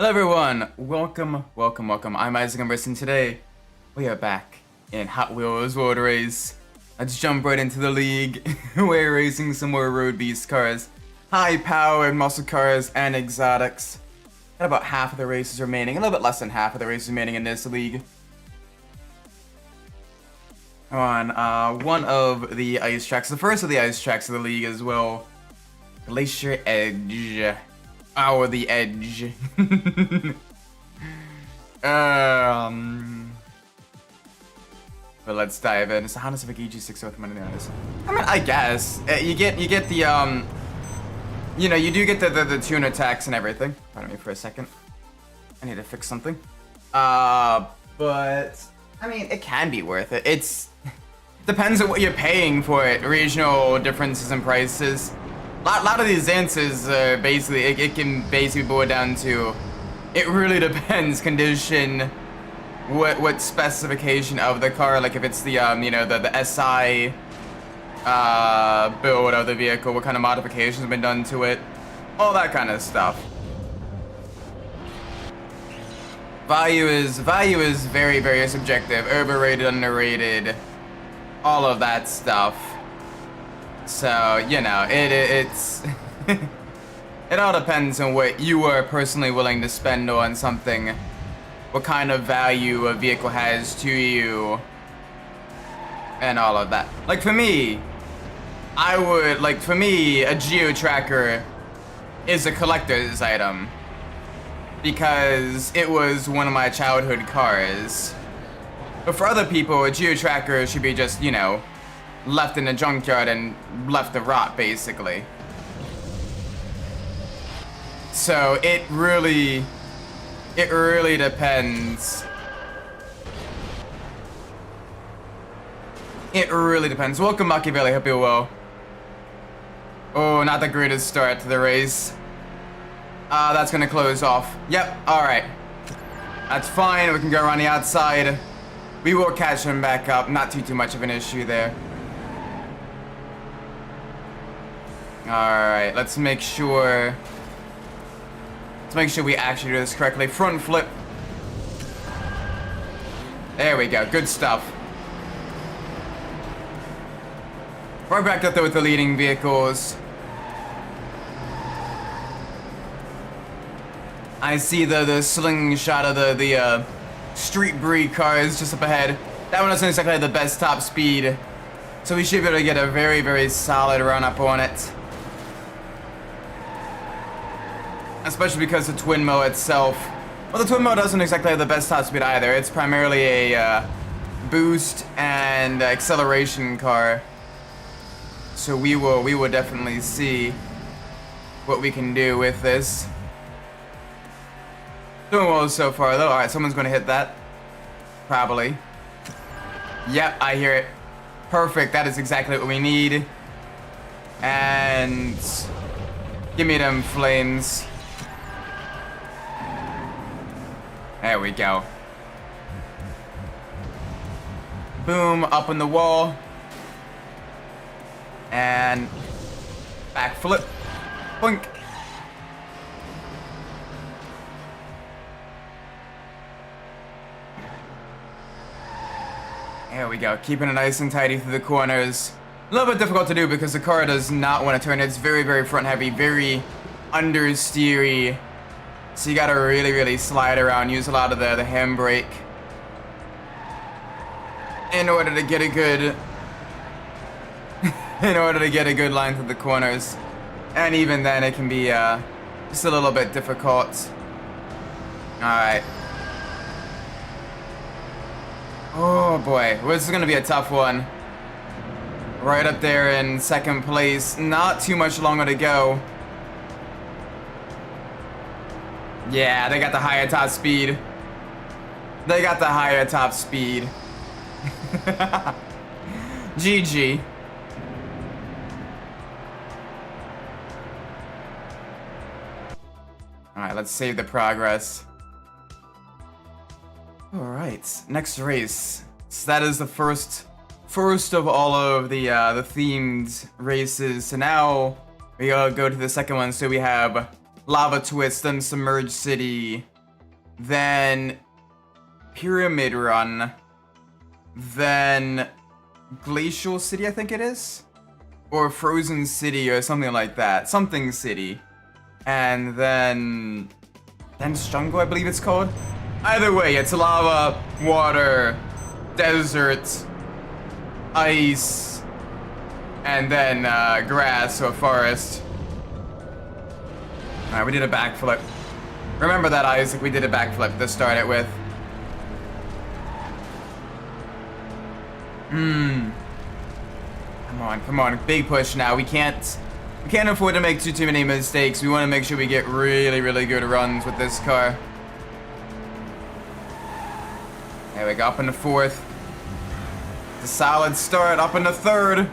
Hello everyone, welcome. I'm Isaac Umbras, and today we are back in Hot Wheels World Race. Let's jump right into the league. We're racing some more road beast cars, high-powered muscle cars, and exotics. Got about half of the races remaining, a little bit less than half of the races remaining in this league. On one of the ice tracks, the first of the ice tracks of the league as well, Glacier Edge. The edge. But let's dive in. It's a Honda Civic EG6 with money on this. I mean, I guess you get the you know, you do get the tuner tax and everything. Pardon me for a second. I need to fix something. But I mean, it can be worth it. It's depends on what you're paying for it. Regional differences in prices. A lot of these answers are basically, it can basically boil down to, it really depends, condition, what specification of the car, like if it's the, you know, the SI build of the vehicle, what kind of modifications have been done to it, all that kind of stuff. Value is very, very subjective, overrated, underrated, all of that stuff. So, you know, it's it all depends on what you are personally willing to spend on something, what kind of value a vehicle has to you, and all of that. Like for me, a Geo Tracker is a collector's item because it was one of my childhood cars. But for other people, a Geo Tracker should be just, you know, left in the junkyard and left to rot, basically. So it really depends. It really depends. Welcome, Machiavelli. Hope you're well. Oh, not the greatest start to the race. That's gonna close off. Yep. All right. That's fine. We can go around the outside. We will catch him back up. Not too much of an issue there. Alright, let's make sure we actually do this correctly. Front flip. There we go, good stuff. We're back up there with the leading vehicles. I see the slingshot of the street breed cars just up ahead. That one doesn't exactly have the best top speed, so we should be able to get a very, very solid run up on it. Especially because the Twinmo itself, well, the Twinmo doesn't exactly have the best top speed either. It's primarily a boost and acceleration car. So we will definitely see what we can do with this. Doing well so far though. All right, someone's going to hit that. Probably. Yep, I hear it. Perfect. That is exactly what we need. And give me them flames. There we go. Boom, up on the wall. And backflip. Boink. There we go, keeping it nice and tidy through the corners. A little bit difficult to do because the car does not want to turn. It's very, very front heavy, very understeery. So you gotta really slide around, use a lot of the handbrake in order to get a good line through the corners. And even then it can be just a little bit difficult. Alright. Oh boy, well, this is gonna be a tough one. Right up there in second place, not too much longer to go. Yeah, they got the higher top speed. They got the higher top speed. GG. Alright, let's save the progress. Alright, next race. So that is the first of all of the themed races. So now we go to the second one. So we have Lava Twist and Submerged City then Pyramid Run, then Glacial City, I think it is? Or Frozen City or something like that. Something City. And then Dense Jungle, I believe it's called. Either way, it's lava, water, desert, ice, and then grass or forest. Alright, we did a backflip. Remember that, Isaac, we did a backflip to start it with. Come on, big push now. We can't afford to make too many mistakes. We want to make sure we get really good runs with this car. There we go, up in the fourth. It's a solid start, up in the third.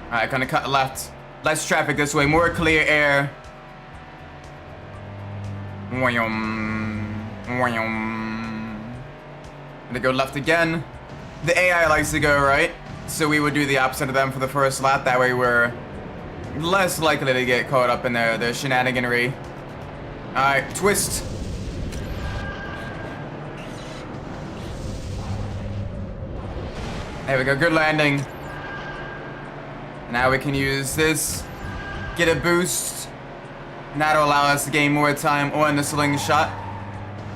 Alright, gonna cut left. Less traffic this way, more clear air. Gonna go left again. The AI likes to go right, so we would do the opposite of them for the first lap. That way we're less likely to get caught up in their shenaniganry. Alright, twist. There we go, good landing. Now we can use this, get a boost, and that'll allow us to gain more time on the slingshot.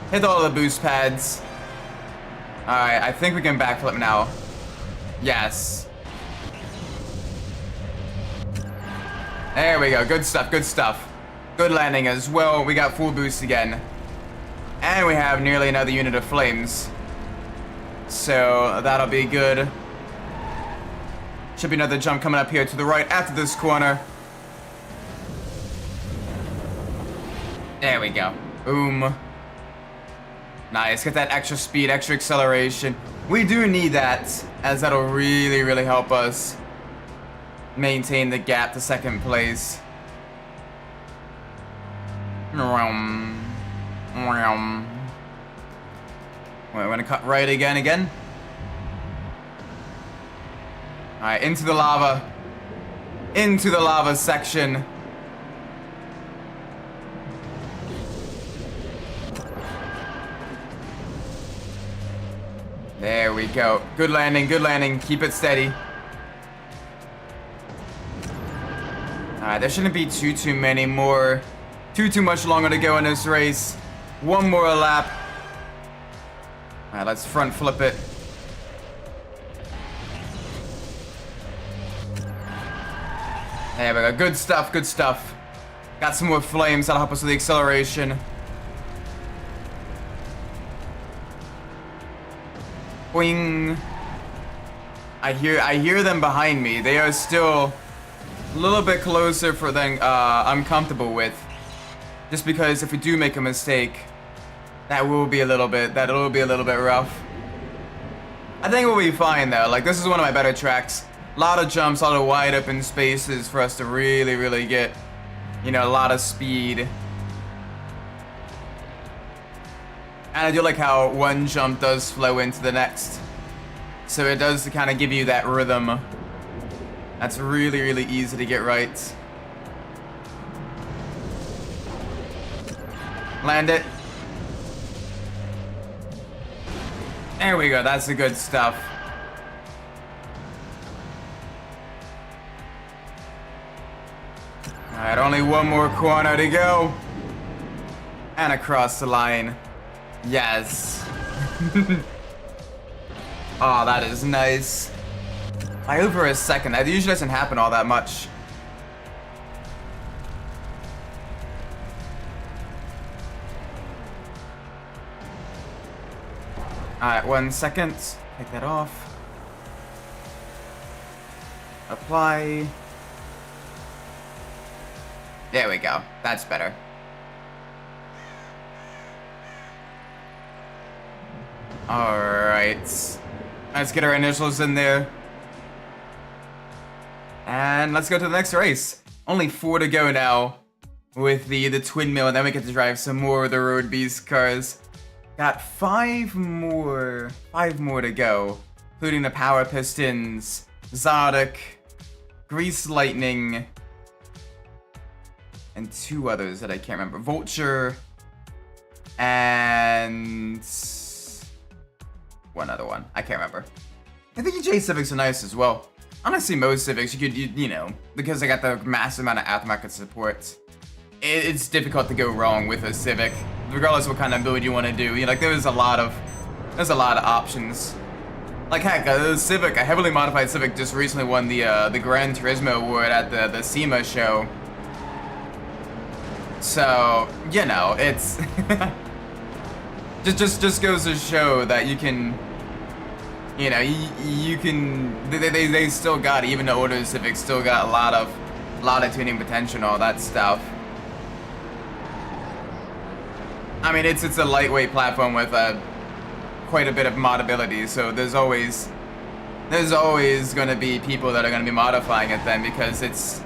Hit all the boost pads. Alright, I think we can backflip now. Yes. There we go, good stuff, good stuff. Good landing as well, we got full boost again. And we have nearly another unit of flames. So, that'll be good. Should be another jump coming up here to the right after this corner. There we go. Boom. Nice. Get that extra speed, extra acceleration. We do need that, as that'll really help us maintain the gap to second place. We're gonna cut right again. Alright, into the lava. Into the lava section. There we go. Good landing, good landing. Keep it steady. Alright, there shouldn't be too many more. Too much longer to go in this race. One more lap. Alright, let's front flip it. There we go. Good stuff, good stuff. Got some more flames. That'll help us with the acceleration. Boing. I hear them behind me. They are still a little bit closer than I'm comfortable with. Just because if we do make a mistake, that will be a little bit rough. I think we'll be fine though. Like, this is one of my better tracks. A lot of jumps, a lot of wide open spaces for us to really get, you know, a lot of speed. And I do like how one jump does flow into the next. So it does kind of give you that rhythm. That's really easy to get right. Land it. There we go, that's the good stuff. Alright, only one more corner to go. And across the line. Yes. Oh, that is nice. By over a second. That usually doesn't happen all that much. Alright, 1 second. Take that off. Apply. There we go. That's better. Alright. Let's get our initials in there. And let's go to the next race. Only 4 to go now with the twin mill, and then we get to drive some more of the Road Beast cars. Got 5 more to go, including the power pistons, Zodic, Grease Lightning, and 2 others that I can't remember. Vulture, and 1 other one. I can't remember. I think EJ Civics are nice as well. Honestly, most Civics, you know, because they got the massive amount of aftermarket support, it's difficult to go wrong with a Civic, regardless of what kind of build you want to do. You know, like there's a lot of options. Like heck, a Civic, a heavily modified Civic, just recently won the Gran Turismo award at the SEMA show. So you know, it's just goes to show that you can. You know, you can. They still got, even the older Civics still got a lot of tuning potential and all that stuff. I mean, it's a lightweight platform with quite a bit of modability, so there's always gonna be people that are gonna be modifying it then, because it's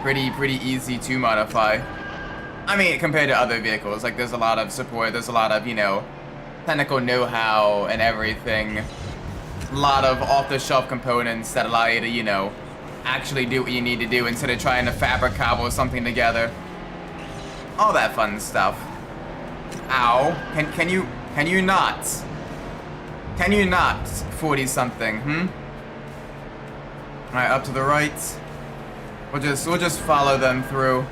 pretty easy to modify. I mean, compared to other vehicles, like there's a lot of support, there's a lot of, you know, technical know-how and everything. A lot of off-the-shelf components that allow you to, you know, actually do what you need to do instead of trying to fabric cobble something together. All that fun stuff. Ow. Can you not? Can you not, 40-something, Alright, up to the right. We'll just follow them through.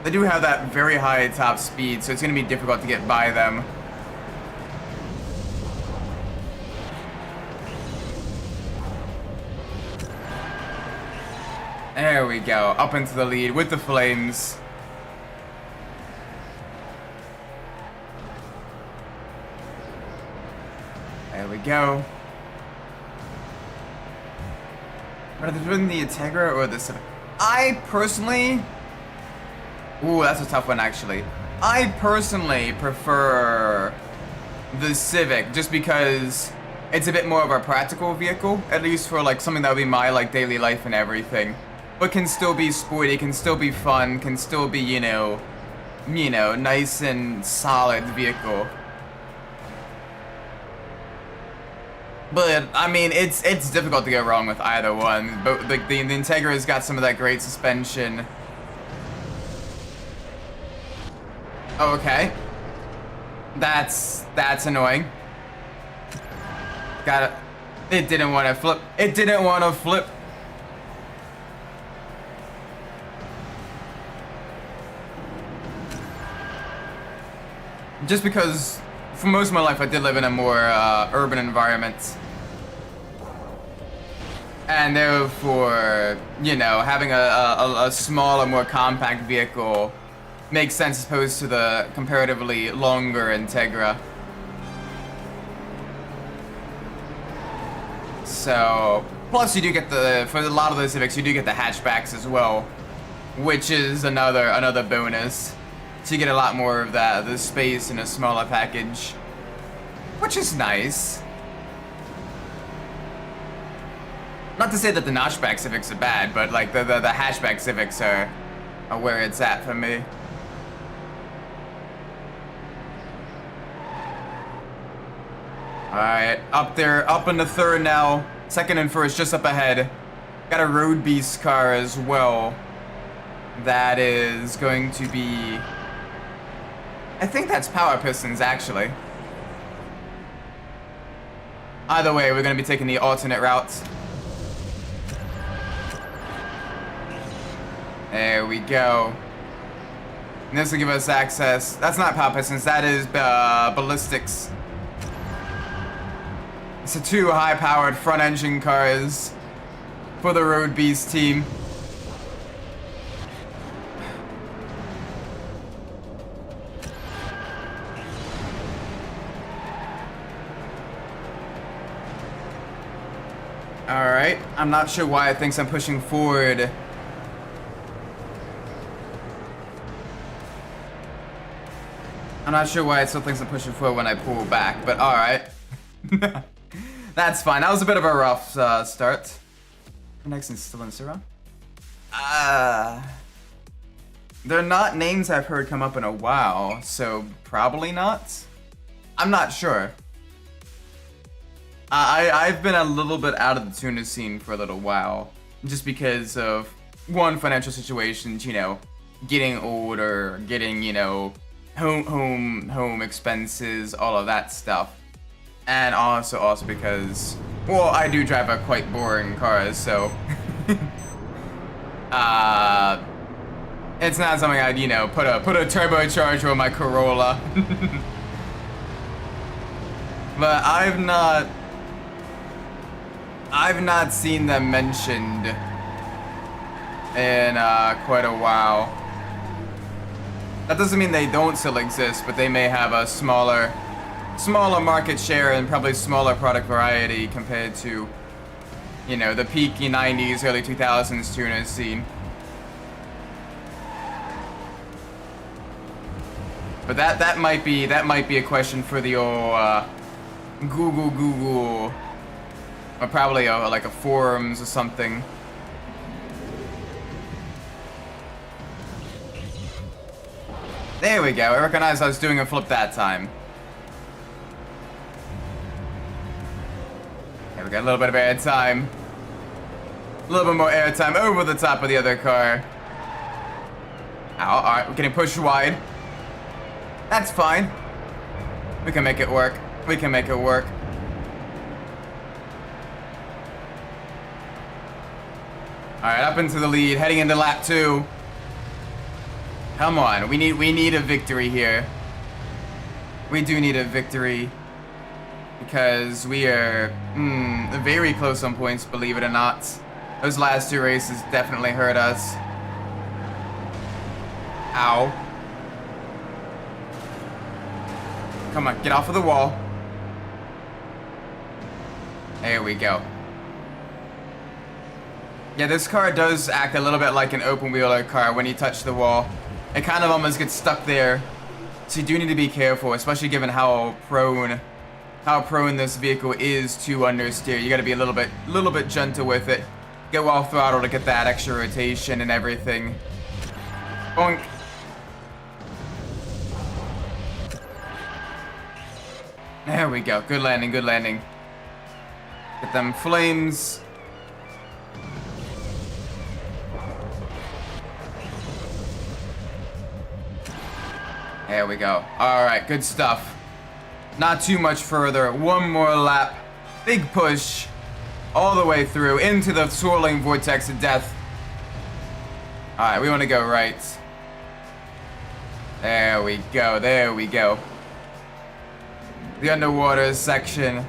They do have that very high top speed, so it's gonna be difficult to get by them. There we go, up into the lead with the flames. There we go. Are they doing the Integra or the Civic? I personally... Ooh, that's a tough one actually. I personally prefer the Civic just because it's a bit more of a practical vehicle, at least for like something that would be my like daily life and everything. But can still be sporty, can still be fun, can still be, you know, nice and solid vehicle. But I mean, it's difficult to go wrong with either one. But the Integra's got some of that great suspension. Okay. That's annoying. Got it. It didn't want to flip. It didn't want to flip. Just because for most of my life I did live in a more urban environment. And therefore, you know, having a smaller, more compact vehicle makes sense as opposed to the comparatively longer Integra. So, plus you do get for a lot of the Civics, you do get the hatchbacks as well, which is another bonus. So you get a lot more of the space in a smaller package, which is nice. Not to say that the notchback Civics are bad, but like the hatchback Civics are where it's at for me. Alright, up there, up in the third now. Second and first, just up ahead. Got a Road Beast car as well. That is going to be... I think that's Power Pistons, actually. Either way, we're going to be taking the alternate routes. There we go. And this will give us access. That's not Power Pistons, that is Ballistics. So 2 high-powered front-engine cars for the Road Beast team. Alright, I'm not sure why it thinks I'm pushing forward. I'm not sure why it still thinks I'm pushing forward when I pull back, but alright. That's fine. That was a bit of a rough start. Next and still in Syrah. They're not names I've heard come up in a while, so probably not. I'm not sure. I've been a little bit out of the tuna scene for a little while, just because of one, financial situations, you know, getting older, getting, you know, home expenses, all of that stuff, and also because, well, I do drive a quite boring car, so it's not something I'd, you know, put a turbocharger on my Corolla. But I've not seen them mentioned in quite a while. That doesn't mean they don't still exist, but they may have a smaller market share and probably smaller product variety compared to, you know, the peaky 90s, early 2000s tuna scene. But that might be a question for the old Google, or probably like a forums or something. There we go. I recognize I was doing a flip that time. There we go. A little bit of air time. A little bit more air time over the top of the other car. Ow, alright, we're getting pushed wide. That's fine. We can make it work. We can make it work. Alright, up into the lead, heading into lap 2. Come on, we need a victory here. We do need a victory. Because we are very close on points, believe it or not. Those last 2 races definitely hurt us. Ow. Come on, get off of the wall. There we go. Yeah, this car does act a little bit like an open-wheeler car when you touch the wall. It kind of almost gets stuck there. So you do need to be careful, especially given how prone this vehicle is to understeer. You gotta be a little bit gentle with it. Go off throttle to get that extra rotation and everything. Boink. There we go. Good landing, good landing. Get them flames. There we go. Alright, good stuff. Not too much further. One more lap. Big push. All the way through into the swirling vortex of death. Alright, we want to go right. There we go. There we go. The underwater section.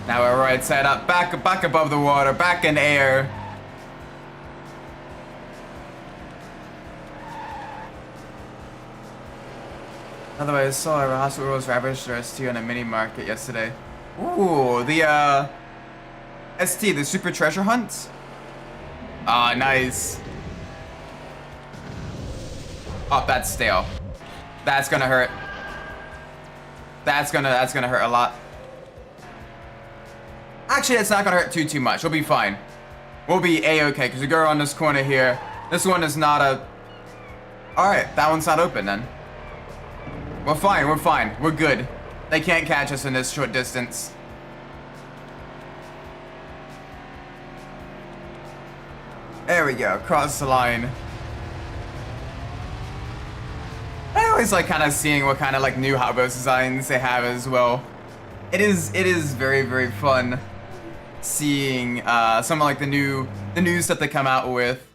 Now we're right side up, back above the water, back in air. By the way, I saw a hospital's ravaged their ST on a mini market yesterday. Ooh, the ST, the super treasure hunt. Ah, nice. Oh, that's stale. That's gonna hurt. That's gonna hurt a lot. Actually, it's not gonna hurt too much. We'll be fine. We'll be a-okay, because we go around this corner here. This one is not a... Alright, that one's not open then. We're fine, we're fine. We're good. They can't catch us in this short distance. There we go, across the line. I always like kind of seeing what kind of like new Hot Wheels designs they have as well. It is very fun seeing some of like the new stuff they come out with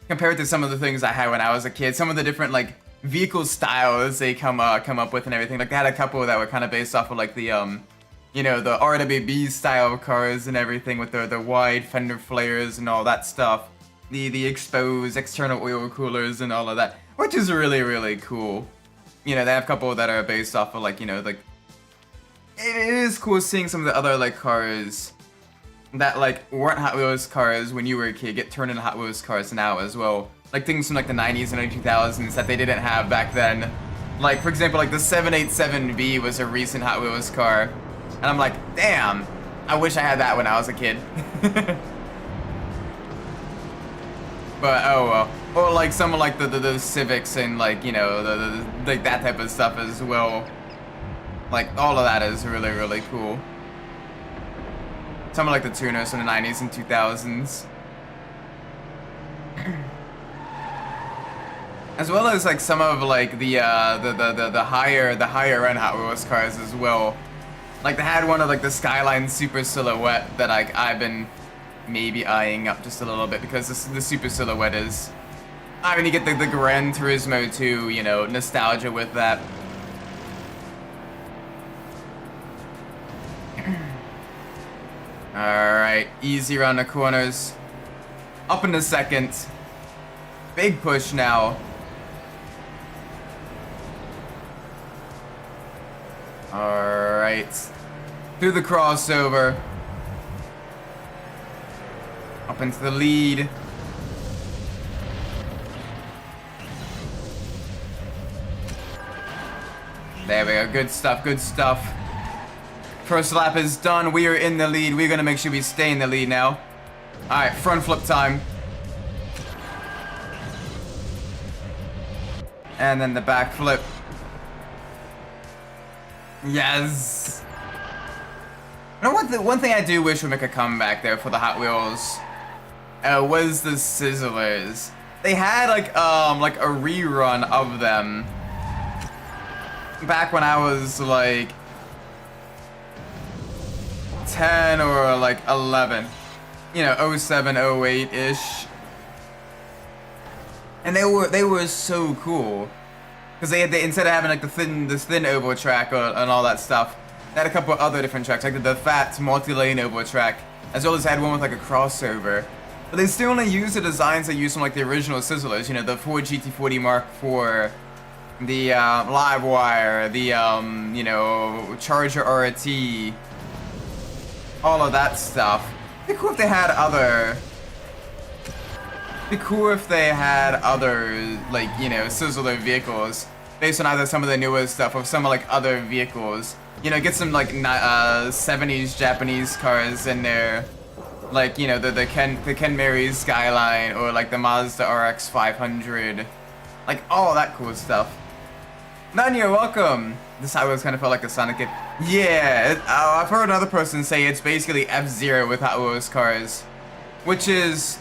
compared to some of the things I had when I was a kid. Some of the different like vehicle styles they come up with and everything. Like they had a couple that were kind of based off of like the you know, the RWB style cars and everything with the wide fender flares and all that stuff. The exposed external oil coolers and all of that, which is really cool. You know, they have a couple that are based off of like, you know, like it is cool seeing some of the other like cars that like weren't Hot Wheels cars when you were a kid get turned into Hot Wheels cars now as well. Like things from like the 90s and early 2000s that they didn't have back then. Like for example, like the 787B was a recent Hot Wheels car, and I'm like, damn, I wish I had that when I was a kid. But oh well. Or like some of like the Civics and like, you know, the like that type of stuff as well. Like, all of that is really, really cool. Some of like the tuners from the 90s and 2000s. As well as like some of like the higher end Hot Wheels cars as well. Like they had one of like the Skyline Super Silhouette that I've been maybe eyeing up just a little bit because the Super Silhouette is, I mean, you get the Gran Turismo 2, you know, nostalgia with that. Alright, easy around the corners. Up in the second. Big push now. Alright. Through the crossover. Up into the lead. There we go. Good stuff, good stuff. First lap is done. We are in the lead. We're going to make sure we stay in the lead now. Alright, front flip time. And then the back flip. Yes. You know what? One thing I do wish would make a comeback there for the Hot Wheels was the Sizzlers. They had like a rerun of them back when I was like 10 or like 11. You know, 07, 08-ish. And they were so cool. Because they instead of having like this thin oval track and all that stuff, they had a couple of other different tracks, like the fat multi-lane oval track, as well as had one with like a crossover. But they still only use the designs they used from like the original Sizzlers, you know, the Ford GT40 Mark IV, the Livewire, the you know, Charger RT, all of that stuff. It'd be cool if they had other. It'd be cool if they had other, like, you know, Sizzler vehicles based on either some of the newer stuff or some of like other vehicles. You know, get some like 70s Japanese cars in there, like, you know, the Ken Mary Skyline or like the Mazda RX 500, like all that cool stuff. None, you're welcome. This Hot Wheels kind of felt like a Sonic game. Yeah, I've heard another person say it's basically F-Zero with Hot Wheels cars, which is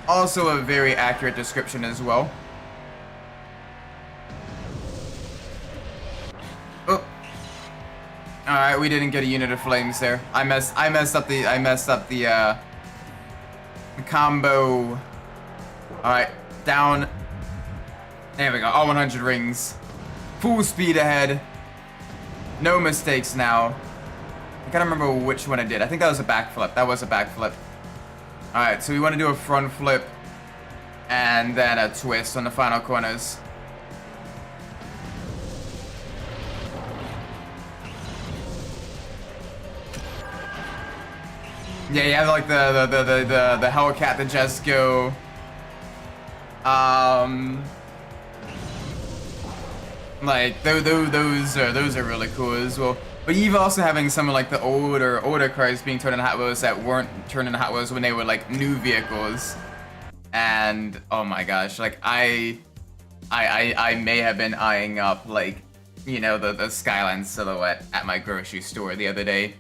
also a very accurate description as well. Oh. Alright, we didn't get a unit of flames there. I messed up the combo. Alright, down. There we go. All 100 rings. Full speed ahead. No mistakes now. I gotta remember which one I did. I think that was a backflip. That was a backflip. Alright, so we want to do a front flip and then a twist on the final corners. Yeah, you have like the Hellcat, the Jesco. Like those are really cool as well. But you've also having some of like the older cars being turned into Hot Wheels that weren't turned into Hot Wheels when they were like new vehicles. And oh my gosh, like I may have been eyeing up like, you know, the Skyline Silhouette at my grocery store the other day.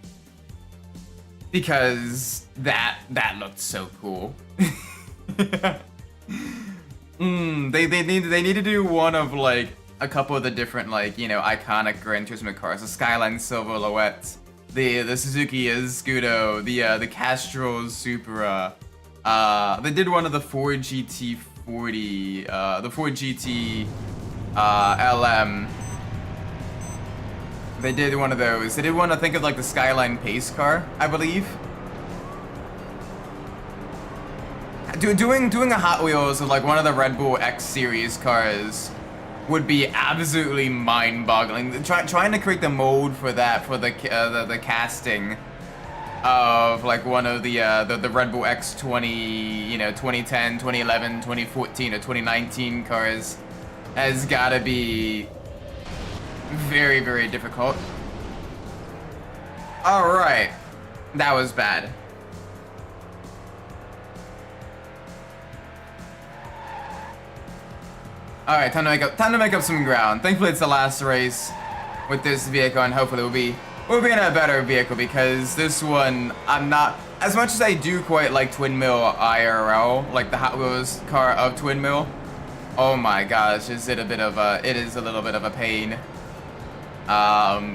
Because that looked so cool. They need to do one of like a couple of the different, like, you know, iconic Gran Turismo cars. The Skyline Silhouette, the Suzuki Escudo, the Castrol Supra. They did one of the Ford GT40, the Ford GT LM. They did one of those. They did one, I think, of like the Skyline Pace car, I believe. Doing a Hot Wheels of like one of the Red Bull X Series cars would be absolutely mind-boggling. Trying to create the mold for that, for the casting of like one of the Red Bull X20, you know, 2010, 2011, 2014, or 2019 cars has gotta be very, very difficult. Alright. That was bad. Alright, time to make up some ground. Thankfully it's the last race. with this vehicle, and hopefully we'll be in a better vehicle, because this one, I'm not, as much as I do quite like Twin Mill IRL, like the Hot Wheels car of Twin Mill, oh my gosh, it is a little bit of a pain,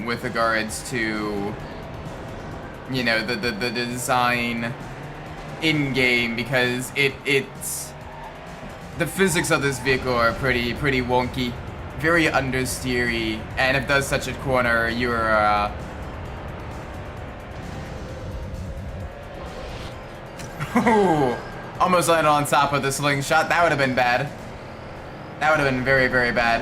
with regards to, you know, the design in-game, because it's, the physics of this vehicle are pretty wonky, very understeery, and if it does touch a corner, you're, ooh, almost landed on top of the slingshot. That would have been bad. That would have been very, very bad.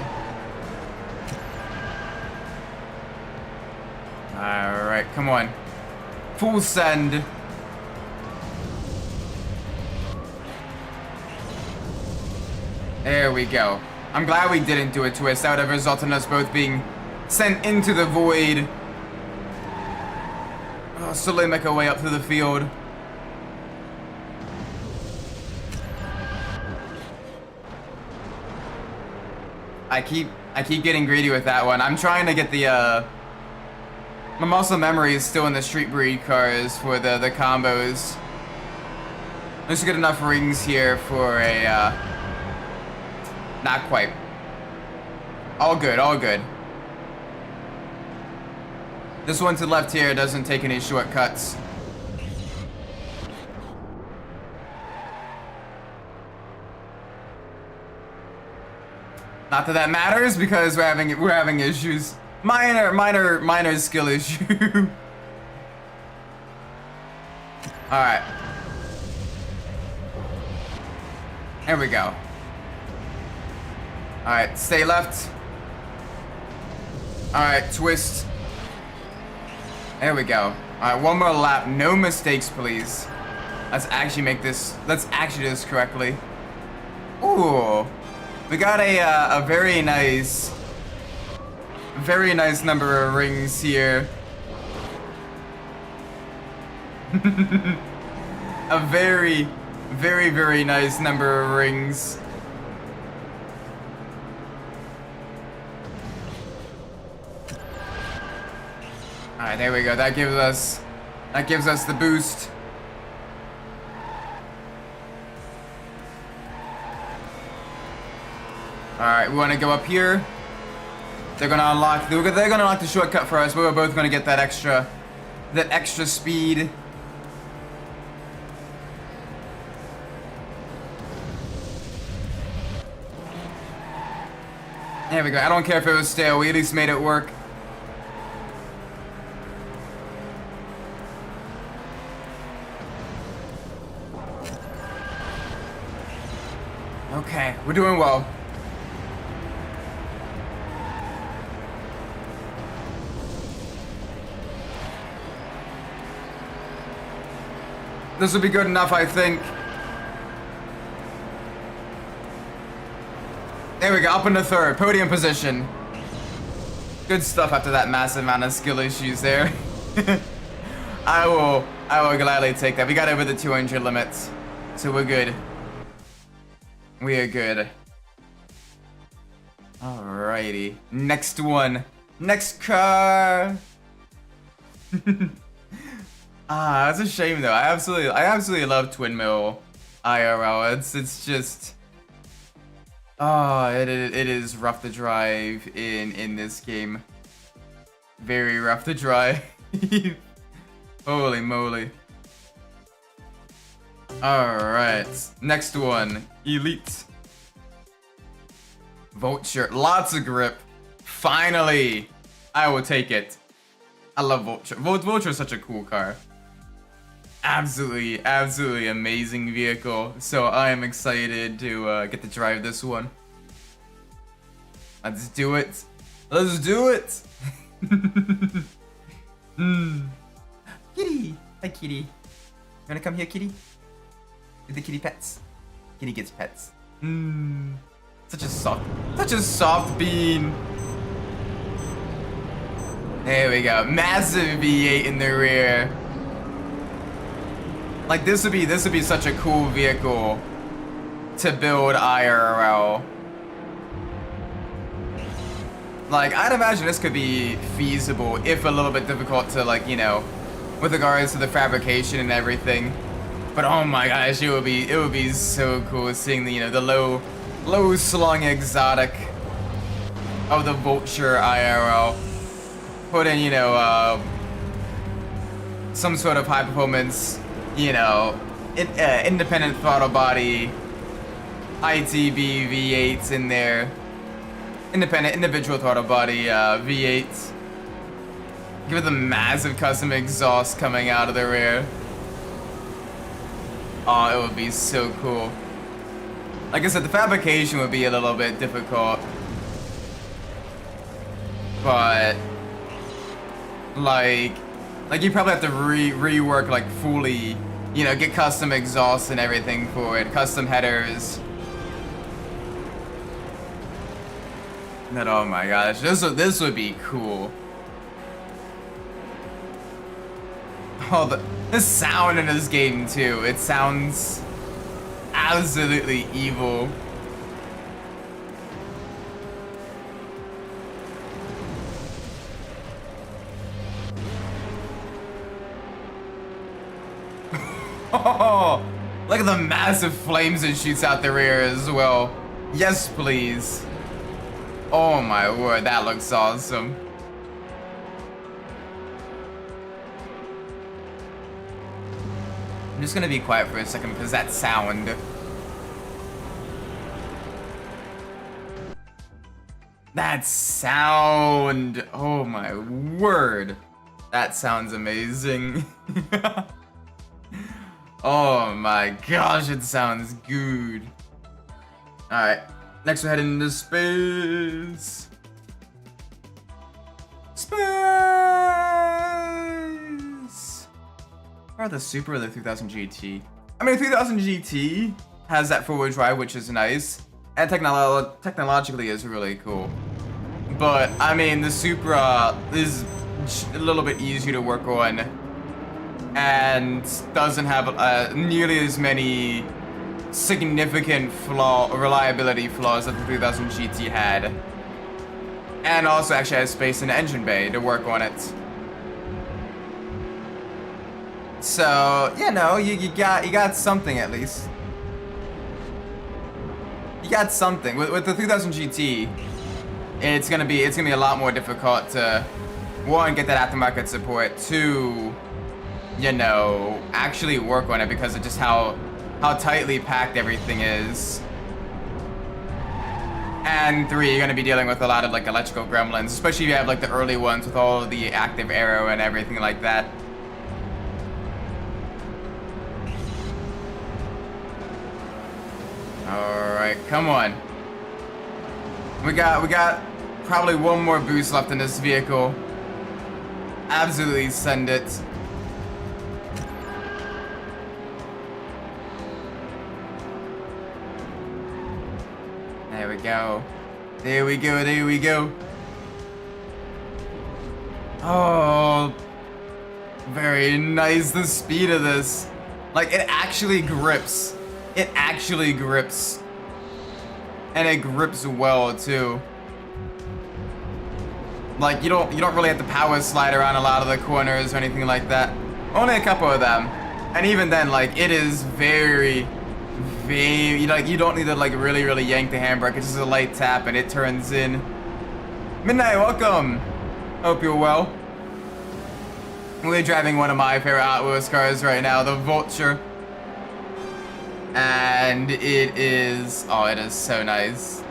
Alright, come on. Full send. There we go. I'm glad we didn't do a twist. That would have resulted in us both being sent into the void. Oh, slowly make our way up through the field. I keep getting greedy with that one. I'm trying to get the my muscle memory is still in the street breed cars for the combos. Let's get enough rings here for a not quite. All good, all good. This one to the left here doesn't take any shortcuts. Not that that matters, because we're having issues. Minor skill issue. All right. There we go. All right, stay left. All right, twist. There we go. All right, one more lap. No mistakes, please. Let's actually do this correctly. Ooh. We got a very nice number of rings here. A very nice number of rings. Alright, there we go. That gives us the boost. Alright, we want to go up here. They're gonna unlock the shortcut for us, but we're both gonna get that extra speed. There we go. I don't care if it was stale, we at least made it work. Okay, we're doing well. This will be good enough, I think. There we go, up into third, podium position. Good stuff after that massive amount of skill issues there. I will gladly take that. We got over the 200 limits, so we're good. We are good. Alrighty, next one, next car. That's a shame though. I absolutely love Twin Mill IRL. It's just, it is rough to drive in this game. Very rough to drive. Holy moly. Alright, next one, Elite. Vulture, lots of grip. Finally, I will take it. I love Vulture. Vulture is such a cool car. Absolutely amazing vehicle. So I am excited to get to drive this one. Let's do it. Let's do it. Kitty. Hi, kitty. You wanna come here, kitty? Get the kitty pets. Kitty gets pets. Such a soft bean. There we go. Massive V8 in the rear. Like this would be such a cool vehicle to build IRL. Like, I'd imagine this could be feasible, if a little bit difficult to, like, you know, with regards to the fabrication and everything. But oh my gosh, it would be so cool seeing the, you know, the low slung exotic of the Vulture IRL. Put in, you know, some sort of high performance, you know, independent throttle body, ITB V8s in there. Independent individual throttle body V8s. Give it the massive custom exhaust coming out of the rear. Oh, it would be so cool. Like I said, the fabrication would be a little bit difficult. But like you probably have to rework like fully, you know, get custom exhaust and everything for it, custom headers. But oh my gosh, this would be cool. Oh, the sound in this game too. It sounds absolutely evil. Oh, look at the massive flames it shoots out the rear as well. Yes, please. Oh my word, that looks awesome. I'm just gonna be quiet for a second because that sound. That sound. Oh my word. That sounds amazing. Oh my gosh, it sounds good. Alright, next we're heading into space. Space! Or the Super or the 3000 GT? I mean, the 3000 GT has that four-wheel drive, which is nice. And technologically is really cool. But, I mean, the Supra is a little bit easier to work on. And doesn't have nearly as many significant reliability flaws that the 3000 GT had. And also actually has space in the engine bay to work on it. So, you know, you got something at least. You got something. With the 3000 GT, it's gonna be a lot more difficult to, one, get that aftermarket support, two, you know, actually work on it because of just how tightly packed everything is. And three, you're gonna be dealing with a lot of like electrical gremlins, especially if you have like the early ones with all of the active aero and everything like that. Alright, come on. We got probably one more boost left in this vehicle. Absolutely send it. There we go. There we go, there we go. Oh, very nice, the speed of this. Like, it actually grips. It actually grips. And it grips well, too. Like, you don't really have to power slide around a lot of the corners or anything like that. Only a couple of them. And even then, like, it is very, you don't need to like really yank the handbrake. It's just a light tap and it turns in. Midnight, welcome. Hope you're well. We're driving one of my favorite Hot Wheels cars right now, the Vulture. And it is, oh, it is so nice.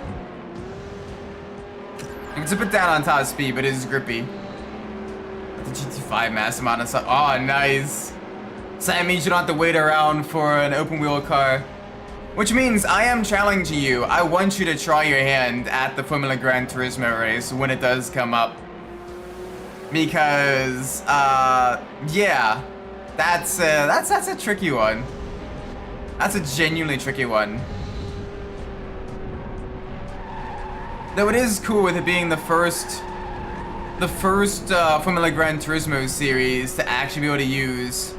It's a bit down on top speed, but it is grippy. The GT5 mass amount of stuff. Oh, nice. So that means you don't have to wait around for an open wheel car. Which means I am challenging you. I want you to try your hand at the Formula Gran Turismo race when it does come up. Because, yeah, that's a tricky one. That's a genuinely tricky one. Though it is cool with it being the first Formula Gran Turismo series to actually be able to use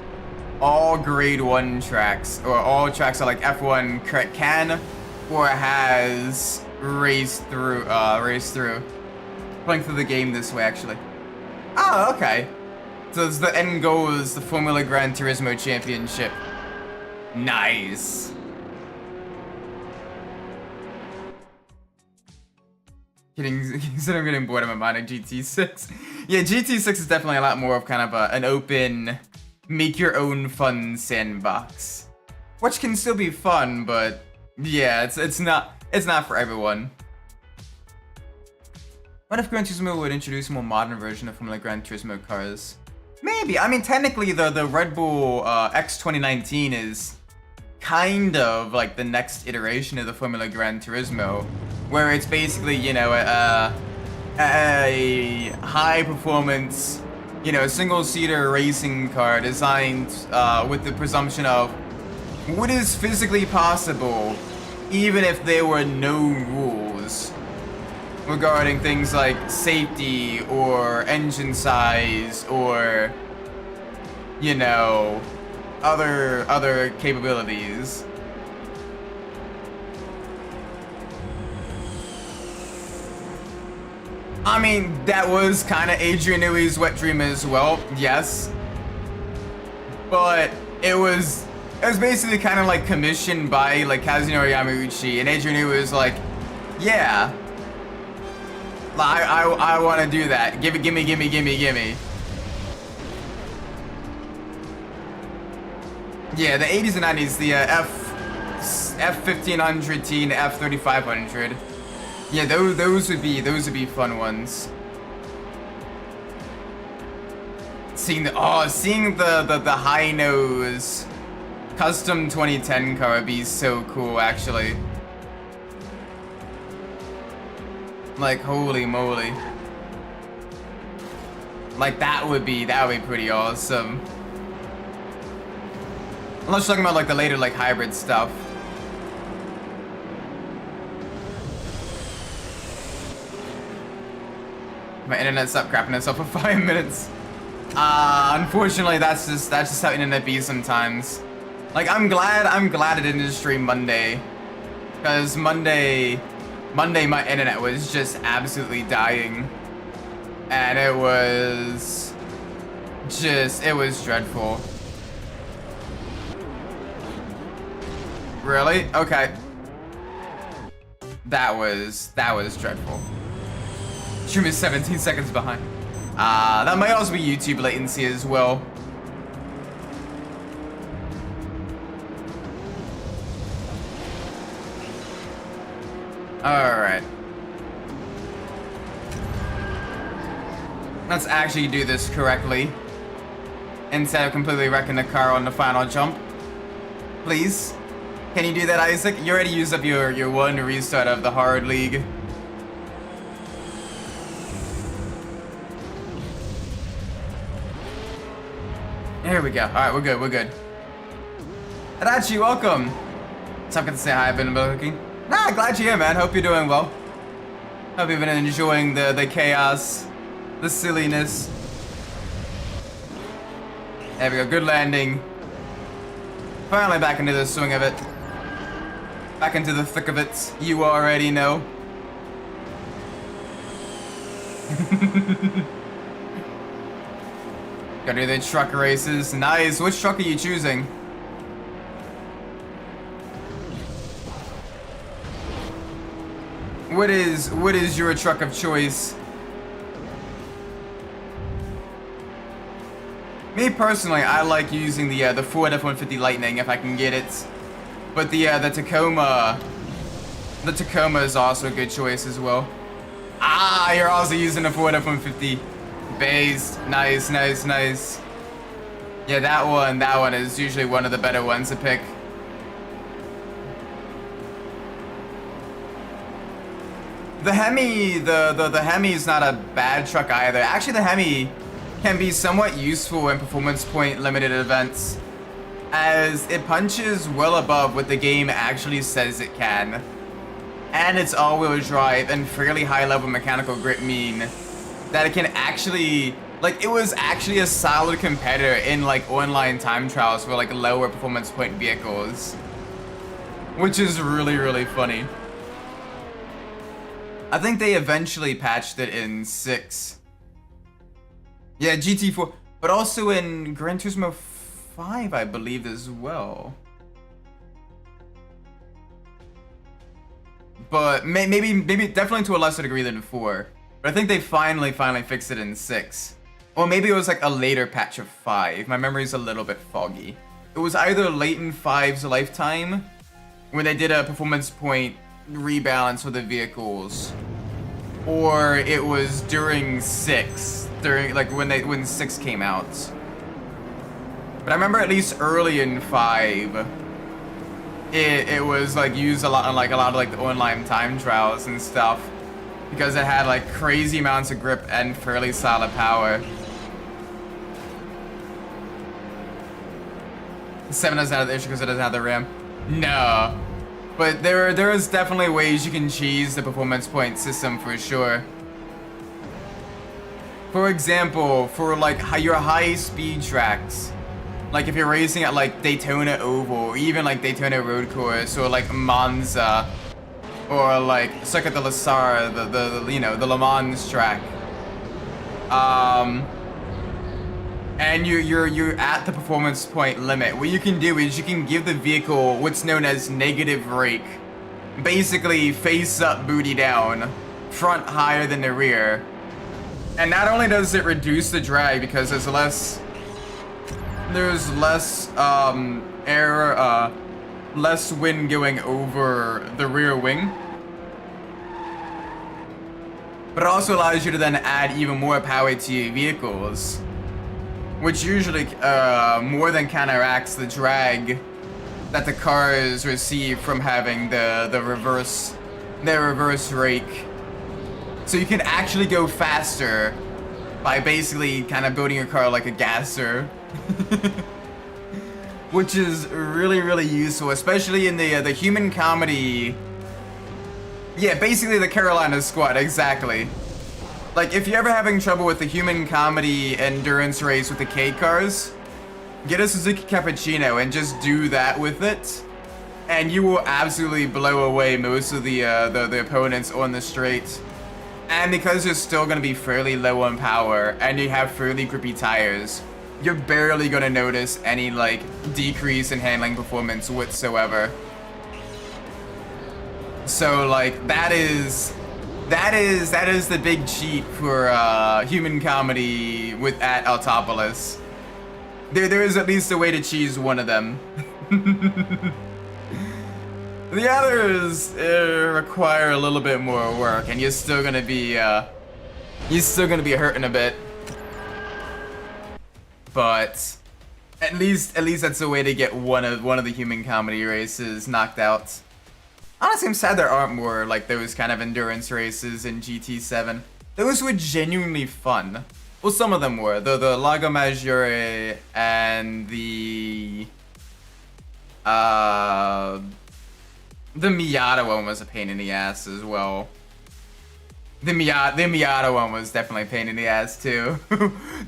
all grade 1 tracks, or all tracks that like F1 can or has raced through. playing through the game this way, actually. Oh, okay. So the end goal is the Formula Gran Turismo Championship. Nice. Considering getting bored, I'm buying a GT6. Yeah, GT6 is definitely a lot more of kind of an open, make your own fun sandbox, which can still be fun, but yeah, it's not for everyone. What if Gran Turismo would introduce a more modern version of Formula Gran Turismo cars? Maybe. I mean, technically, the Red Bull X 2019 is kind of like the next iteration of the Formula Gran Turismo, where it's basically, you know, a high-performance, you know, single-seater racing car designed with the presumption of what is physically possible, even if there were no rules regarding things like safety or engine size or, you know, other capabilities. I mean, that was kind of Adrian Newey's wet dream as well, yes. But it was basically kind of like commissioned by like Kazunori Yamauchi, and Adrian Newey was like, yeah, I want to do that. Gimme. Yeah, the 80s and 90s, the F1500 T and F3500. Yeah, those would be fun ones. Seeing the high nose custom 2010 car would be so cool, actually. Like, holy moly. Like, that would be pretty awesome. Unless you're talking about like the later like hybrid stuff. My internet stopped crapping itself for 5 minutes. Unfortunately, that's just how internet be sometimes. Like, I'm glad it didn't stream Monday, because Monday my internet was just absolutely dying, and it was dreadful. Really? Okay. That was dreadful. Stream is 17 seconds behind. That might also be YouTube latency as well. Alright. Let's actually do this correctly, instead of completely wrecking the car on the final jump. Please. Can you do that, Isaac? You already used up your one restart of the hard league. There we go. Alright, we're good. Adachi, welcome. Something to say hi, I've been looking. Nah, glad you're here, man. Hope you're doing well. Hope you've been enjoying the chaos, the silliness. There we go, good landing. Finally back into the swing of it. Back into the thick of it. You already know. Gotta do the truck races. Nice. Which truck are you choosing? What is your truck of choice? Me personally, I like using the Ford F-150 Lightning if I can get it, but the Tacoma is also a good choice as well. Ah, you're also using the Ford F-150 based. Nice. Yeah, that one is usually one of the better ones to pick. The Hemi, the Hemi is not a bad truck either. Actually, the Hemi can be somewhat useful in performance point limited events, as it punches well above what the game actually says it can. And its all-wheel drive and fairly high-level mechanical grip mean that it can actually, like, it was actually a solid competitor in like online time trials for like lower performance point vehicles, which is really funny. I think they eventually patched it in 6. Yeah, GT4, but also in Gran Turismo 5, I believe as well. But maybe definitely to a lesser degree than 4. But I think they finally fixed it in 6. Or maybe it was like a later patch of 5. My memory's a little bit foggy. It was either late in 5's lifetime, when they did a performance point rebalance with the vehicles, or it was during 6, during like when 6 came out. But I remember at least early in 5, it was like used a lot on like a lot of like the online time trials and stuff, because it had like crazy amounts of grip and fairly solid power. 7 doesn't have the issue because it doesn't have the RAM. No. But there is definitely ways you can cheese the performance point system for sure. For example, for like your high speed tracks, like if you're racing at like Daytona Oval, or even like Daytona Road Course, or like Monza, or like Circuit de la Sarre, the you know, the Le Mans track. And you're at the performance point limit. What you can do is you can give the vehicle what's known as negative rake. Basically, face up, booty down, front higher than the rear. And not only does it reduce the drag because there's less air, less wind going over the rear wing, but it also allows you to then add even more power to your vehicles, which usually more than counteracts the drag that the cars receive from having the reverse rake. So you can actually go faster by basically kind of building your car like a gasser. Which is really useful, especially in the human comedy. Yeah, basically the Carolina squad, exactly. Like, if you're ever having trouble with the human comedy endurance race with the K cars, get a Suzuki Cappuccino and just do that with it, and you will absolutely blow away most of the opponents on the straight. And because you're still gonna be fairly low on power and you have fairly grippy tires, you're barely gonna notice any like decrease in handling performance whatsoever. So like that is the big cheat for human comedy at Autopolis. There is at least a way to cheese one of them. The others require a little bit more work, and you're still gonna be hurting a bit. But at least that's a way to get one of the human comedy races knocked out. Honestly, I'm sad there aren't more like those kind of endurance races in GT7. Those were genuinely fun. Well, some of them were. The Lago Maggiore and the Miata one was a pain in the ass as well. The Miata one was definitely a pain in the ass too.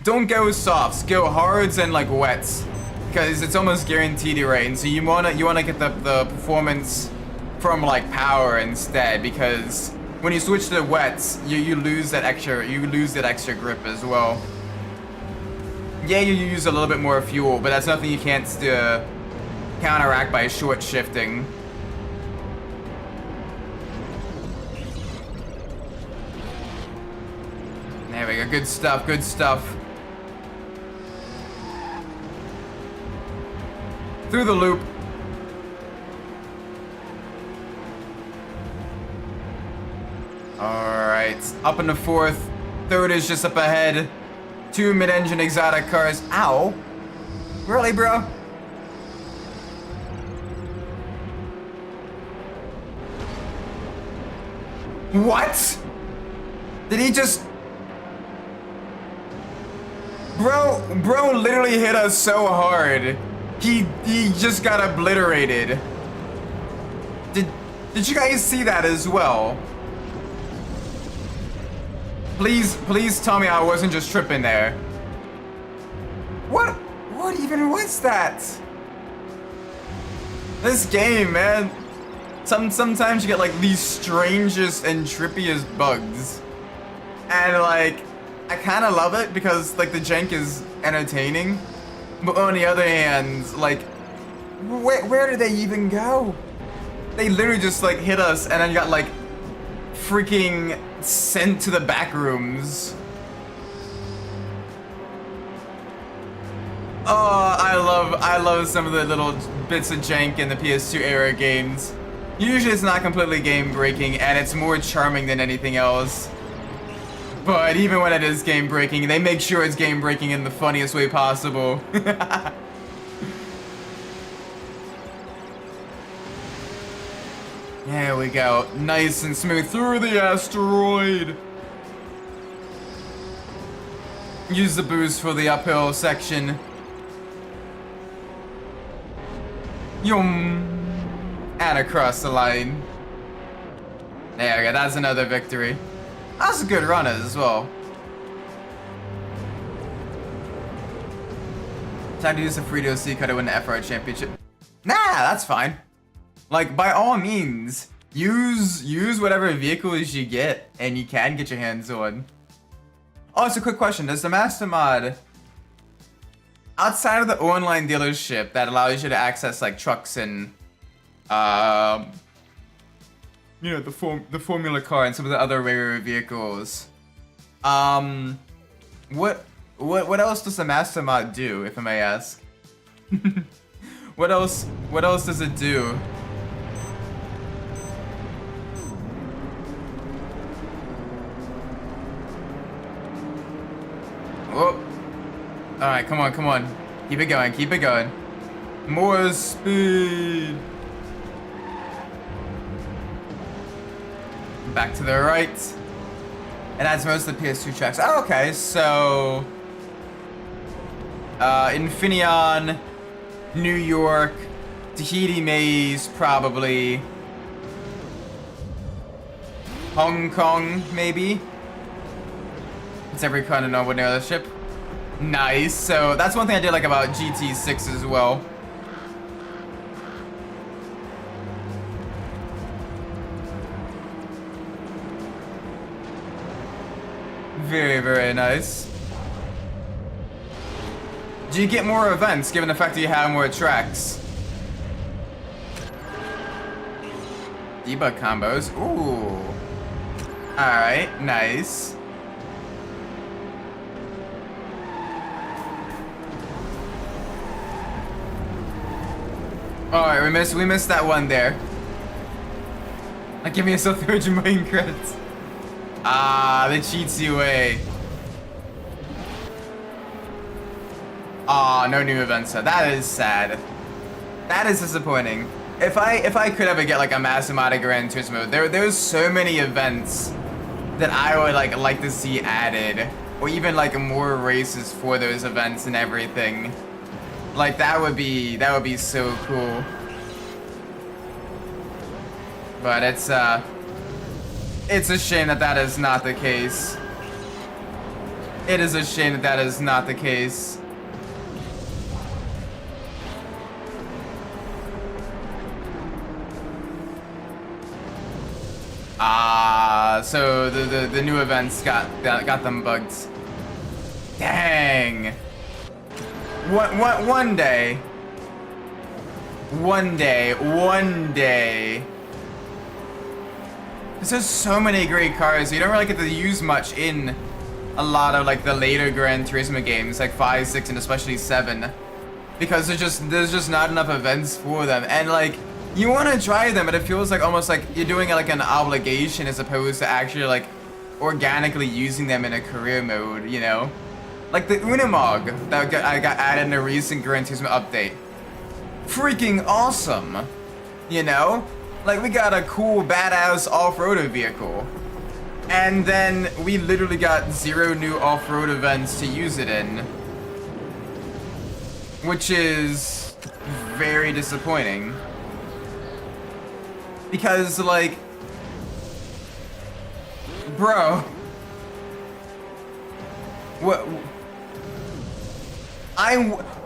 Don't go softs, go hards and like wets, because it's almost guaranteed to rain. So you wanna get the performance from like power instead, because when you switch to wets, you lose that extra grip as well. Yeah, you use a little bit more fuel, but that's nothing you can't counteract by short shifting. There we go, good stuff, good stuff. Through the loop. Alright, up in the 4th. 3rd is just up ahead. 2 mid-engine exotic cars. Ow. Really, bro? What? Did he just... Bro literally hit us so hard. He just got obliterated. Did you guys see that as well? Please tell me I wasn't just tripping there. What even was that? This game, man. Sometimes you get like these strangest and trippiest bugs. And like, I kind of love it because like the jank is entertaining. But on the other hand, like, where did they even go? They literally just like hit us and then got like freaking sent to the back rooms. Oh, I love some of the little bits of jank in the PS2 era games. Usually it's not completely game breaking and it's more charming than anything else. But even when it is game breaking, they make sure it's game breaking in the funniest way possible. There we go. Nice and smooth through the asteroid. Use the boost for the uphill section. Yum. And across the line. There we go. That's another victory. That's a good run as well. Time to use the free DLC cut to win the FR championship. Nah, that's fine. Like, by all means, use whatever vehicles you get and you can get your hands on. Oh, it's a quick question. Does the Master Mod, outside of the online dealership that allows you to access like trucks and you know, the Formula car and some of the other rarer vehicles, what else does the Master Mod do, if I may ask? What else does it do? Oh. Alright, come on. Keep it going. More speed. Back to the right. It adds most of the PS2 tracks. Oh, okay, so Infineon, New York, Tahiti Maze, probably. Hong Kong, maybe? It's every continent on one other ship. Nice. So that's one thing I did like about GT6 as well. Very, very nice. Do you get more events given the fact that you have more tracks? Debug combos. Ooh. Alright, nice. Alright, we missed that one there. Like, give me a self 300 million credits. Ah, the cheatsy way. Ah, no new events. So that is sad. That is disappointing. If I could ever get like a massive mod of Gran Turismo, there's so many events that I would like to see added, or even like more races for those events and everything. Like that would be so cool. But it's a shame that that is not the case. It is a shame that that is not the case. So the new events got them bugged. Dang. One day. Because there's so many great cars, you don't really get to use much in a lot of like the later Gran Turismo games, like 5, 6, and especially 7. Because there's just not enough events for them. And like, you want to try them, but it feels like almost like you're doing like an obligation as opposed to actually like organically using them in a career mode, you know? Like the Unimog that I got added in a recent Gran Turismo update. Freaking awesome, you know? Like we got a cool badass off-roader vehicle. And then we literally got 0 new off-road events to use it in. Which is very disappointing. Because, like, bro,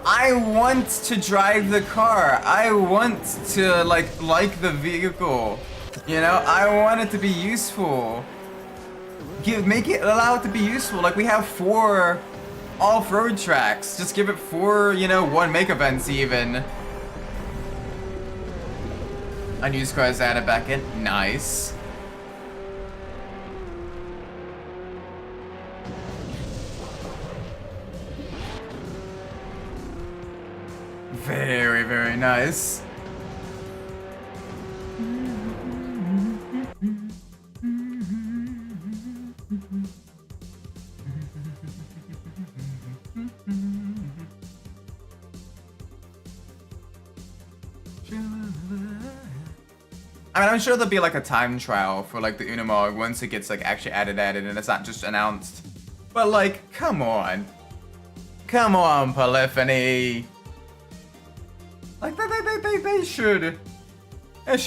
I want to drive the car. I want to like the vehicle. You know, I want it to be useful. Allow it to be useful. Like we have 4 off-road tracks. Just give it 4, you know, 1 make events even. Unused cars added back in. Nice. Very, very nice. I mean, I'm sure there'll be like a time trial for like the Unimog once it gets like actually added and it's not just announced. But like, come on. Come on, Polyphony. Like they should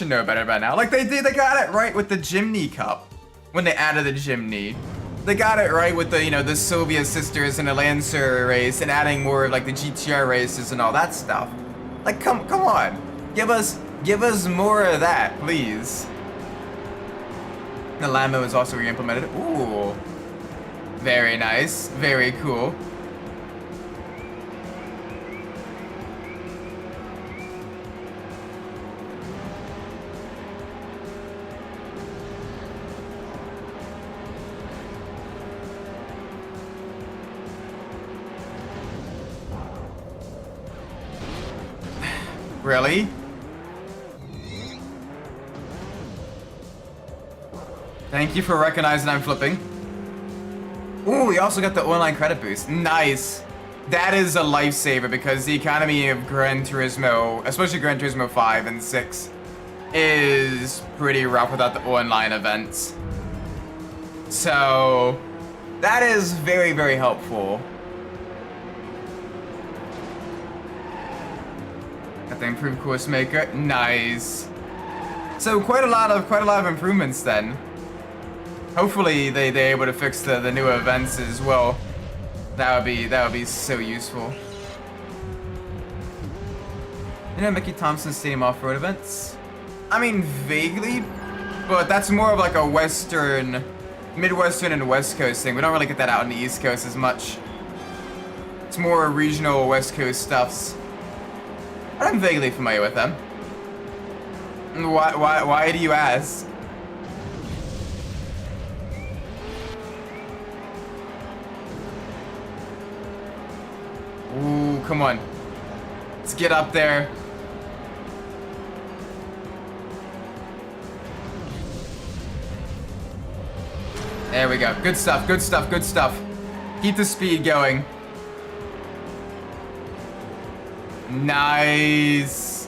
know better by now. Like they got it right with the Jimny Cup when they added the Jimny. They got it right with the, you know, the Sylvia sisters and the Lancer race and adding more of like the GTR races and all that stuff. Like come on. Give us more of that, please. The Lambo is also re-implemented. Ooh. Very nice. Very cool. Really? Thank you for recognizing I'm flipping. Ooh, we also got the online credit boost. Nice. That is a lifesaver because the economy of Gran Turismo, especially Gran Turismo 5 and 6, is pretty rough without the online events. So, that is very, very helpful. Got the improved course maker. Nice. So quite a lot of improvements then. Hopefully they're able to fix the new events as well. That would be so useful. You know Mickey Thompson's Stadium off-road events? I mean vaguely, but that's more of like a Western, Midwestern and West Coast thing. We don't really get that out in the East Coast as much. It's more regional West Coast stuffs. But I'm vaguely familiar with them. Why do you ask? Ooh, come on. Let's get up there. There we go. Good stuff, good stuff, good stuff. Keep the speed going. Nice.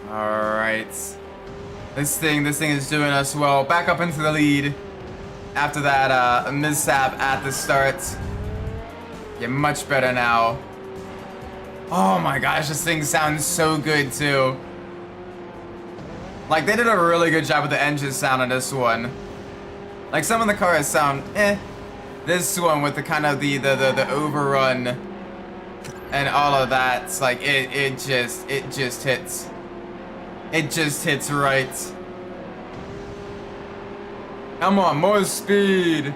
All right. This thing is doing us well. Back up into the lead. After that mishap at the start. Get much better now. Oh my gosh, this thing sounds so good too. Like they did a really good job with the engine sound on this one. Like some of the cars sound eh. This one with the kind of the overrun and all of that, it's like it just hits. It just hits right. Come on, more speed.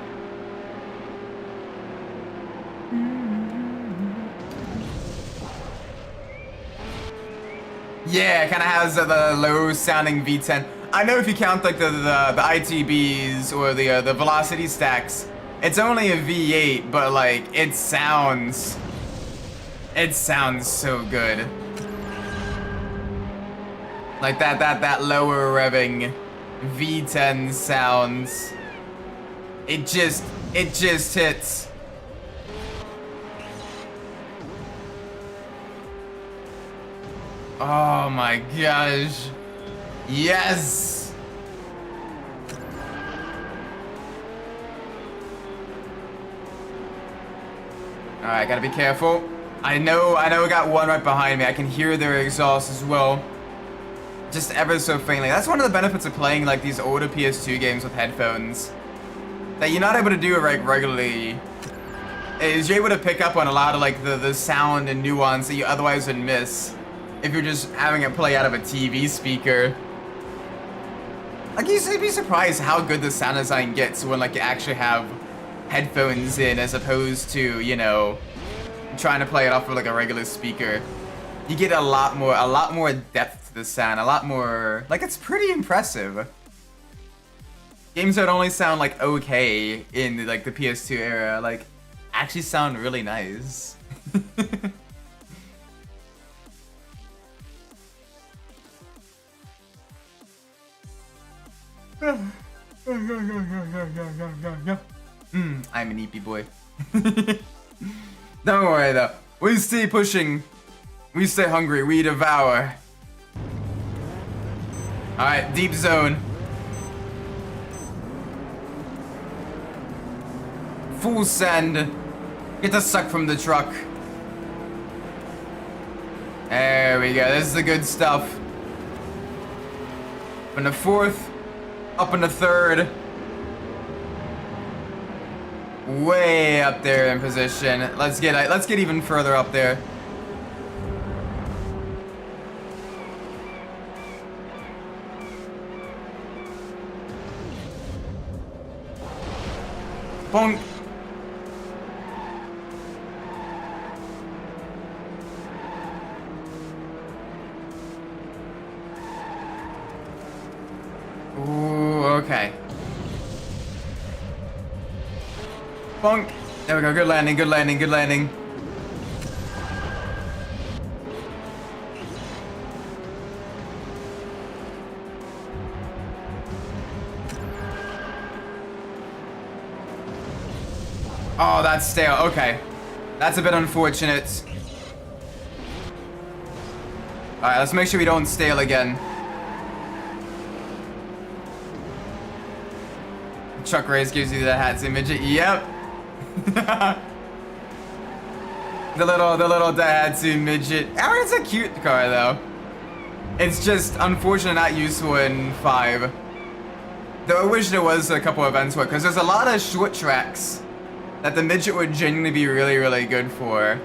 Yeah, it kind of has the low-sounding V10. I know if you count like the ITBs or the velocity stacks, it's only a V8, but like it sounds so good. Like that lower revving V10 sounds. It just hits. Oh my gosh. Yes. All right, gotta be careful. I know we got one right behind me. I can hear their exhaust as well. Just ever so faintly. That's one of the benefits of playing like these older PS2 games with headphones. that you're not able to do like regularly is you're able to pick up on a lot of like the sound and nuance that you otherwise would miss if you're just having it play out of a TV speaker. Like you'd be surprised how good the sound design gets when like you actually have headphones in as opposed to, you know, trying to play it off of like a regular speaker. You get a lot more depth to the sound, a lot more, like it's pretty impressive. Games that only sound like okay in like the PS2 era, like actually sound really nice. I'm an eepy boy. Don't worry though. We stay pushing. We stay hungry. We devour. Alright, deep zone. Full send. Get the suck from the truck. There we go. This is the good stuff. Up in the fourth. Up in the third. Way up there in position. Let's get even further up there. Bonk. Ooh, okay. Bonk. There we go. Good landing, good landing, good landing. Oh, that's stale. Okay. That's a bit unfortunate. Alright, let's make sure we don't stale again. Truck race gives you the Hatsu midget. Yep. the little Daihatsu midget. Oh, it's a cute car though. It's just unfortunate not useful in 5. Though I wish there was a couple events for it, because there's a lot of short tracks that the midget would genuinely be really, really good for.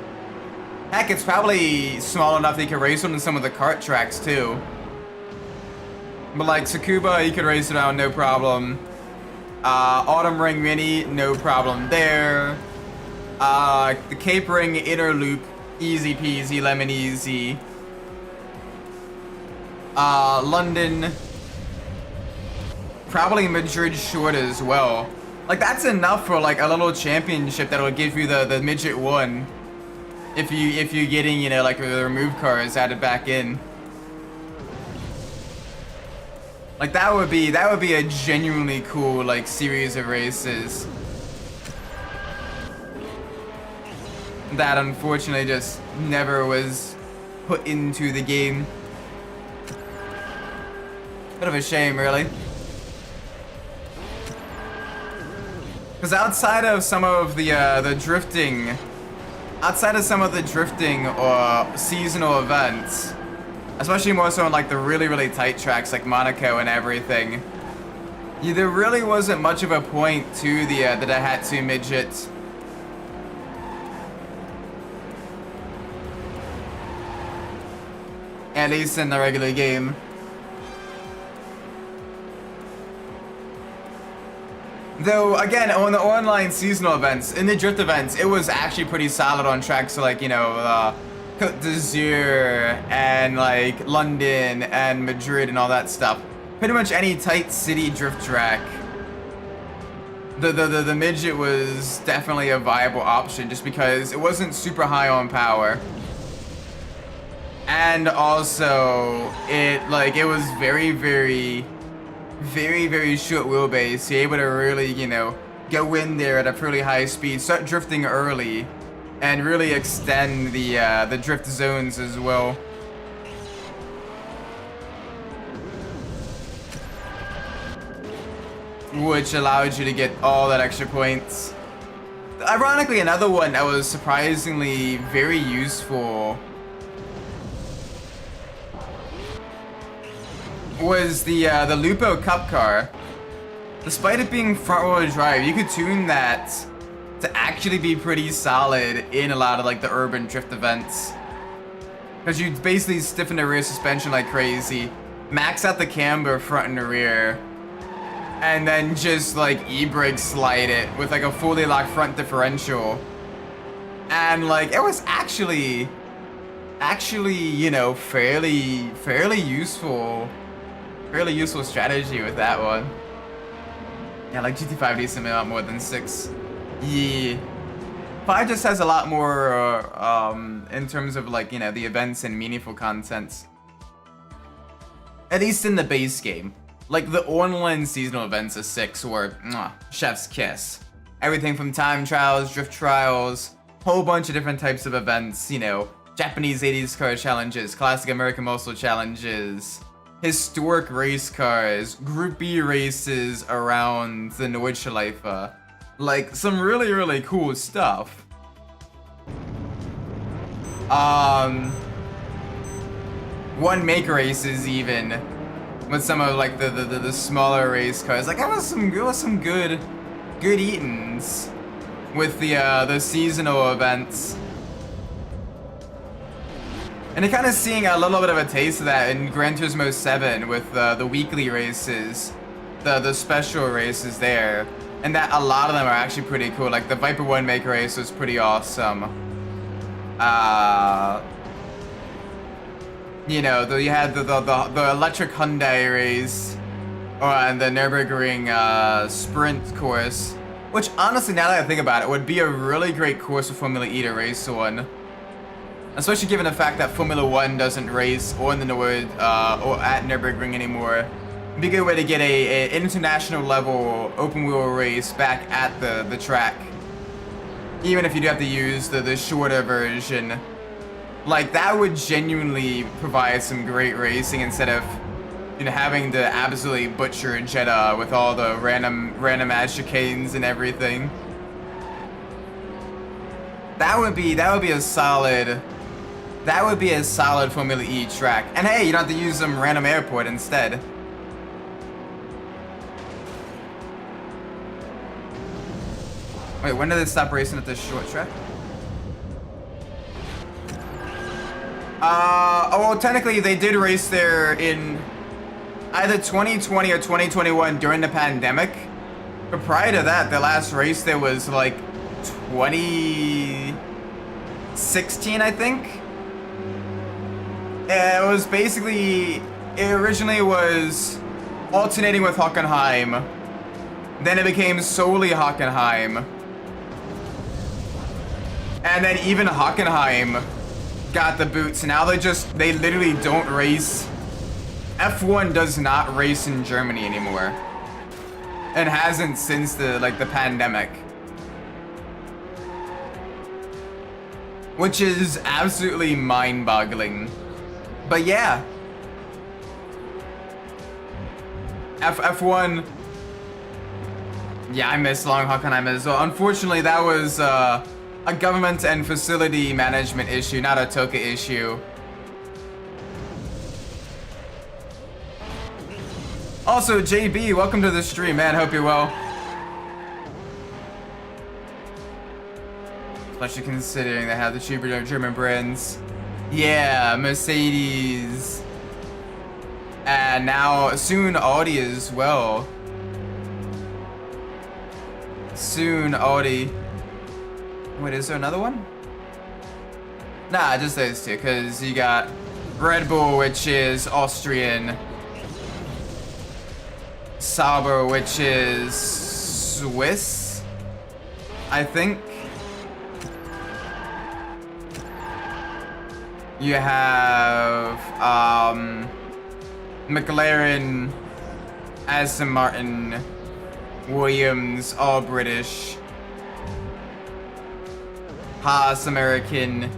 Heck, it's probably small enough that you could race on some of the kart tracks too. But like Tsukuba, you could race it on no problem. Autumn Ring Mini, no problem there. The Cape Ring Inner Loop, easy peasy, lemon easy. London, probably Madrid short as well. Like that's enough for like a little championship that'll give you the midget 1. If you're getting, you know, like the removed cars added back in. Like that would be a genuinely cool like series of races. That unfortunately just never was put into the game. Bit of a shame, really. Because outside of some of the drifting, or seasonal events, especially more so on like the really, really tight tracks like Monaco and everything, there really wasn't much of a point to the Daihatsu midget. At least in the regular game. Though, again, on the online seasonal events, in the drift events, it was actually pretty solid on tracks like, you know, Côte d'Azur and like London and Madrid and all that stuff. Pretty much any tight city drift track, the midget was definitely a viable option just because it wasn't super high on power. And also, it was very, very short wheelbase. You're able to really, you know, go in there at a pretty high speed, start drifting early, and really extend the drift zones as well. Which allowed you to get all that extra points. Ironically, another one that was surprisingly very useful was the Lupo Cup car. Despite it being front-wheel drive, you could tune that to actually be pretty solid in a lot of like the urban drift events. Because you basically stiffen the rear suspension like crazy, max out the camber front and the rear, and then just like e-brake slide it with like a fully locked front differential. And like it was actually, you know, fairly useful strategy with that one. Yeah, like GT5 needs something a lot more than 6. Yeah. 5 just has a lot more in terms of like, you know, the events and meaningful content. At least in the base game. Like the online seasonal events of 6 were chef's kiss. Everything from time trials, drift trials, whole bunch of different types of events, you know, Japanese 80s car challenges, classic American muscle challenges, historic race cars, Group B races around the Nordschleife. Like, some really, really cool stuff. One make races even, with some of like the smaller race cars. Like, it was some good eatings with the seasonal events. And you're kind of seeing a little bit of a taste of that in Gran Turismo 7 with the weekly races, the special races there. And that a lot of them are actually pretty cool. Like the Viper 1 make race was pretty awesome. You know, you had the electric Hyundai race, and the Nürburgring sprint course, which honestly, now that I think about it, would be a really great course for Formula E to race on. Especially given the fact that Formula 1 doesn't race on the Nord or at Nürburgring anymore. It'd be a good way to get a international level open wheel race back at the track. Even if you do have to use the shorter version. Like, that would genuinely provide some great racing instead of, you know, having to absolutely butcher Jeddah with all the random ass chicanes and everything. That would be a solid Formula E track. And hey, you don't have to use some random airport instead. Wait, when did they stop racing at this short track? Well, technically they did race there in either 2020 or 2021 during the pandemic. But prior to that, the last race there was like 2016, I think. It was basically, it originally was alternating with Hockenheim. Then it became solely Hockenheim. And then even Hockenheim got the boots. Now they literally don't race. F1 does not race in Germany anymore. And hasn't since the pandemic. Which is absolutely mind-boggling. But yeah. F1. Yeah, I miss Long Hockenheim as well. Unfortunately, that was a government and facility management issue, not a Toka issue. Also, JB, welcome to the stream, man. Hope you're well. Especially considering they have the cheaper German brands. Yeah, Mercedes. And now, soon Audi as well. Soon Audi. Wait, is there another one? Nah, just those two, because you got Red Bull, which is Austrian. Sauber, which is Swiss, I think. You have McLaren, Aston Martin, Williams, all British. Haas, American.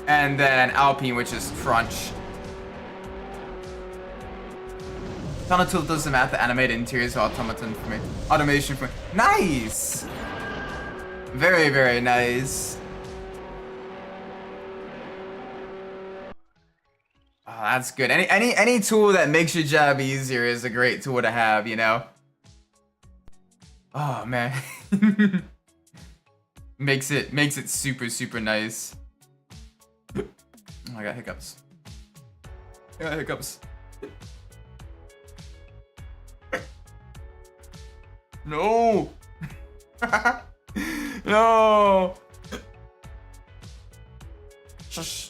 And then Alpine, which is French. Automotive does the math, the animated interiors of automaton for me. Automation for me. Nice! Very, very nice. that's good. Any tool that makes your job easier is a great tool to have, you know? Oh man. makes it super nice. Oh, I got hiccups. I got hiccups. No. No. Shush.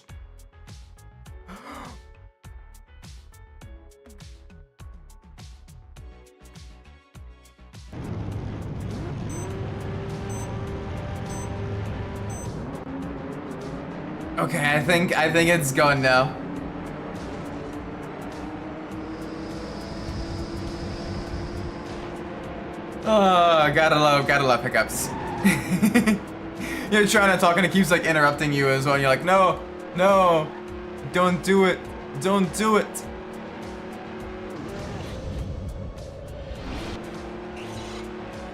Okay, I think it's gone now. Oh, gotta love hiccups. You're trying to talk and it keeps like interrupting you as well. And you're like, no, don't do it, don't do it.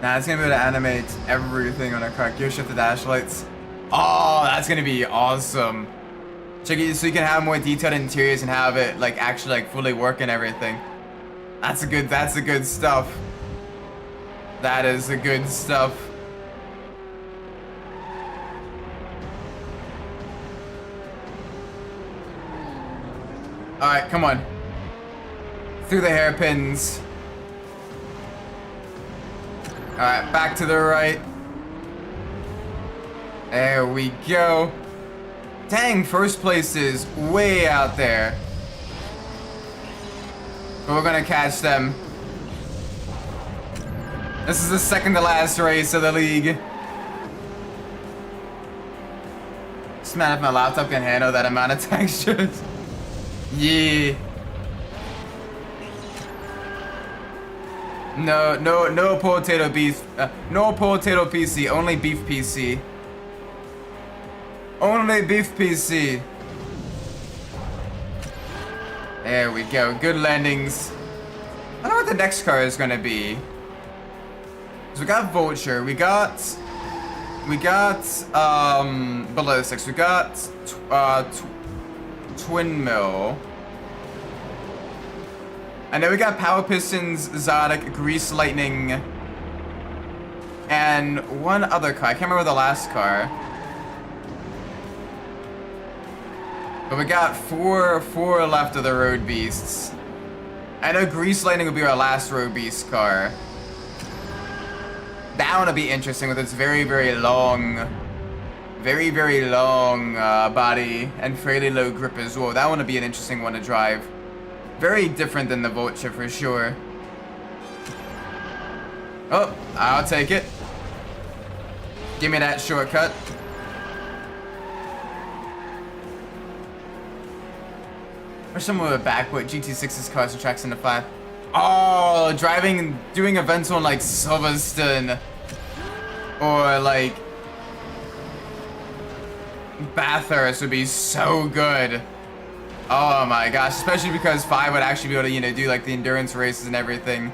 Nah, it's gonna be able to animate everything on a car. Gear shift the dash lights. Oh, that's gonna be awesome. Check it so you can have more detailed interiors and have it like actually like fully work and everything. That's the good stuff. That is the good stuff. Alright, come on. Through the hairpins. Alright, back to the right. There we go. Dang, first place is way out there. But we're gonna catch them. This is the second to last race of the league. Just mad if my laptop can handle that amount of textures. Yeah. No potato beef. No potato PC. Only beef PC. Only beef PC. There we go. Good landings. I don't know what the next car is gonna be. So we got Vulture. We got Ballistics. We got Twin Mill. And then we got Power Pistons, Zodic, Grease Lightning, and one other car. I can't remember the last car. But we got four left of the Road Beasts. I know Grease Lightning will be our last Road Beast car. That one will be interesting with its very long body and fairly low grip as well. That one will be an interesting one to drive. Very different than the Vulture for sure. Oh, I'll take it. Give me that shortcut. Or someone with a backwood GT6's cars and tracks into 5. Oh, doing events on like Silverstone or like Bathurst would be so good. Oh my gosh, especially because 5 would actually be able to, you know, do like the endurance races and everything.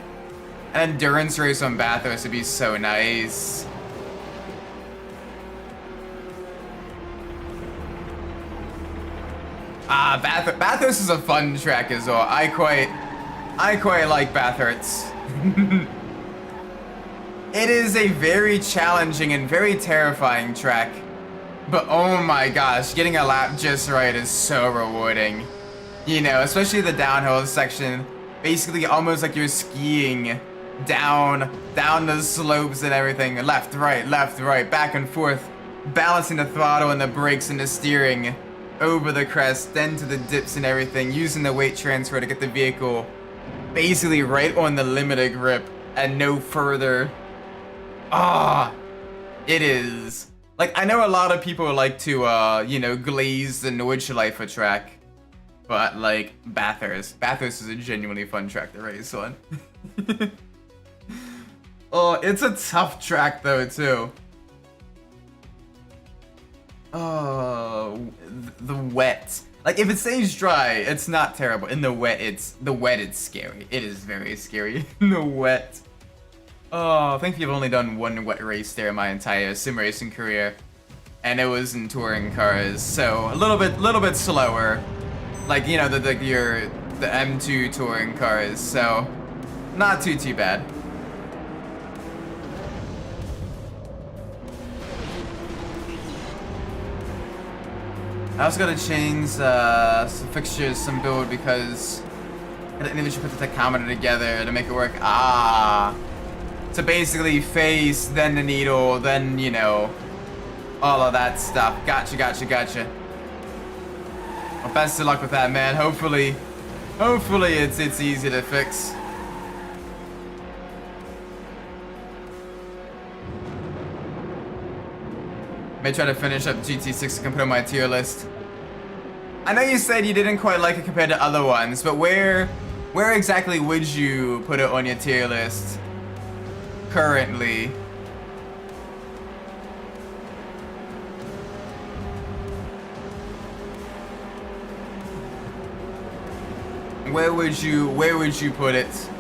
An endurance race on Bathurst would be so nice. Bathurst is a fun track as well. I quite like Bathurst. It is a very challenging and very terrifying track. But oh my gosh, getting a lap just right is so rewarding. You know, especially the downhill section. Basically almost like you're skiing down the slopes and everything. Left, right, back and forth. Balancing the throttle and the brakes and the steering over the crest, then to the dips and everything. Using the weight transfer to get the vehicle basically right on the limit of grip and no further. It is. Like, I know a lot of people like to, you know, glaze the Nordschleife track, but, like, Bathurst is a genuinely fun track to race on. Oh, it's a tough track, though, too. Oh, the wet. Like, if it stays dry, it's not terrible. In the wet, it's scary. It is very scary in the wet. Oh, thankfully I've only done one wet race there in my entire sim racing career, and it was in touring cars, so a little bit slower. Like, you know, the M2 touring cars, so not too bad. I also gotta change some fixtures, some build, because I didn't even put the tachometer together to make it work. Ah, to basically face, then the needle, then, you know, all of that stuff. Gotcha. Well, best of luck with that, man. Hopefully it's easy to fix. May try to finish up GT6 and put on my tier list. I know you said you didn't quite like it compared to other ones, but where exactly would you put it on your tier list currently? Where would you put it?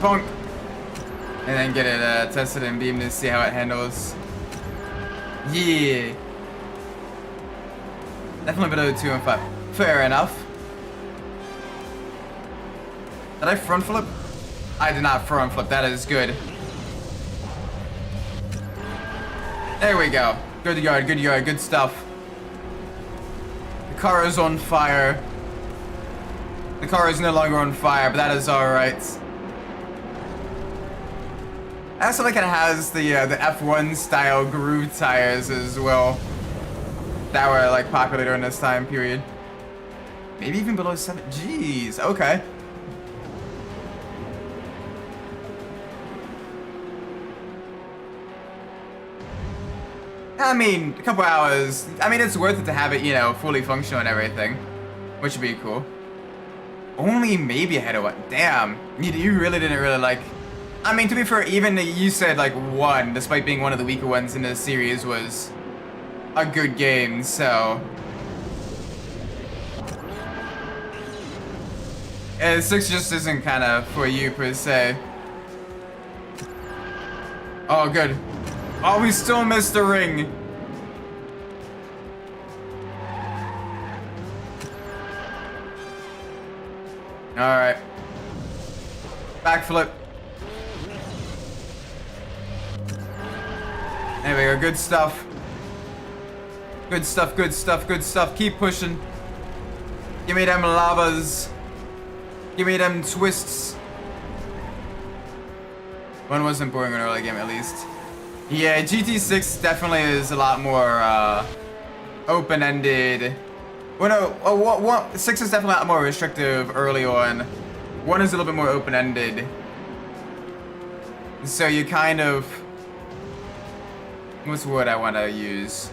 Punk. And then get it tested and beamed to see how it handles. Yeah. Definitely below 2 and 5. Fair enough. Did I front flip? I did not front flip. That is good. There we go. Good yard, good stuff. The car is on fire. The car is no longer on fire, but that is alright. I also like it has the F1 style groove tires as well. That were like popular during this time period. Maybe even below 7. Jeez, okay. I mean, a couple hours. I mean, it's worth it to have it, you know, fully functional and everything, which would be cool. Only maybe ahead of what? Damn, you really didn't really like. I mean, to be fair, even you said like 1, despite being one of the weaker ones in the series, was a good game. So, 6 just isn't kind of for you per se. Oh, good. Oh, we still missed the ring. All right. Backflip. There we go. Good stuff. Good stuff. Keep pushing. Give me them lavas. Give me them twists. One wasn't boring in an early game, at least. Yeah, GT6 definitely is a lot more open-ended. Well, no, 6 is definitely a lot more restrictive early on. 1 is a little bit more open-ended. So you kind of... What's the word I want to use?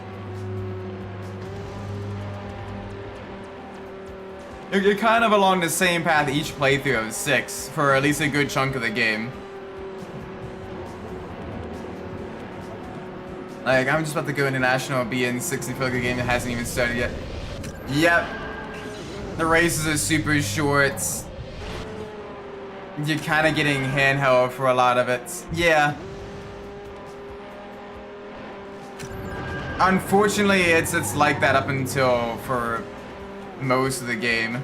You're kind of along the same path each playthrough of 6 for at least a good chunk of the game. Like, I'm just about to go international, be in 60 for like a game that hasn't even started yet. Yep. The races are super short. You're kind of getting handheld for a lot of it. Yeah. Unfortunately, it's like that up until for most of the game. I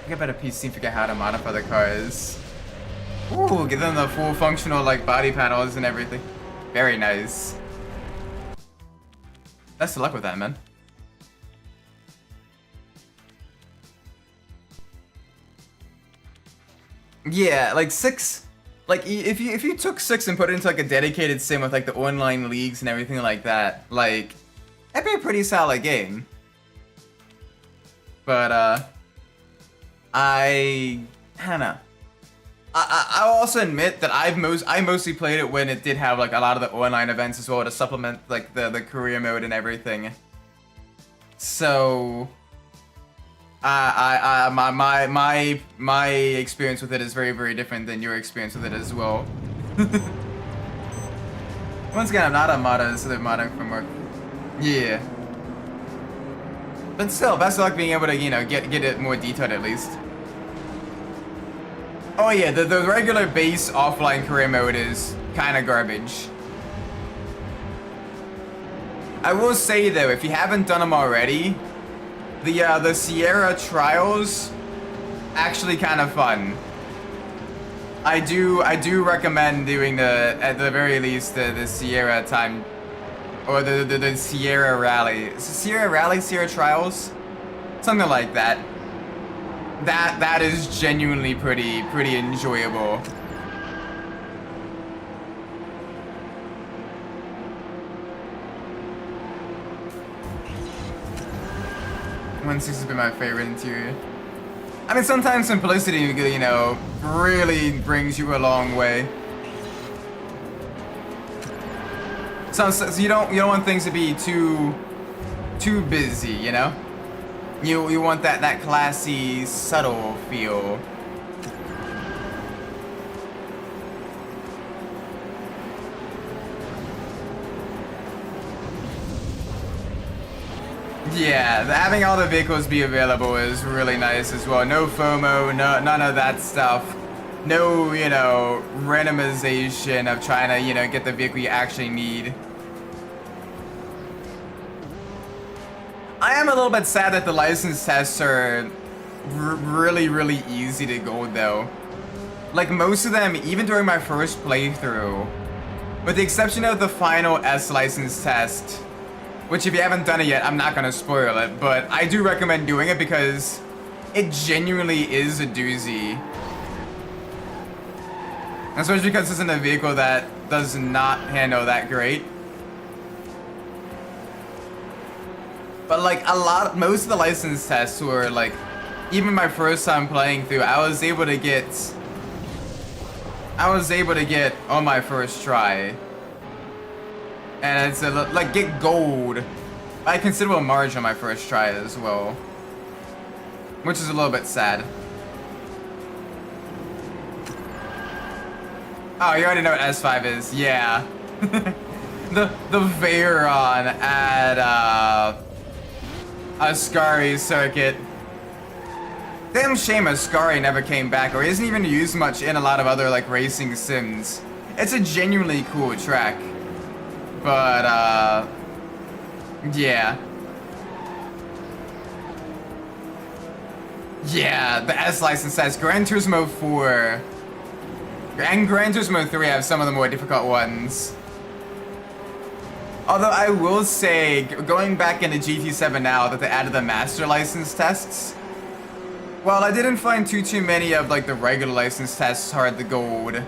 think I better PC figure out how to modify the cars. Ooh, give them the full functional like body panels and everything. Very nice. Best of luck with that, man. Yeah, like 6. Like if you took 6 and put it into like a dedicated sim with like the online leagues and everything like that, like that'd be a pretty solid game. But I don't know. I'll also admit that I mostly played it when it did have like a lot of the online events as well to supplement like the career mode and everything. So my experience with it is very, very different than your experience with it as well. Once again, I'm not a modder, so they're modding from work. Yeah. But still, best of luck being able to, you know, get it more detailed at least. Oh yeah, the regular base offline career mode is kind of garbage. I will say though, if you haven't done them already, the Sierra trials actually kind of fun. I do recommend doing at the very least the Sierra time, or the Sierra rally. Is it Sierra rally, Sierra trials, something like that. That is genuinely pretty enjoyable. 160 has been my favorite interior. I mean, sometimes simplicity, you know, really brings you a long way. So you don't want things to be too busy, you know. You want that classy, subtle feel. Yeah, having all the vehicles be available is really nice as well. No FOMO, none of that stuff. No, you know, randomization of trying to, you know, get the vehicle you actually need. I am a little bit sad that the license tests are really easy to go though. Like most of them, even during my first playthrough, with the exception of the final S license test, which if you haven't done it yet, I'm not gonna spoil it, but I do recommend doing it because it genuinely is a doozy. Especially because it's in a vehicle that does not handle that great. But like most of the license tests were like, even my first time playing through, I was able to get on my first try. And it's like get gold by a considerable margin on my first try as well, which is a little bit sad. Oh, you already know what S5 is, yeah. the Veyron at Ascari circuit. Damn shame Ascari never came back, or isn't even used much in a lot of other like racing sims. It's a genuinely cool track. But, yeah. Yeah, the S license says Gran Turismo 4 and Gran Turismo 3 have some of the more difficult ones. Although I will say, going back into GT7 now that they added the master license tests, while I didn't find too many of like the regular license tests hard to gold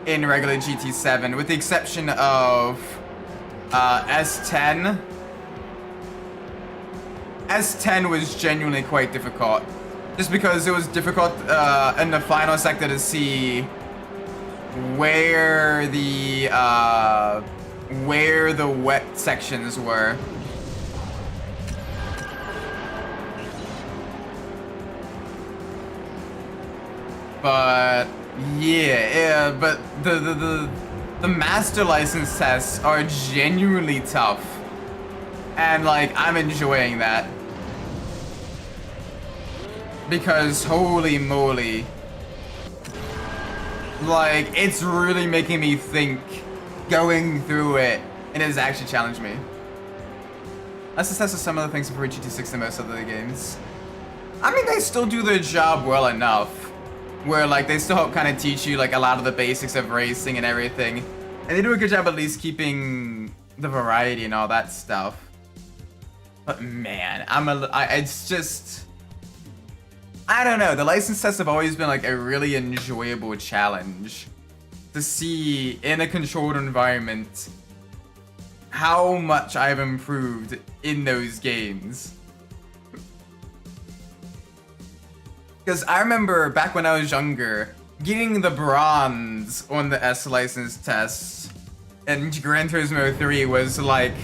in regular GT7, with the exception of S10. S10 was genuinely quite difficult, just because it was difficult in the final sector to see where the wet sections were. But yeah, but the master license tests are genuinely tough, and like I'm enjoying that because holy moly, like it's really making me think going through it, and it has actually challenged me. Let's just test some of the things before GT6 and most of the games. I mean, they still do their job well enough, where like they still help kind of teach you like a lot of the basics of racing and everything, and they do a good job at least keeping the variety and all that stuff. But man, it's just, I don't know, the license tests have always been like a really enjoyable challenge to see in a controlled environment how much I've improved in those games. Because I remember back when I was younger, getting the bronze on the S license tests in Gran Turismo 3 was like,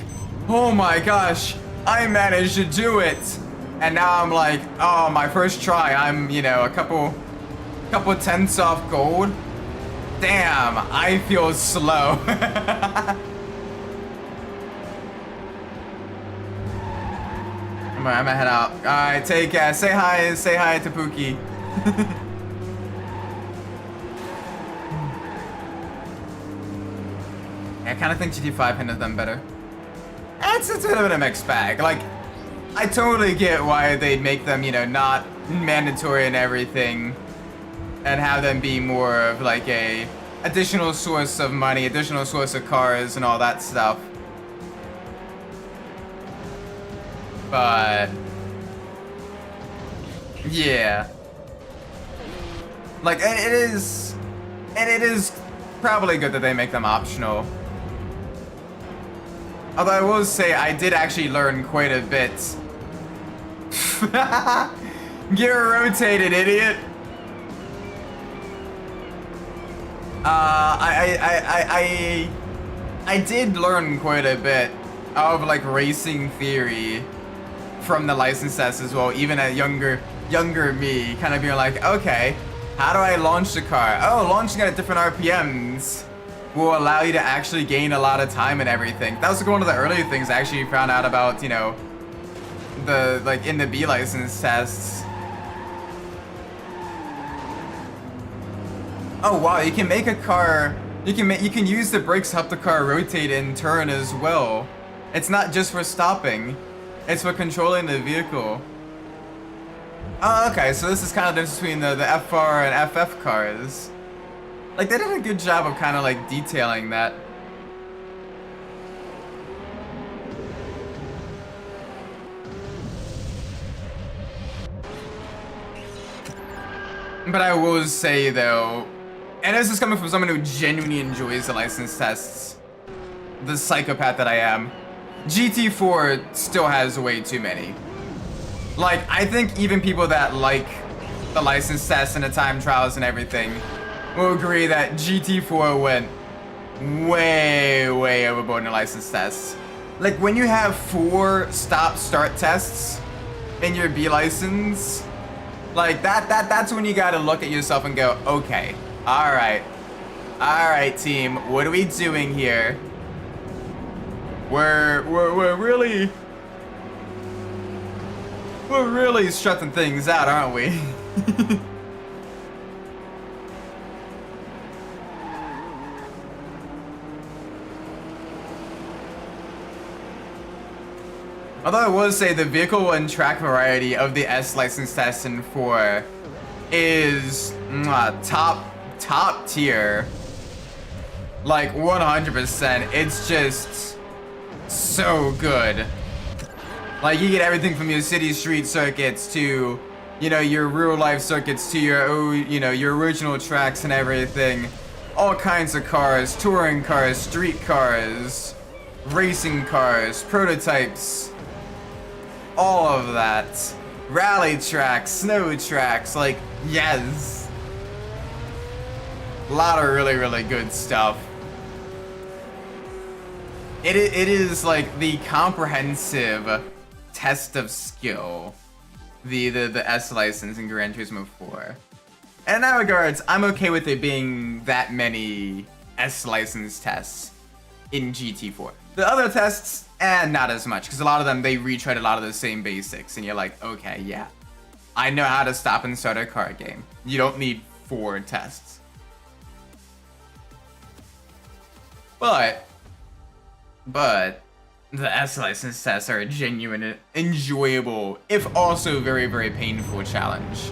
oh my gosh, I managed to do it. And now I'm like, oh, my first try, I'm, you know, a couple tenths off gold. Damn, I feel slow. I'm gonna head out. Alright, take care. Say hi to Pookie. I kind of think GT5 handled them better. It's a bit of a mixed bag. Like, I totally get why they make them, you know, not mandatory and everything, and have them be more of like a additional source of money, additional source of cars and all that stuff. But yeah, like it is probably good that they make them optional. Although I will say I did actually learn quite a bit. Get rotated, idiot. I did learn quite a bit of like racing theory from the license test as well, even at younger me, kind of being like, okay, how do I launch the car? Oh, launching at different RPMs will allow you to actually gain a lot of time and everything. That was like one of the early things I actually found out about, you know, the like in the B license tests. Oh wow, you can make a car, you can use the brakes to help the car rotate and turn as well. It's not just for stopping, it's for controlling the vehicle. Oh, okay, so this is kind of the difference between the FR and FF cars. Like, they did a good job of kind of like detailing that. But I will say though, and this is coming from someone who genuinely enjoys the license tests, the psychopath that I am, GT4 still has way too many. Like, I think even people that like the license tests and the time trials and everything will agree that GT4 went way overboard in the license tests. Like, when you have 4 stop-start tests in your B license, like that's when you gotta look at yourself and go, okay, all right, team, what are we doing here? We're really strutting things out, aren't we? Although I will say the vehicle and track variety of the S license test in 4 is top tier. Like 100%. It's just so good. Like, you get everything from your city street circuits to, you know, your real life circuits to your, you know, your original tracks and everything. All kinds of cars, touring cars, street cars, racing cars, prototypes. All of that. Rally tracks, snow tracks, like, yes. A lot of really good stuff. It is like the comprehensive test of skill, the S license in Gran Turismo 4. And in that regards, I'm okay with it being that many S license tests in GT4. The other tests, not as much, because a lot of them, they retread a lot of the same basics, and you're like, okay, yeah, I know how to stop and start a car game. You don't need 4 tests. But the S license tests are a genuine, enjoyable, if also very painful challenge.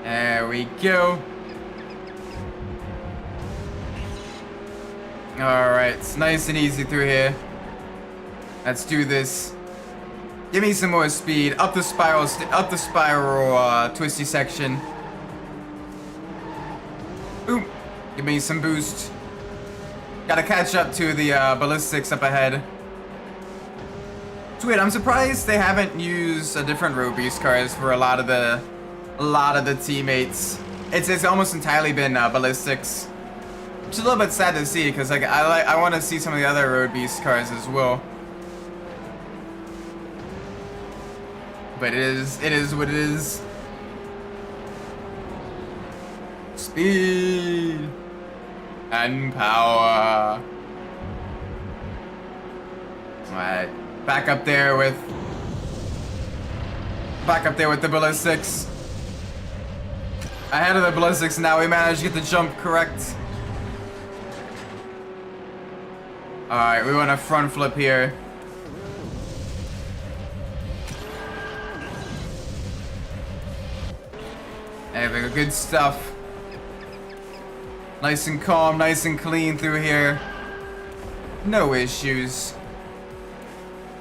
There we go. Alright, it's nice and easy through here. Let's do this. Give me some more speed. Up the spiral, twisty section. Boom. Give me some boost. Gotta catch up to the ballistics up ahead. It's weird, I'm surprised they haven't used a different road beast cars for a lot of the teammates. It's almost entirely been ballistics. Which is a little bit sad to see, because like I want to see some of the other road beast cars as well. But it is what it is. Speed and power. Alright, back up there with the ballistics. Ahead of the ballistics now, we managed to get the jump correct. Alright, we want a front flip here. There we go, good stuff. Nice and calm, nice and clean through here. No issues.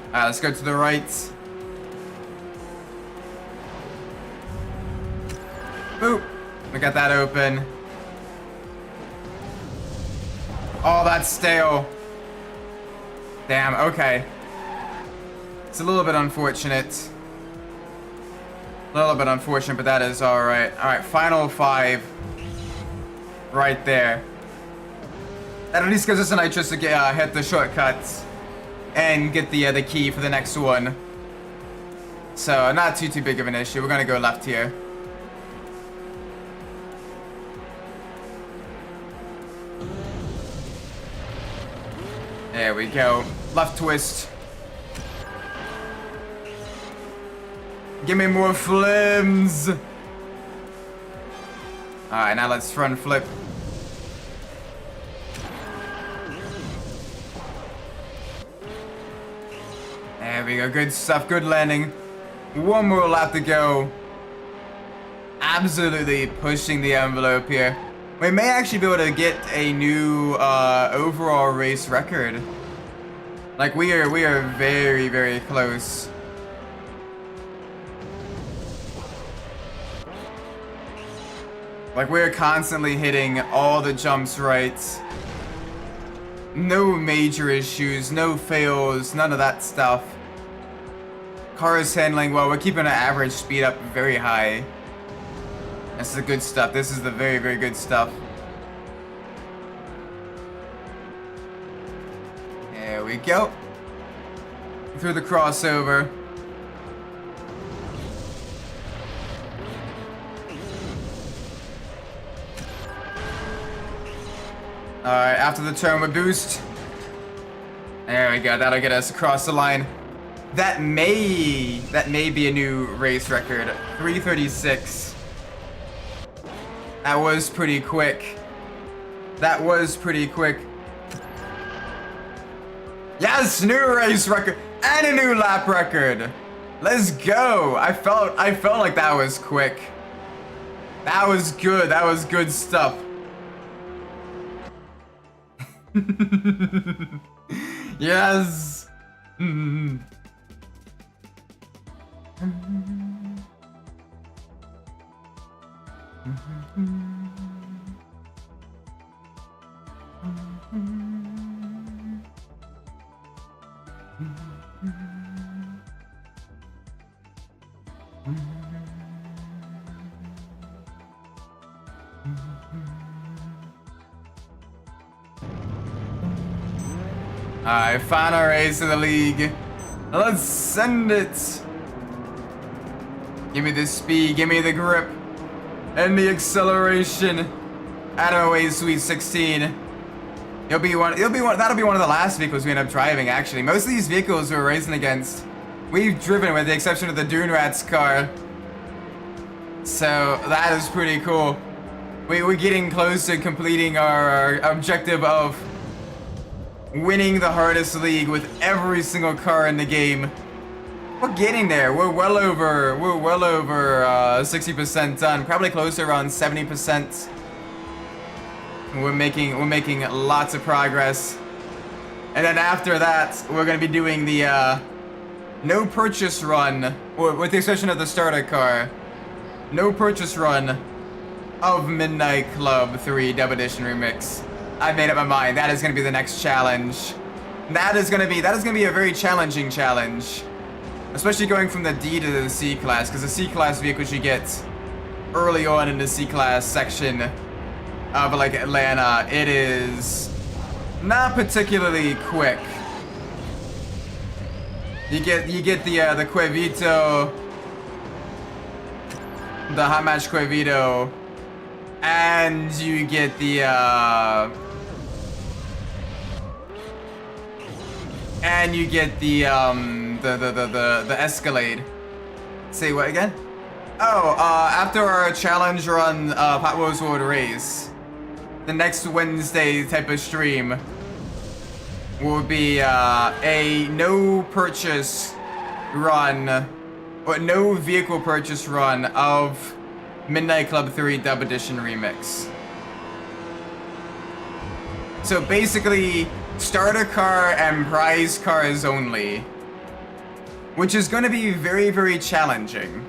Alright, let's go to the right. Boop. We got that open. Oh, that's stale. Damn, okay. It's a little bit unfortunate. A little bit unfortunate, but that is alright. Alright, final 5. Right there. That at least gives us a nitrous to get, hit the shortcuts and get the key for the next one. So, not too big of an issue. We're gonna go left here. There we go. Left twist. Give me more flims. Alright, now let's front flip. There we go. Good stuff. Good landing. One more lap to go. Absolutely pushing the envelope here. We may actually be able to get a new overall race record. Like we are very, very close. Like we're constantly hitting all the jumps right. No major issues, no fails, none of that stuff. Car is handling well. We're keeping our average speed up very high. This is the good stuff. This is the very, very good stuff. There we go. Through the crossover. Alright, after the turn with boost. There we go. That'll get us across the line. That may be a new race record. 3:36. That was pretty quick. That was pretty quick. Yes, new race record and a new lap record. Let's go. I felt like that was quick. That was good. That was good stuff. Yes. Alright, final race of the league. Let's send it. Give me the speed, give me the grip, and the acceleration. Out of way, Sweet 16. That'll be one of the last vehicles we end up driving, actually. Most of these vehicles we're racing against, we've driven with the exception of the Dune Rats car. So that is pretty cool. We're getting close to completing our objective of winning the hardest league with every single car in the game. We're getting there. We're well over 60% done. Probably close to around 70%. We're making lots of progress. And then after that, we're gonna be doing the no purchase run, or with the exception of the starter car, no purchase run of Midnight Club 3 Dub Edition Remix. I made up my mind. That is gonna be the next challenge. That is gonna be a very challenging challenge. Especially going from the D to the C class, because the C class vehicles you get early on in the C class section of like Atlanta, it is not particularly quick. You get the Quevito, the Hot Match Quevito, and you get the And you get the Escalade. Say what again? Oh, after our challenge run, Hot Wheels World Race, the next Wednesday type of stream will be a no purchase run, or no vehicle purchase run of Midnight Club 3 Dub Edition Remix. So basically, starter car and prize cars only, which is going to be very, very challenging.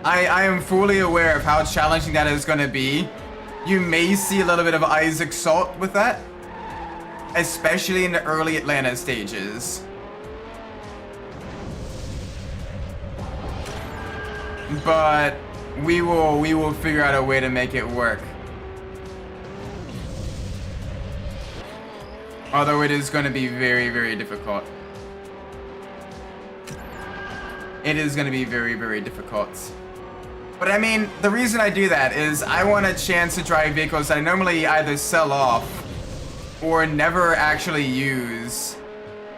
I am fully aware of how challenging that is going to be. You may see a little bit of Isaac Salt with that, especially in the early Atlanta stages. But we will figure out a way to make it work. Although it is going to be very, very difficult. It is going to be very, very difficult. But I mean, the reason I do that is I want a chance to drive vehicles that I normally either sell off or never actually use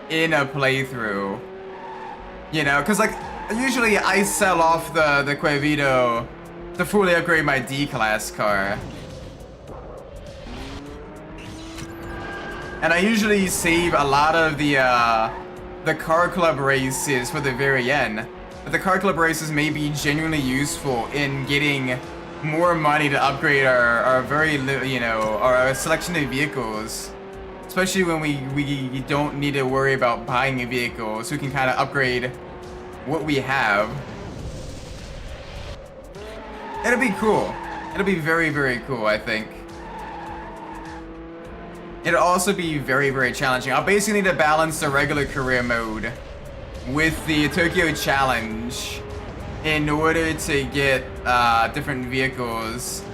in a playthrough. You know, because like, usually I sell off the Quevito to fully upgrade my D-Class car. And I usually save a lot of the car club races for the very end. But the car club races may be genuinely useful in getting more money to upgrade our our selection of vehicles. Especially when we don't need to worry about buying a vehicle, so we can kind of upgrade what we have. It'll be cool. It'll be very, very cool, I think. It'll also be very, very challenging. I'll basically need to balance the regular career mode with the Tokyo Challenge in order to get different vehicles.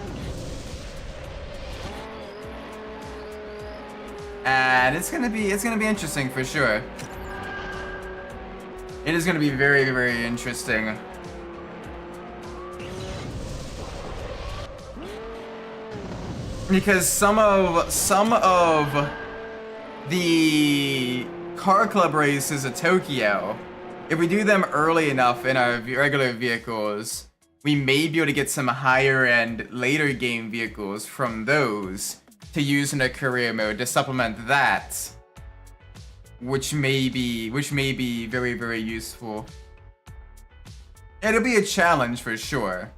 And it's gonna be interesting for sure. It is gonna be very, very interesting. Because some of the car club races at Tokyo, if we do them early enough in our regular vehicles, we may be able to get some higher end later game vehicles from those to use in a career mode to supplement that, which may be very, very useful. It'll be a challenge for sure.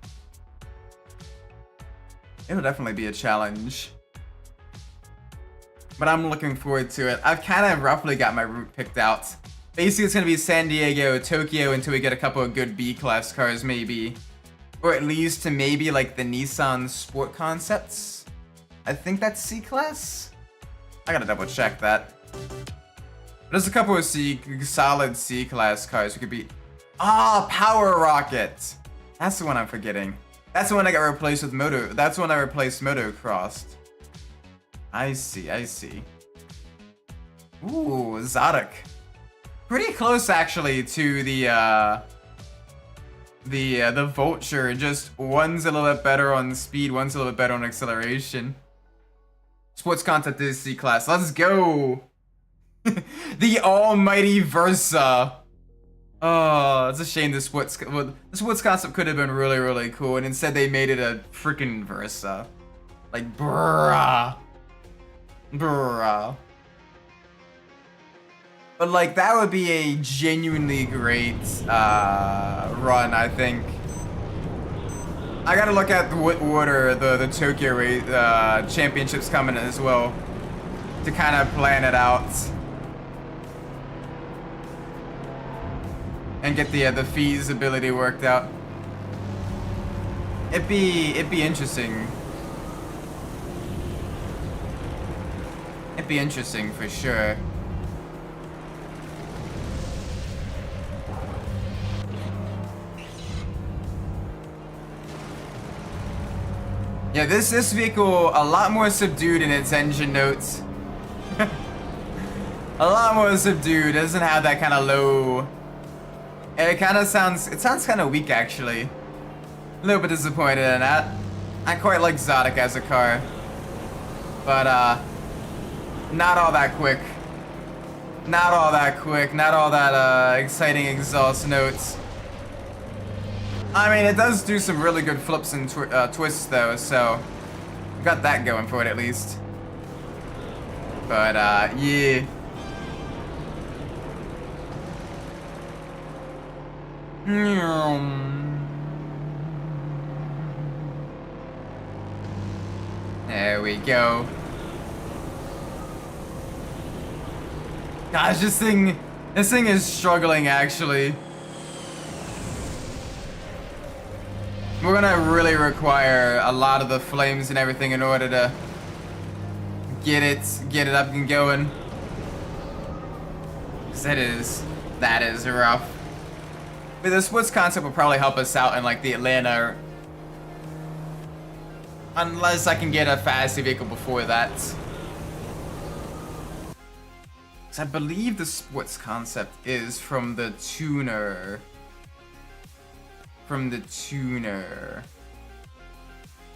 It'll definitely be a challenge. But I'm looking forward to it. I've kind of roughly got my route picked out. Basically, it's going to be San Diego, Tokyo until we get a couple of good B-Class cars, maybe. Or at least to maybe like the Nissan Sport Concepts. I think that's C-Class? I gotta double check that. There's a couple of solid C-Class cars we could be... Power Rocket! That's the one I'm forgetting. That's the one I got replaced with Moto. That's the one I replaced Motocrossed. I see, I see. Ooh, Zadok. Pretty close actually to the Vulture. Just one's a little bit better on speed, one's a little bit better on acceleration. Sports Concept is C-Class. Let's go! The almighty Versa. Oh, it's a shame the sports concept could have been really, really cool, and instead they made it a freaking Versa. Like, bruh. Bruh. But like, that would be a genuinely great run, I think. I gotta look at what order the Tokyo race, championships coming in as well, to kind of plan it out. And get the feasibility worked out. It'd be interesting. It'd be interesting for sure. Yeah, this vehicle a lot more subdued in its engine notes. A lot more subdued. It doesn't have that kind of low. It sounds kind of weak actually. A little bit disappointed in that. I quite like Zadok as a car, but not all that quick. Not all that quick, not all that exciting exhaust notes. I mean, it does do some really good flips and twists though, so got that going for it at least. But yeah. There we go. Gosh, this thing is struggling actually. We're gonna really require a lot of the flames and everything in order to get it up and going. 'Cause that is rough. But the splits concept will probably help us out in like the Atlanta, unless I can get a faster vehicle before that. I believe the splits concept is from the tuner. From the tuner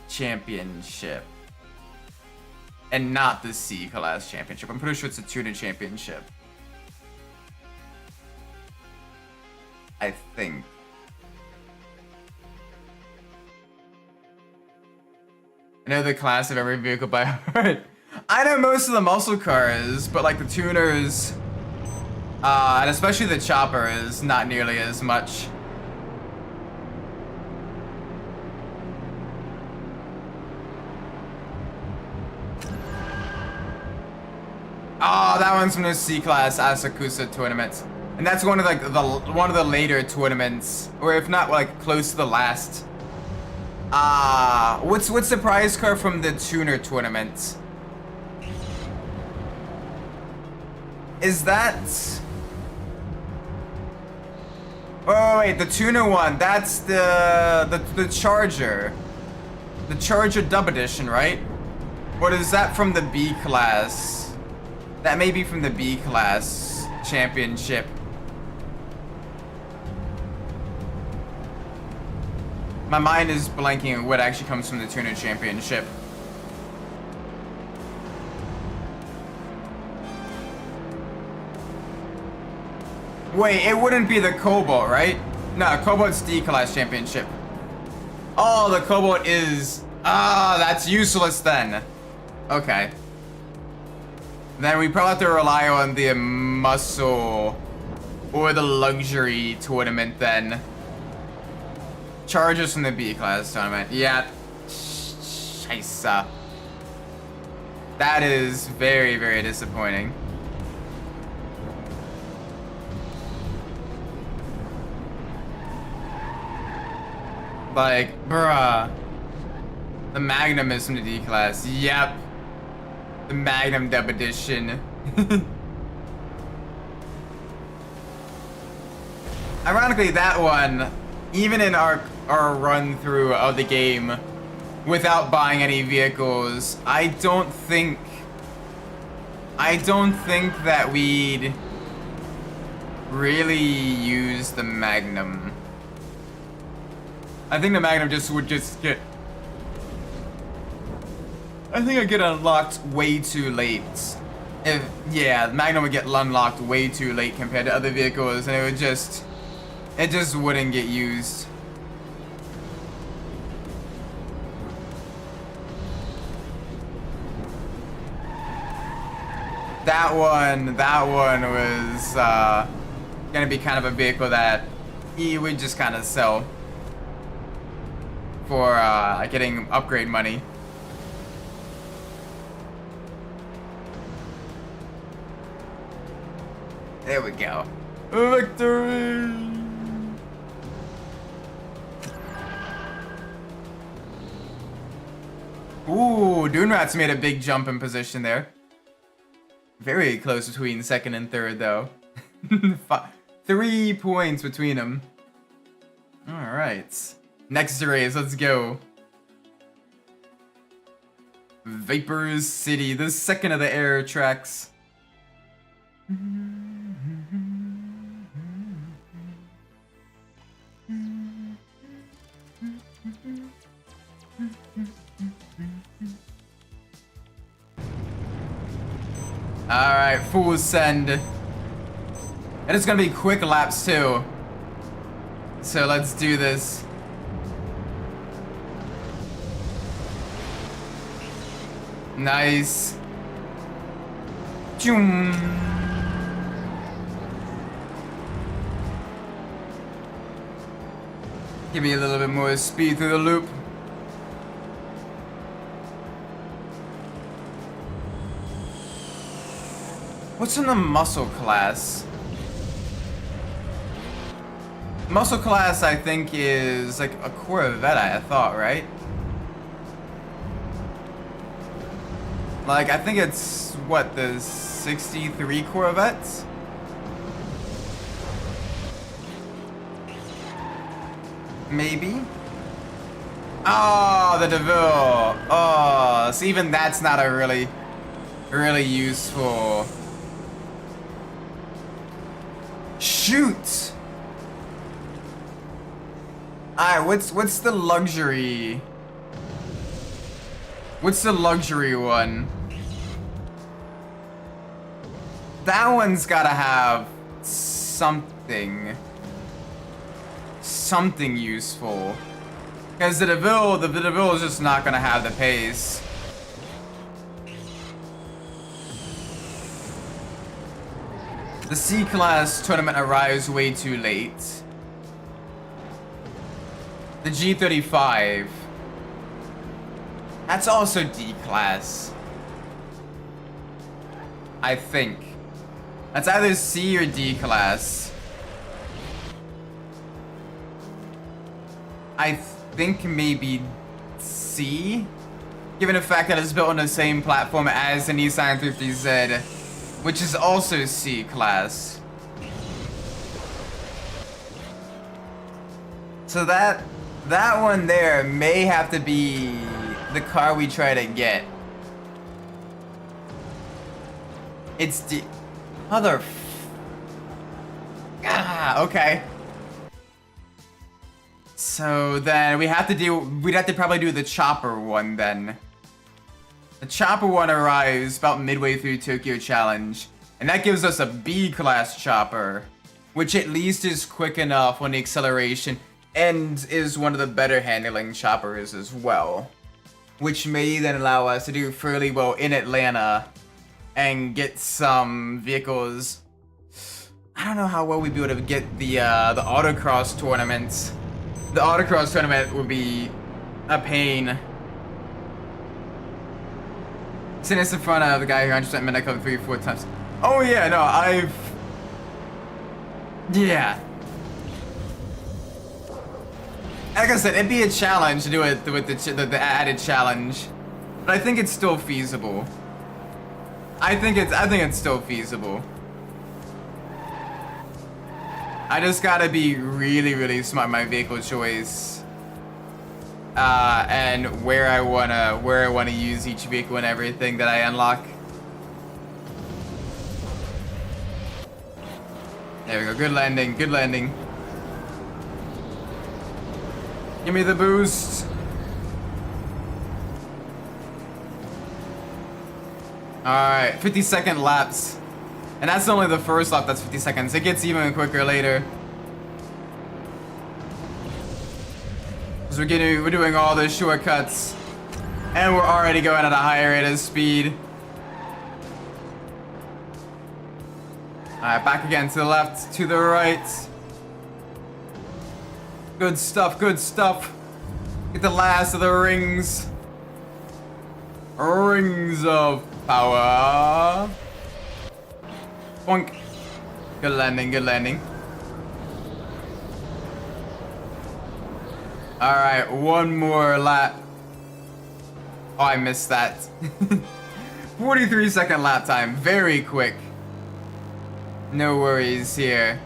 championship. And not the C-class championship. I'm pretty sure it's a tuner championship. I think. I know the class of every vehicle by heart. I know most of the muscle cars, but like the tuners, and especially the chopper is not nearly as much. Oh, that one's from the C-class Asakusa tournament, and that's one of like one of the later tournaments, or if not like close to the last. What's the prize car from the tuner tournament? Is that... Oh wait, the tuner one, that's the Charger. The Charger Dub Edition, right? Or is that from the B class? That may be from the B class championship. My mind is blanking on what actually comes from the tuner championship. Wait, it wouldn't be the Cobalt, right? No, Cobalt's D-class championship. Oh, the Cobalt is... Ah, that's useless then. Okay. Then we probably have to rely on the muscle or the luxury tournament then. Chargers from the B-class tournament. Yeah. Scheisse. That is very, very disappointing. Like, bruh. The Magnum is from the D-class. Yep. The Magnum Dub Edition. Ironically, that one, even in our run through of the game, without buying any vehicles, I don't think that we'd really use the Magnum. I think the Magnum would just get... I think I'd get unlocked way too late. Yeah, the Magnum would get unlocked way too late compared to other vehicles, and it just wouldn't get used. That one was gonna be kind of a vehicle that he would just kind of sell for getting upgrade money. There we go. Victory! Ooh, Doonrat's made a big jump in position there. Very close between second and third, though. 3 points between them. Alright. Next race, let's go. Vapors City, the second of the air tracks. Alright, full send. And it's gonna be quick laps too. So let's do this. Nice. Choom. Give me a little bit more speed through the loop. What's in the muscle class? Muscle class, I think, is like a Corvette, I thought, right? Like, I think it's, what, the 63 Corvettes? Maybe? Oh, the DeVille. Oh, so even that's not a really useful... Shoot! Alright, what's the luxury? What's the luxury one? That one's gotta have something useful. Because the DeVille is just not gonna have the pace. The C-Class tournament arrives way too late. The G35. That's also D-Class. I think. That's either C or D-Class. I think maybe C? Given the fact that it's built on the same platform as the Nissan 350Z, which is also C-Class. So that one there may have to be the car we try to get. It's D... okay. So then we'd have to probably do the chopper one then. The chopper one arrives about midway through Tokyo Challenge, and that gives us a B-Class chopper, which at least is quick enough on the acceleration and is one of the better handling choppers as well, which may then allow us to do fairly well in Atlanta and get some vehicles. I don't know how well we'd be able to get the autocross tournament. The autocross tournament would be a pain. Sitting in front of the guy who 100% midnight club 3 or 4 times. Oh yeah, no, yeah. Like I said, it'd be a challenge to do it with the added challenge, but I think it's still feasible. I think it's still feasible. I just gotta be really smart in my vehicle choice, and where I wanna use each vehicle and everything that I unlock. There we go. Good landing. Good landing. Give me the boost. Alright, 50-second laps. And that's only the first lap that's 50 seconds. It gets even quicker later. Because we're doing all the shortcuts. And we're already going at a higher rate of speed. Alright, back again to the left, to the right. Good stuff, good stuff. Get the last of the rings. Rings of power. Boink. Good landing, good landing. Alright, one more lap. Oh, I missed that. 43-second lap time, very quick. No worries here.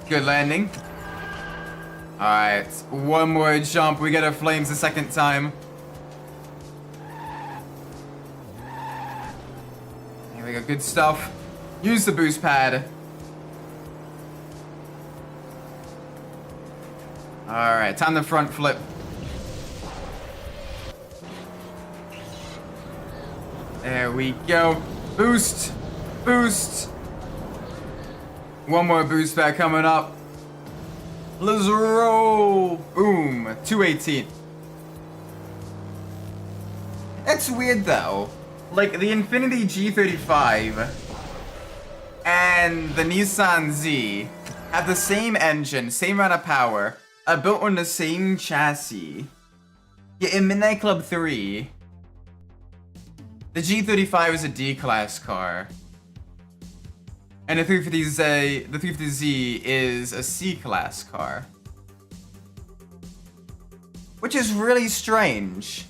Good landing. Alright, one more jump. We get our flames the second time. Here we go, good stuff. Use the boost pad. Alright, time to front flip. There we go. Boost. Boost. One more boost back coming up. Let's roll. Boom. 218. That's weird though. Like the Infiniti G35 and the Nissan Z have the same engine, same amount of power, are built on the same chassis. Yet in Midnight Club 3, the G35 is a D-class car. And the 350Z is a C-class car. Which is really strange.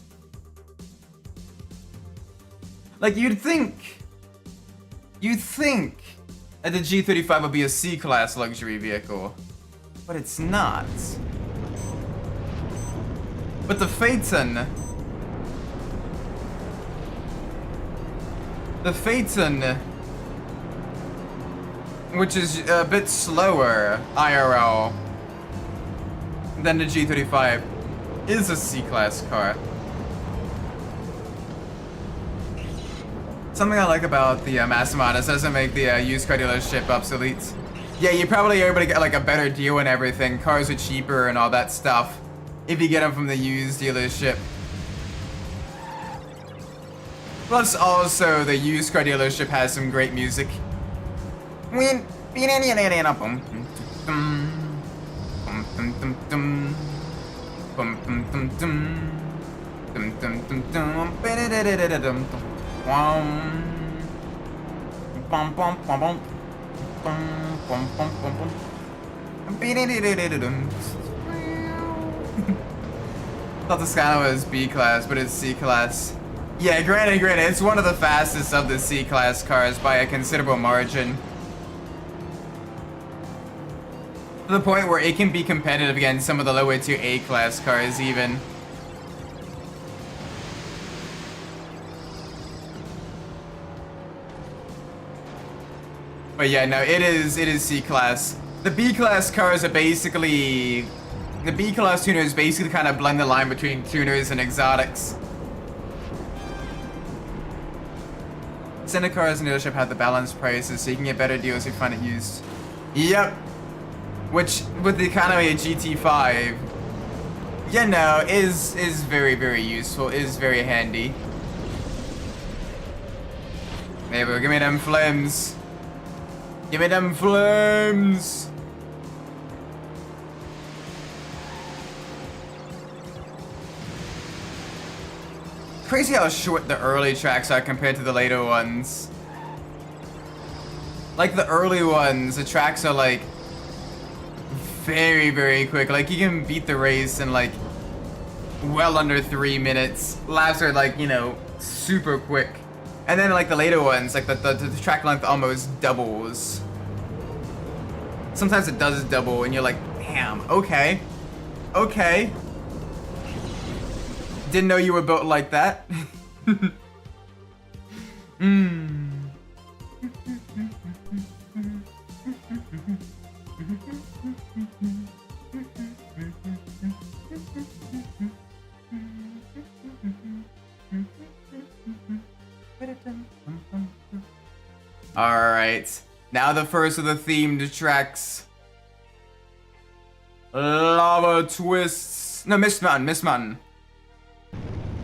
Like, you'd think that the G35 would be a C-class luxury vehicle, but it's not. But the Phaeton, which is a bit slower IRL than the G35, is a C-class car. Something I like about the Mastermind is it doesn't make the used car dealership obsolete. Yeah, you probably are able to get like a better deal and everything. Cars are cheaper and all that stuff if you get them from the used dealership. Plus, also, the used car dealership has some great music. Thought the Scala was B class, but it's C class. Yeah, granted, it's one of the fastest of the C class cars by a considerable margin. To the point where it can be competitive against some of the lower tier A class cars even. But yeah, no, it is C class. The B class cars are basically, the B class tuners basically kind of blend the line between tuners and exotics. Center cars in the dealership have the balanced prices, so you can get better deals if you find it used. Yep. Which, with the economy of GT5, yeah, no, is very, very useful, is very handy. There we go, give me them flames. Give me them flames! Crazy how short the early tracks are compared to the later ones. Like the early ones, the tracks are like very, very quick. Like you can beat the race in like well under 3 minutes. Laps are like, you know, super quick. And then like the later ones, like the track length almost doubles. Sometimes it does double and you're like, damn, okay. Okay. Didn't know you were built like that. Alright, now the first of the themed tracks. Lava Twists. No, Mist Mountain, Mist Mountain.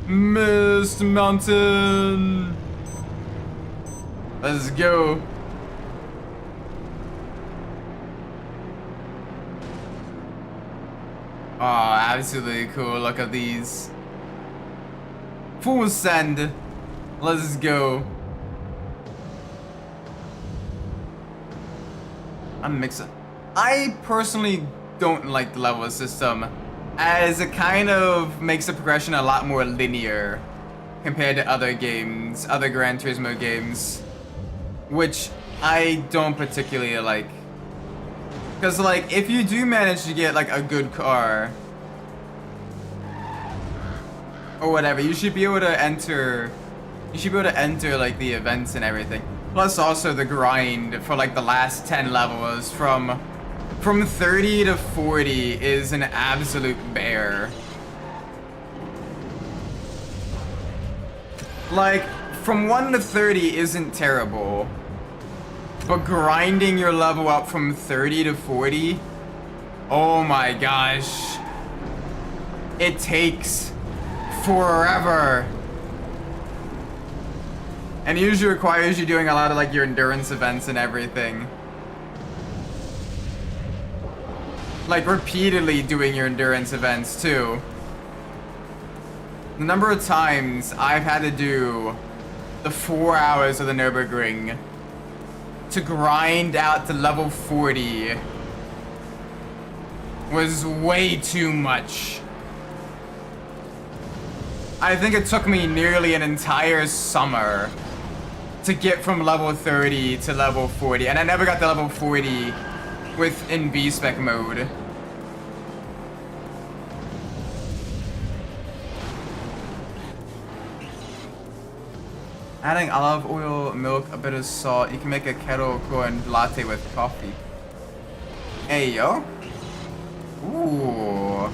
Mist Mountain. Let's go. Oh, absolutely cool. Look at these. Full send. Let's go. I'm mixing. I personally don't like the level system, as it kind of makes the progression a lot more linear compared to other games, other Gran Turismo games, which I don't particularly like. Because like, if you do manage to get like a good car or whatever, you should be able to enter like the events and everything. Plus also the grind for like the last 10 levels from 30 to 40 is an absolute bear. Like from 1 to 30 isn't terrible. But grinding your level up from 30 to 40, oh my gosh. It takes forever. And it usually requires you doing a lot of like your endurance events and everything. Like repeatedly doing your endurance events too. The number of times I've had to do the 4 hours of the Nürburgring to grind out to level 40 was way too much. I think it took me nearly an entire summer to get from level 30 to level 40, and I never got to level 40 in B-spec mode. Adding olive oil, milk, a bit of salt, you can make a kettle corn latte with coffee. Hey, yo. Ooh.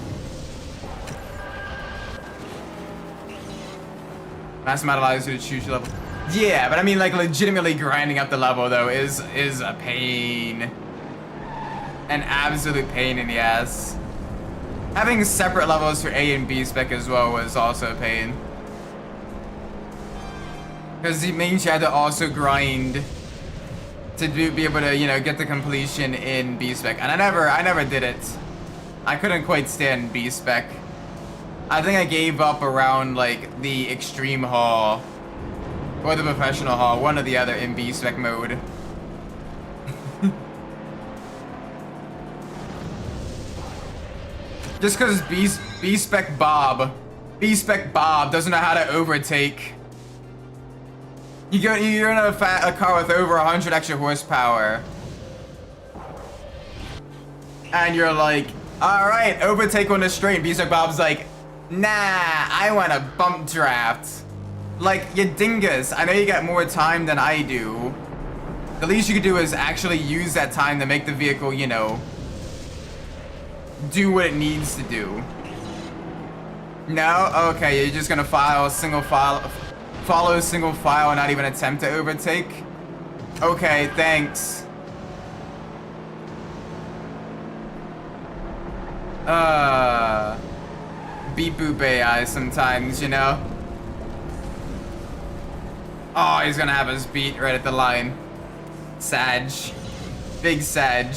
Mathematize you to choose your level. Yeah, but I mean, like, legitimately grinding up the level, though, is a pain. An absolute pain in the ass. Having separate levels for A and B spec as well was also a pain. Because it means you had to also grind to be able to, you know, get the completion in B spec. And I never did it. I couldn't quite stand B spec. I think I gave up around like the extreme haul or the professional haul, one or the other in B spec mode. Just because B spec Bob doesn't know how to overtake. You're in a car with over 100 extra horsepower, and you're like, all right, overtake on the straight. B-spec Bob's like, nah, I want a bump draft. Like, you dingus, I know you got more time than I do. The least you could do is actually use that time to make the vehicle, you know, do what it needs to do. No? Okay, you're just gonna follow single file and not even attempt to overtake? Okay, thanks. Beep boop AI sometimes, you know? Oh, he's gonna have us beat right at the line. Sag. Big Sag.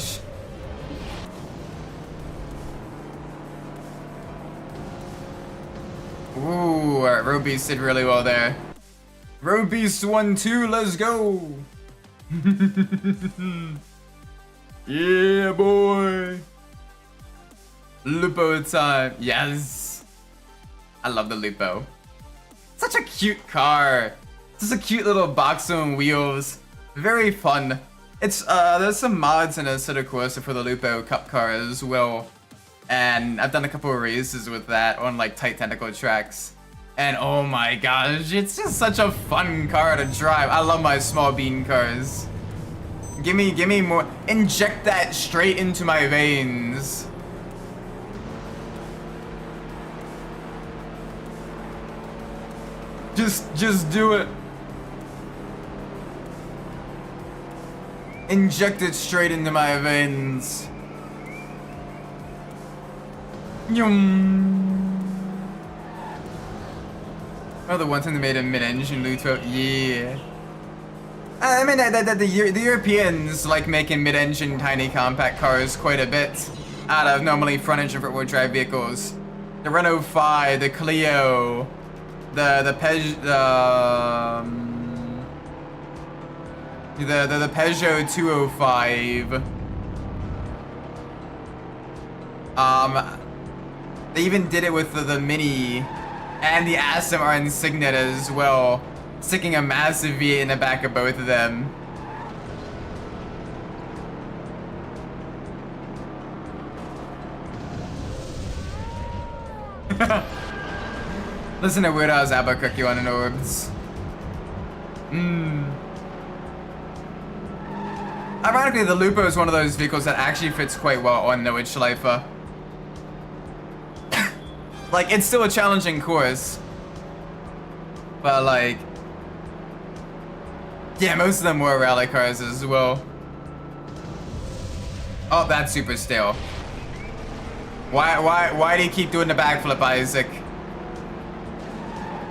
Ooh, alright, Road Beast did really well there. Road Beast 1-2, let's go! Yeah, boy! Lupo time, yes! I love the Lupo. Such a cute car. Just a cute little box on wheels. Very fun. It's there's some mods in a Assetto Corsa for the Lupo Cup car as well. And I've done a couple of races with that on like tight tentacle tracks. And oh my gosh, it's just such a fun car to drive. I love my small bean cars. Give me more. Inject that straight into my veins. Just do it. Inject it straight into my veins. Yum. Oh, the one time they made a mid-engine Luto, yeah. I mean, the Europeans like making mid-engine tiny compact cars quite a bit out of normally front-engine front-wheel drive vehicles. The Renault 5, the Clio, the Peugeot 205. They even did it with the Mini and the Asim Insignia as well, sticking a massive V8 in the back of both of them. Listen to Weird Al's Albuquerque on an Orbs. Ironically, the Lupo is one of those vehicles that actually fits quite well on the Nordschleife. Like, it's still a challenging course, but like, Yeah, most of them were rally cars as well. Oh, that's super stale. Why do you keep doing the backflip, Isaac?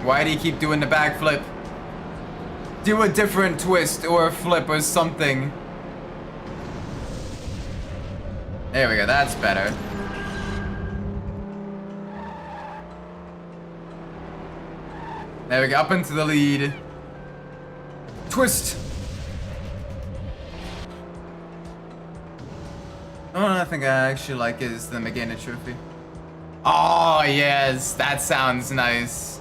Why do you keep doing the backflip? Do a different twist or a flip or something. There we go, that's better. There we go, up into the lead. Twist! Oh, I think I actually like is the McGinnis trophy. Oh yes, that sounds nice.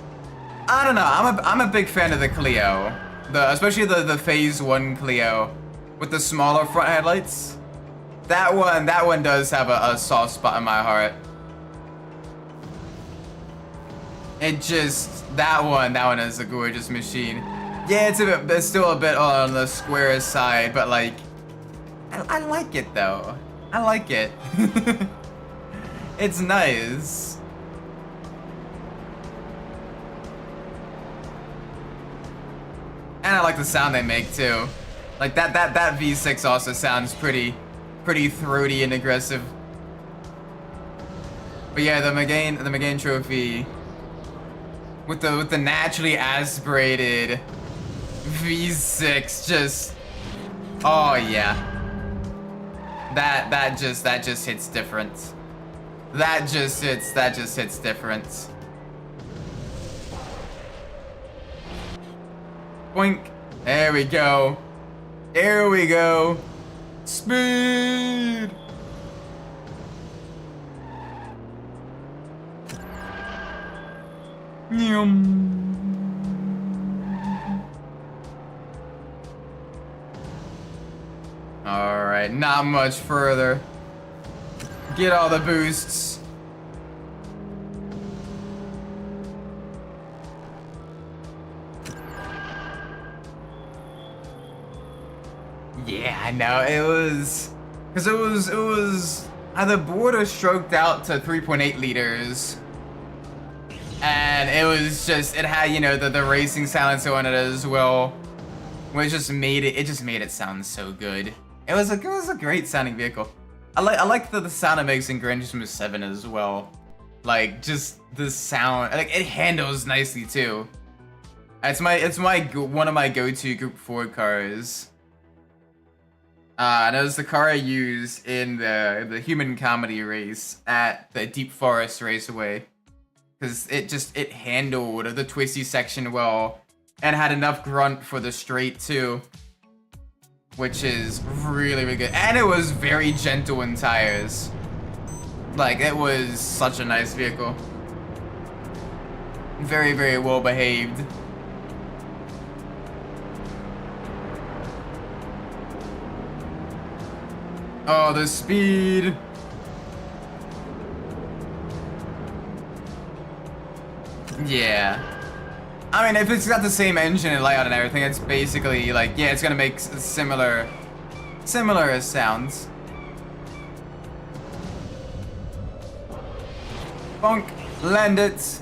I don't know, I'm a big fan of the Clio. Especially the Phase 1 Clio with the smaller front headlights. That one does have a soft spot in my heart. It just that one is a gorgeous machine. Yeah, it's still a bit on the square side, but like I like it though. I like it. It's nice. And I like the sound they make too. Like that V6 also sounds pretty throaty and aggressive. But yeah, the McGinnis trophy with the naturally aspirated V6 just, oh yeah. That just hits different. That just hits different. Boink. There we go. There we go. Speed. Yum. All right, not much further. Get all the boosts. Yeah, I know, it was the border stroked out to 3.8 liters. And it had, you know, the racing silencer on it as well. Which just made it sound so good. It was a great sounding vehicle. I like the sound it makes in Gran Turismo 7 as well. Like just the sound, like it handles nicely too. It's one of my go-to Group 4 cars. And it was the car I used in the human comedy race at the Deep Forest Raceway. Cause it handled the twisty section well and had enough grunt for the straight too. Which is really, really good. And it was very gentle in tires. Like, it was such a nice vehicle. Very, very well behaved. Oh, the speed. Yeah. I mean, if it's got the same engine and layout and everything, it's basically like, yeah, it's gonna make similar sounds. Bonk, land it.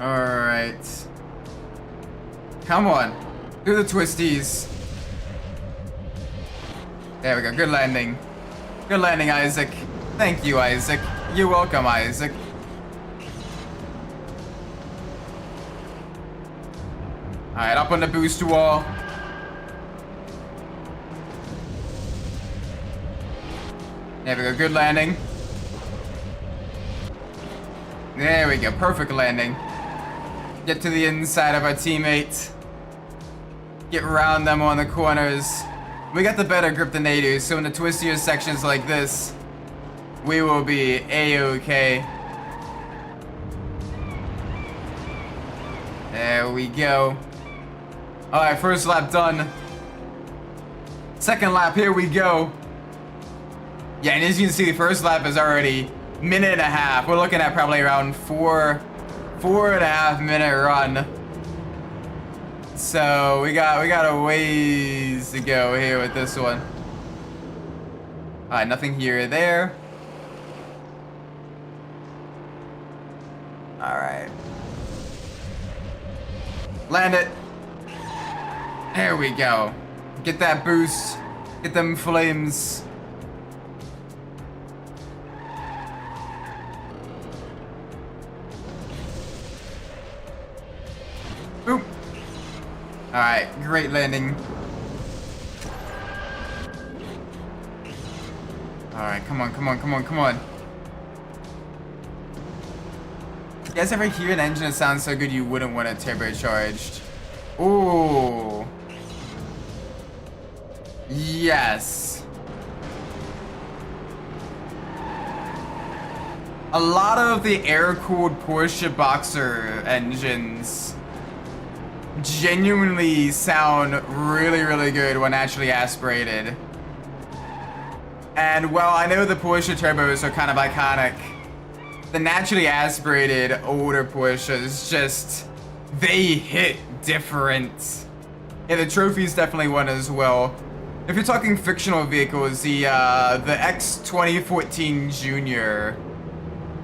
Alright. Come on, do the twisties. There we go, good landing. Good landing, Isaac. Thank you, Isaac. You're welcome, Isaac. Alright, up on the boost wall. There we go, good landing. There we go, perfect landing. Get to the inside of our teammate. Get around them on the corners. We got the better grip than they do, so in the twistier sections like this, we will be A-okay. There we go. Alright, first lap done. Second lap, here we go. Yeah, and as you can see, the first lap is already a minute and a half. We're looking at probably around four and a half minute run. So we got a ways to go here with this one. Alright, nothing here or there. All right. Land it. There we go. Get that boost. Get them flames. Boop. All right, great landing. All right, come on, come on, come on, come on. You guys ever hear an engine that sounds so good you wouldn't want it turbocharged? Ooh. Yes. A lot of the air-cooled Porsche Boxer engines genuinely sound really, really good when naturally aspirated. And while I know the Porsche turbos are kind of iconic, the naturally aspirated older Porsches just, they hit different. Yeah, the trophy's definitely one as well. If you're talking fictional vehicles, the X 2014 Junior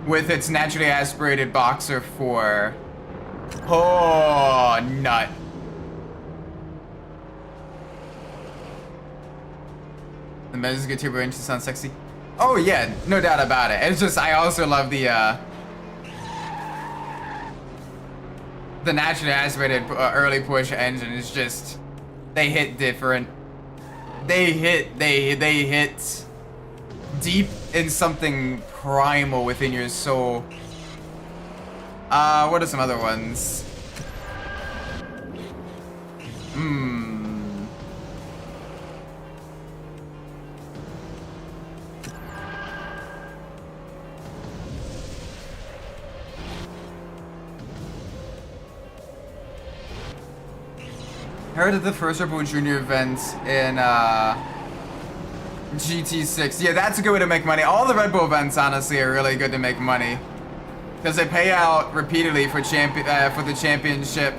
with its naturally aspirated Boxer 4. Oh, nut. The Mezga turbo engine sounds sexy. Oh yeah, no doubt about it. It's just, I also love the naturally aspirated early Porsche engine. It's just, they hit different. They hit deep in something primal within your soul. What are some other ones? Heard of the first Rebel Junior event in GT6. Yeah, that's a good way to make money. All the Red Bull events, honestly, are really good to make money because they pay out repeatedly for the championship,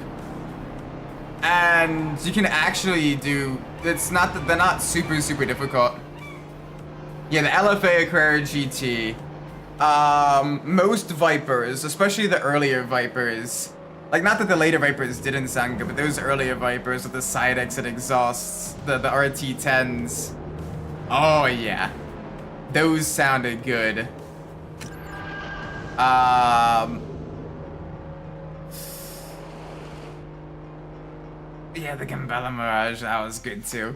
and you can actually do. It's not that they're not super difficult. Yeah, the LFA Carrera GT. Most Vipers, especially the earlier Vipers. Like, not that the later Vipers didn't sound good, but those earlier Vipers with the side exit exhausts, the RT10s. Oh, yeah. Those sounded good. Yeah, the Gambella Mirage, that was good too.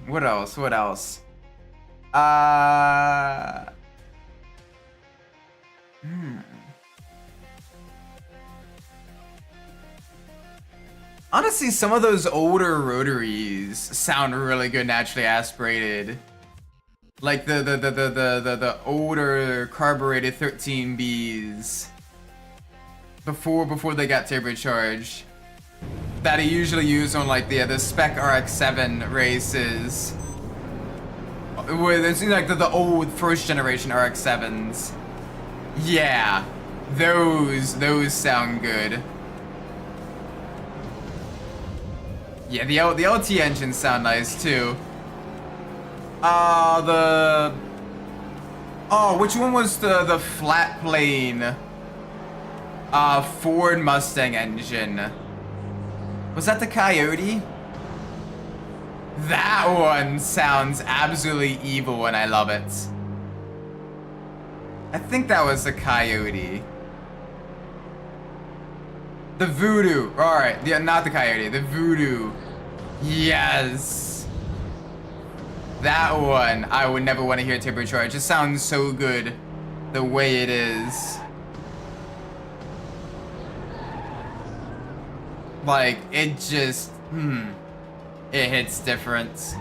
What else? What else? Honestly, some of those older rotaries sound really good naturally aspirated. Like the older carbureted 13Bs before they got turbocharged. That I usually use on like the spec RX-7 races. With it's like the old first generation RX-7s. Yeah, those sound good. Yeah, the LT engines sound nice too. Which one was the flat plane Ford Mustang engine? Was that the Coyote? That one sounds absolutely evil and I love it. I think that was the Coyote. The Voodoo. Alright, not the Coyote, the Voodoo. Yes. That one, I would never want to hear turbocharge. It sounds so good the way it is. Like, it just, it hits different.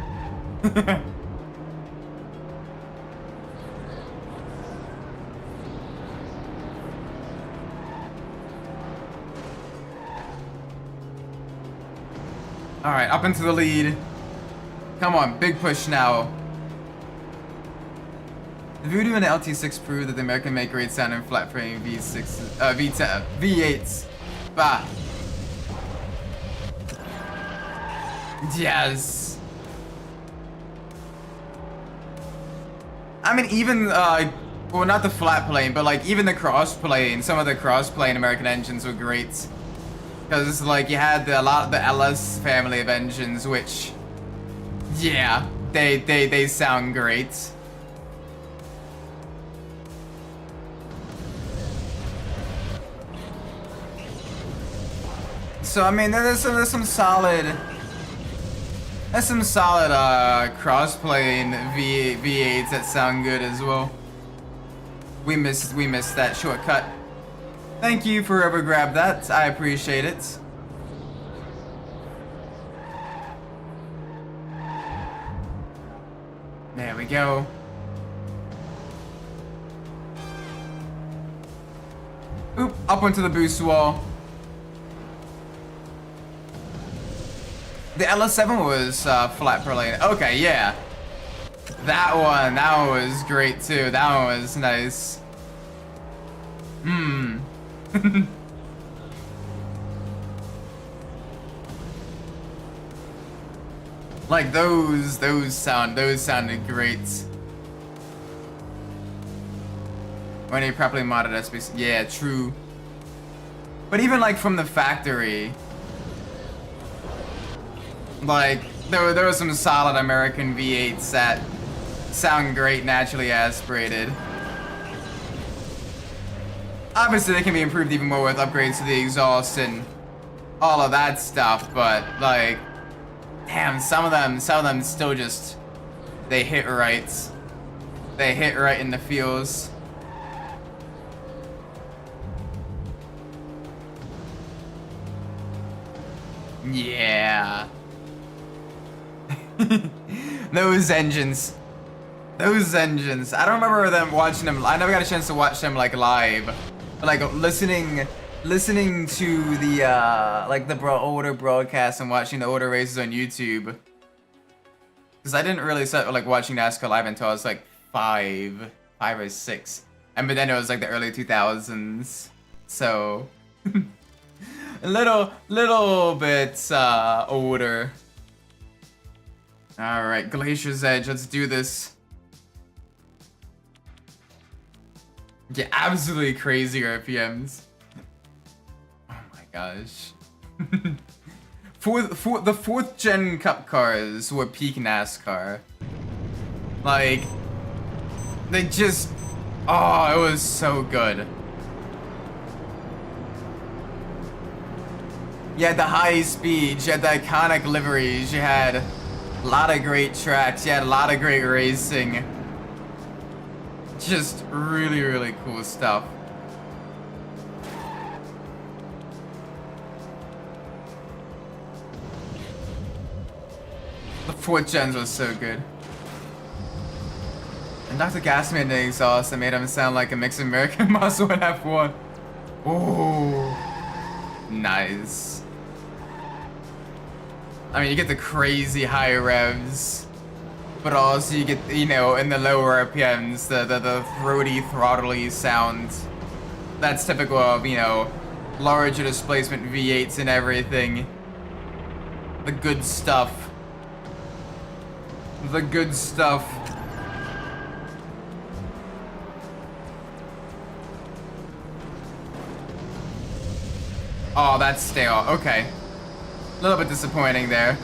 Alright, up into the lead. Come on, big push now. The Voodoo and the LT6 proved that the American make great sound in flat frame V8s. Bah. Yes. I mean, even Well, not the flat plane, but like even the cross plane. Some of the cross plane American engines were great. Because like you had a lot of the LS family of engines, which, yeah, they sound great. So I mean, there's some solid cross-plane V8s that sound good as well. We missed that shortcut. Thank you for whoever grabbed that. I appreciate it. There we go. Oop, up onto the boost wall. The LS7 was flat per lane. Okay, yeah. That one was great too. That one was nice. Like those sounded great. When they properly modded SBC. Yeah, true. But even like from the factory, like there were some solid American V8s that sound great naturally aspirated. Obviously they can be improved even more with upgrades to the exhaust and all of that stuff, but like, damn, some of them still just, they hit right. They hit right in the feels. Yeah. Those engines. I don't remember them watching them. I never got a chance to watch them like live. But like listening to the like the older broadcasts and watching the older races on YouTube. Because I didn't really start like watching NASCAR live until I was like five or six. And but then it was like the early 2000s. So a little bit older. All right, Glacier's Edge. Let's do this. Yeah, absolutely crazy RPMs. Oh my gosh. For the 4th gen Cup cars were peak NASCAR. Like, they just, oh, it was so good. You had the high speeds, you had the iconic liveries, you had a lot of great tracks, you had a lot of great racing. Just really, really cool stuff. The 4th gens was so good. And Dr. Gas made an exhaust that made him sound like a mixed American muscle in F1. Oh, nice. I mean, you get the crazy high revs, but also you get, you know, in the lower RPMs, the throaty, throttly sound. That's typical of, you know, larger displacement V8s and everything. The good stuff. The good stuff. Oh, that's stale. Okay. A little bit disappointing there.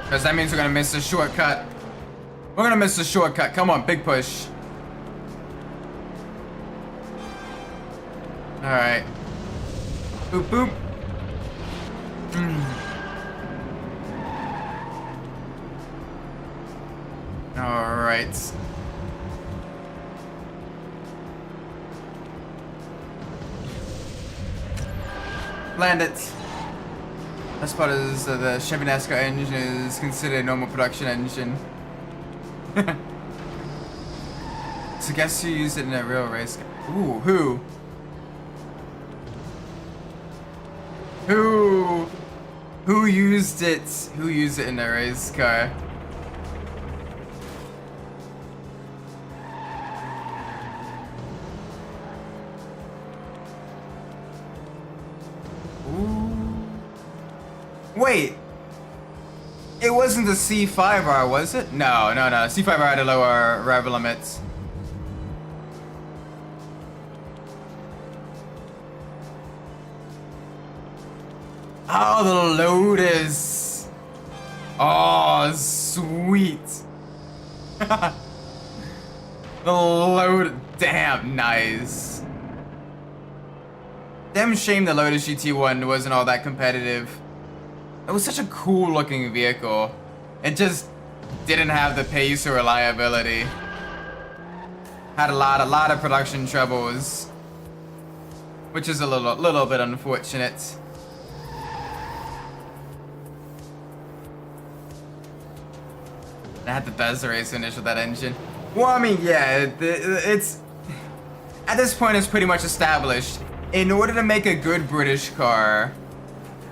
Because that means we're gonna miss the shortcut. We're gonna miss the shortcut. Come on, big push. Alright. Boop, boop. Alright. Land it. Best part is the Chevy NASCAR engine is considered a normal production engine. So guess who used it in a real race car? Ooh, who? Who used it? Who used it in a race car? Wait, It wasn't the C5R, was it? No. C5R had a lower rev limit. Oh, the Lotus. Oh, sweet. The Lotus. Damn, nice. Damn shame the Lotus GT1 wasn't all that competitive. It was such a cool looking vehicle. It just didn't have the pace or reliability. Had a lot of production troubles, which is a little bit unfortunate. I had the best race finish with that engine. Well, I mean, yeah, it's at this point it's pretty much established. In order to make a good British car,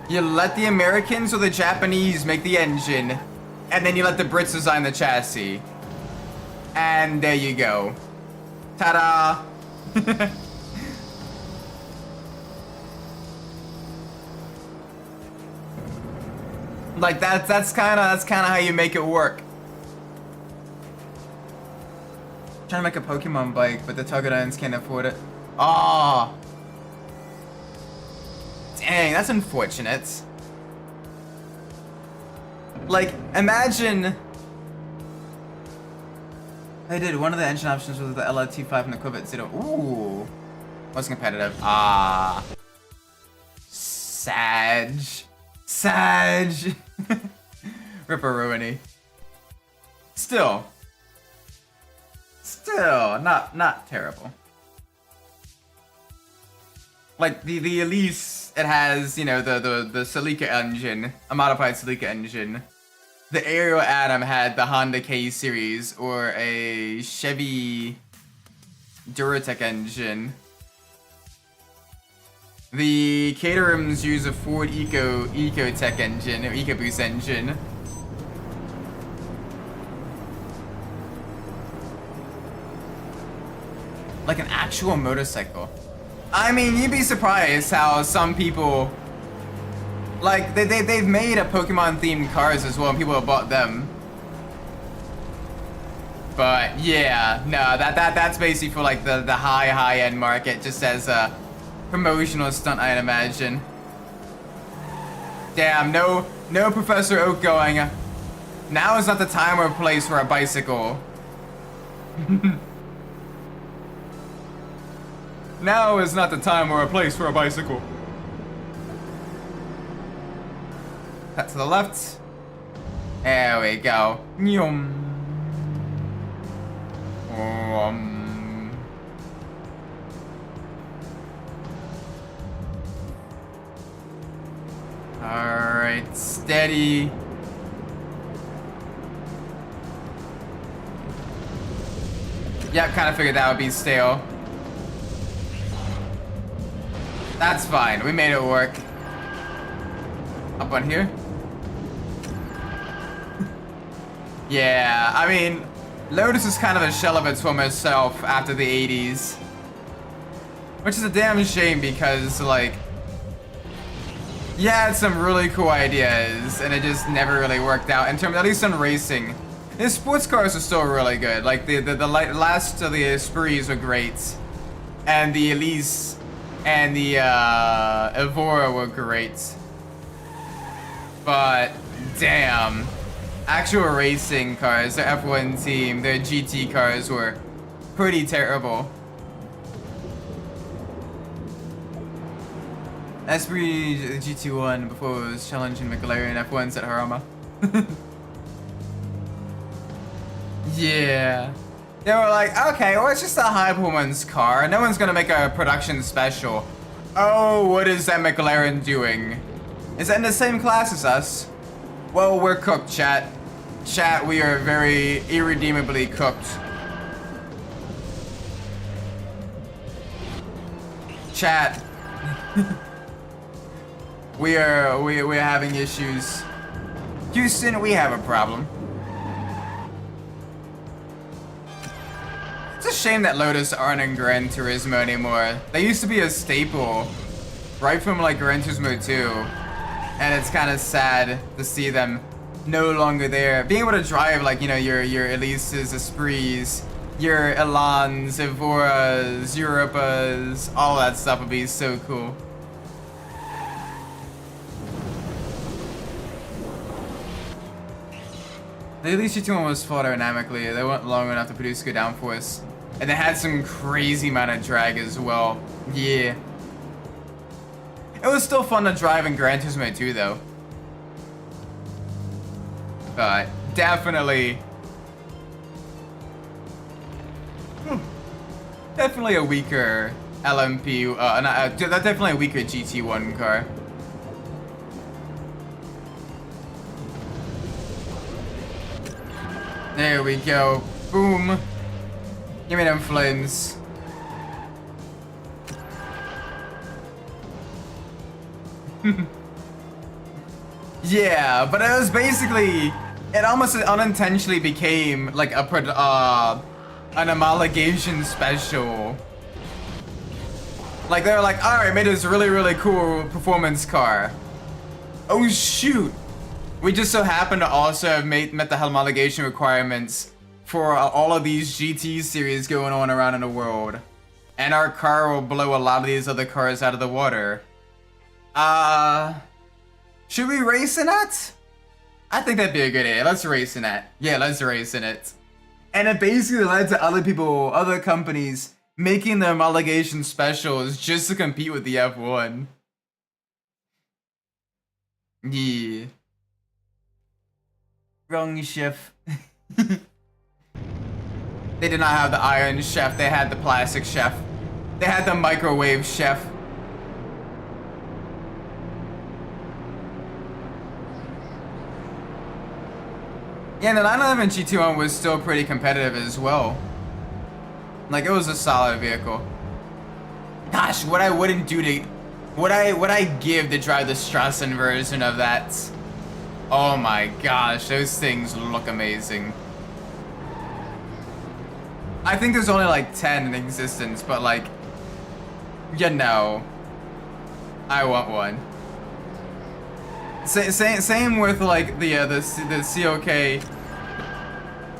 you let the Americans or the Japanese make the engine, and then you let the Brits design the chassis. And there you go. Ta-da! Like that's kind of how you make it work. Trying to make a Pokemon bike, but the Togedans can't afford it. Oh. Dang, that's unfortunate. Like, imagine... I did, one of the engine options was the LRT5 and the Corvette Zero. Ooh. Was competitive. Ah. Sag. Ripperoonie. Still, not terrible. Like the Elise, it has, you know, the Celica engine, a modified Celica engine. The Aerial Atom had the Honda K series or a Chevy Duratec engine. The Caterhams use a Ford Ecotec engine, or EcoBoost engine. Like an actual motorcycle. I mean, you'd be surprised how some people, like, they've made a Pokemon-themed cars as well, and people have bought them. But yeah, no, that's basically for like the high-end market, just as a promotional stunt, I'd imagine. Damn, no Professor Oak going. Now is not the time or place for a bicycle. Now is not the time or a place for a bicycle. Cut to the left. There we go. Nyum. Alright, steady. Yep, kind of figured that would be stale. That's fine, we made it work. Up on here? Yeah, I mean, Lotus is kind of a shell of its former self after the 80s. Which is a damn shame because, like, you had some really cool ideas and it just never really worked out in terms, at least in racing. His sports cars are still really good. Like, the last of the Esprits were great. And the Elise and the Evora were great. But damn, actual racing cars, their F1 team, their GT cars were pretty terrible. Esprit GT1 before it was challenging McLaren F1s at Harama. Yeah. They were like, okay, well, it's just a high performance car. No one's gonna make a production special. Oh, what is that McLaren doing? Is that in the same class as us? Well, we're cooked, chat. Chat, we are very irredeemably cooked. Chat. We're having issues. Houston, we have a problem. It's a shame that Lotus aren't in Gran Turismo anymore. They used to be a staple, right from like Gran Turismo 2. And it's kind of sad to see them no longer there. Being able to drive like, you know, your Elises, Esprits, your Elans, Evoras, Europas, all that stuff would be so cool. The Elise GT1 was full aerodynamically. They weren't long enough to produce good downforce. And they had some crazy amount of drag as well. Yeah. It was still fun to drive in Gran Turismo 2 though. But definitely... definitely a weaker LMP, definitely a weaker GT1 car. There we go. Boom. Give me them flames. Yeah, but it was basically, it almost unintentionally became like an homologation special. Like they were like, alright, made this really, really cool performance car. Oh shoot. We just so happen to also have met the homologation requirements for all of these GT series going on around in the world. And our car will blow a lot of these other cars out of the water. Should we race in it? I think that'd be a good idea. Let's race in it. Yeah, let's race in it. And it basically led to other companies making their homologation specials just to compete with the F1. Yeah. Wrong chef. They did not have the iron chef, they had the plastic chef. They had the microwave chef. Yeah, the 911 GT1 was still pretty competitive as well. Like, it was a solid vehicle. Gosh, what I wouldn't do to... What I give to drive the Strassen version of that. Oh my gosh, those things look amazing. I think there's only like 10 in existence, but like... You know... I want one. Same with like the COK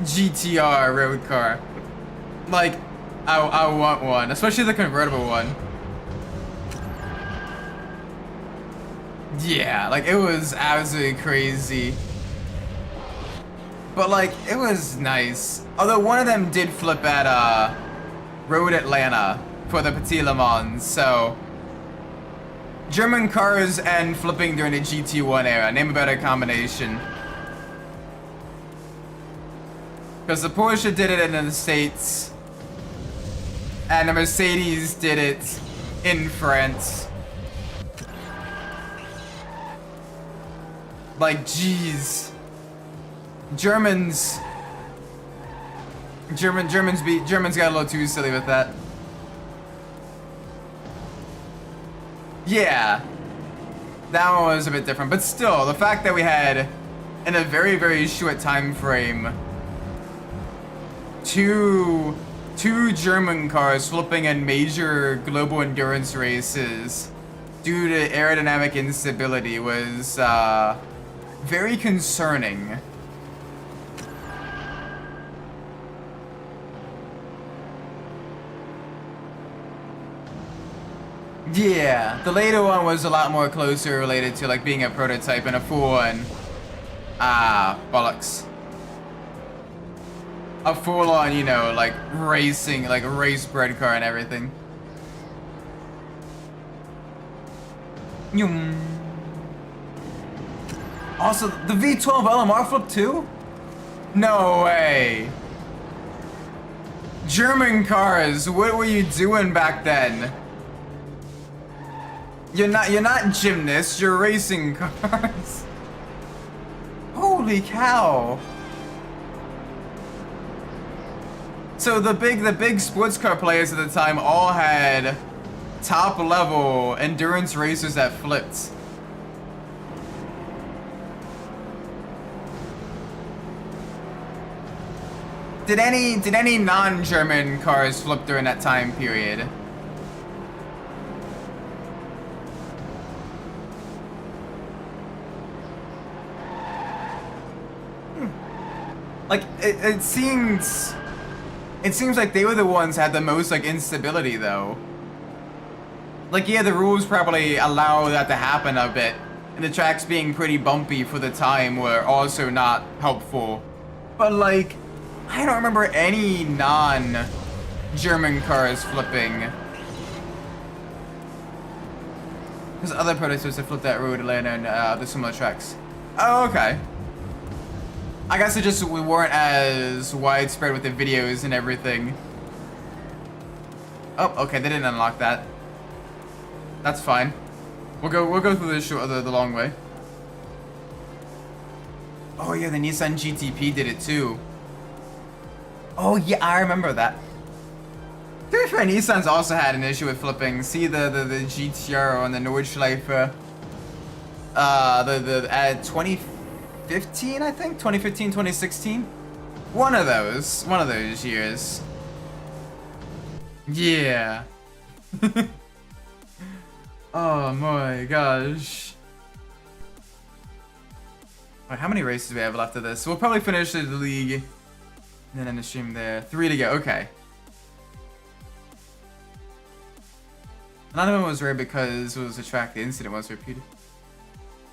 GTR road car. Like, I want one, especially the convertible one. Yeah, like it was absolutely crazy. But like, it was nice. Although one of them did flip at Road Atlanta for the Petit Le Mans, so... German cars and flipping during the GT1 era. Name a better combination. Because the Porsche did it in the States. And the Mercedes did it in France. Like, jeez. Germans got a little too silly with that. Yeah, that one was a bit different, but still, the fact that we had, in a very, very short time frame, two German cars flipping in major global endurance races due to aerodynamic instability was very concerning. Yeah, the later one was a lot more closer related to like being a prototype and a full one. Ah, bollocks. A full on, you know, like racing, like race bred car and everything. Also, the V12 LMR flip too? No way. German cars, what were you doing back then? You're not gymnasts, you're racing cars. Holy cow. So the big sports car players at the time all had top level endurance racers that flipped. Did any non-German cars flip during that time period? Like, it seems like they were the ones that had the most, like, instability, though. Like, yeah, the rules probably allow that to happen a bit, and the tracks being pretty bumpy for the time were also not helpful. But, like, I don't remember any non-German cars flipping. Because other prototypes have flipped that road to land on other similar tracks. Oh, okay. I guess it just we weren't as widespread with the videos and everything. Oh, okay, they didn't unlock that. That's fine. We'll go through the long way. Oh yeah, the Nissan GTP did it too. Oh yeah, I remember that. To be fair, Nissan's also had an issue with flipping. See the GTR on the Nordschleife. The 2015, I think? 2015, 2016? One of those years. Yeah. Oh my gosh. Alright, how many races do we have left of this? We'll probably finish the league and then end the stream there. 3 to go, okay. None of them was rare because it was a track the incident was repeated.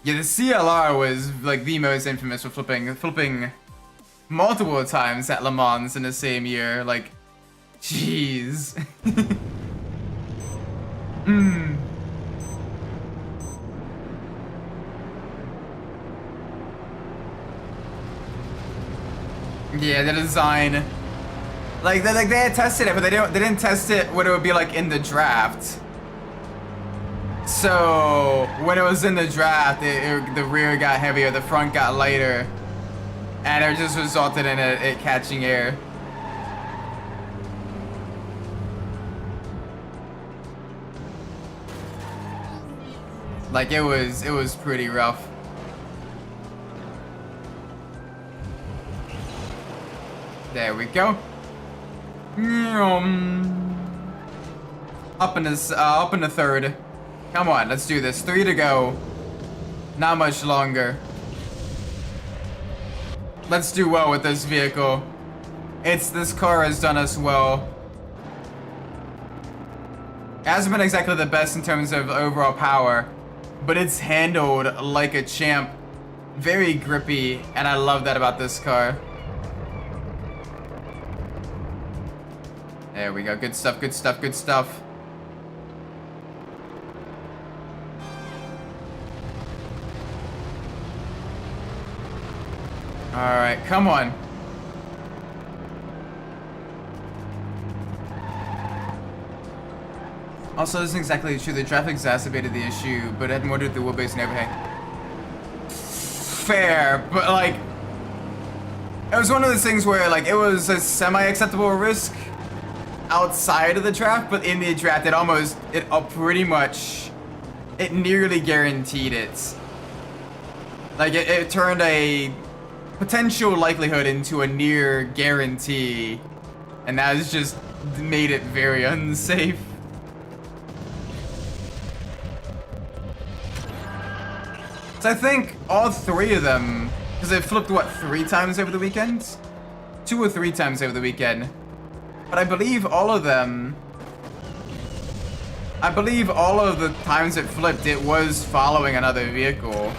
Yeah, the CLR was like the most infamous for flipping multiple times at Le Mans in the same year. Like, jeez. Yeah, the design. Like they had tested it, but they didn't test it what it would be like in the draft. So when it was in the draft, the rear got heavier, the front got lighter, and it just resulted in it catching air. Like it was pretty rough. There we go. Up in the third. Come on, let's do this. 3 to go. Not much longer. Let's do well with this vehicle. This car has done us well. It hasn't been exactly the best in terms of overall power, but it's handled like a champ. Very grippy, and I love that about this car. There we go. Good stuff, good stuff, good stuff. Alright, come on. Also, this isn't exactly true. The traffic exacerbated the issue, but it had more to do with the wheelbase and overhang. Fair, but like, it was one of those things where like it was a semi-acceptable risk outside of the draft, but in the draft it nearly guaranteed it. Like it turned a potential likelihood into a near guarantee, and that has just made it very unsafe. So I think all 3 of them, because they flipped what, 3 times over the weekend? 2 or 3 times over the weekend. But I believe all of them, the times it flipped, it was following another vehicle.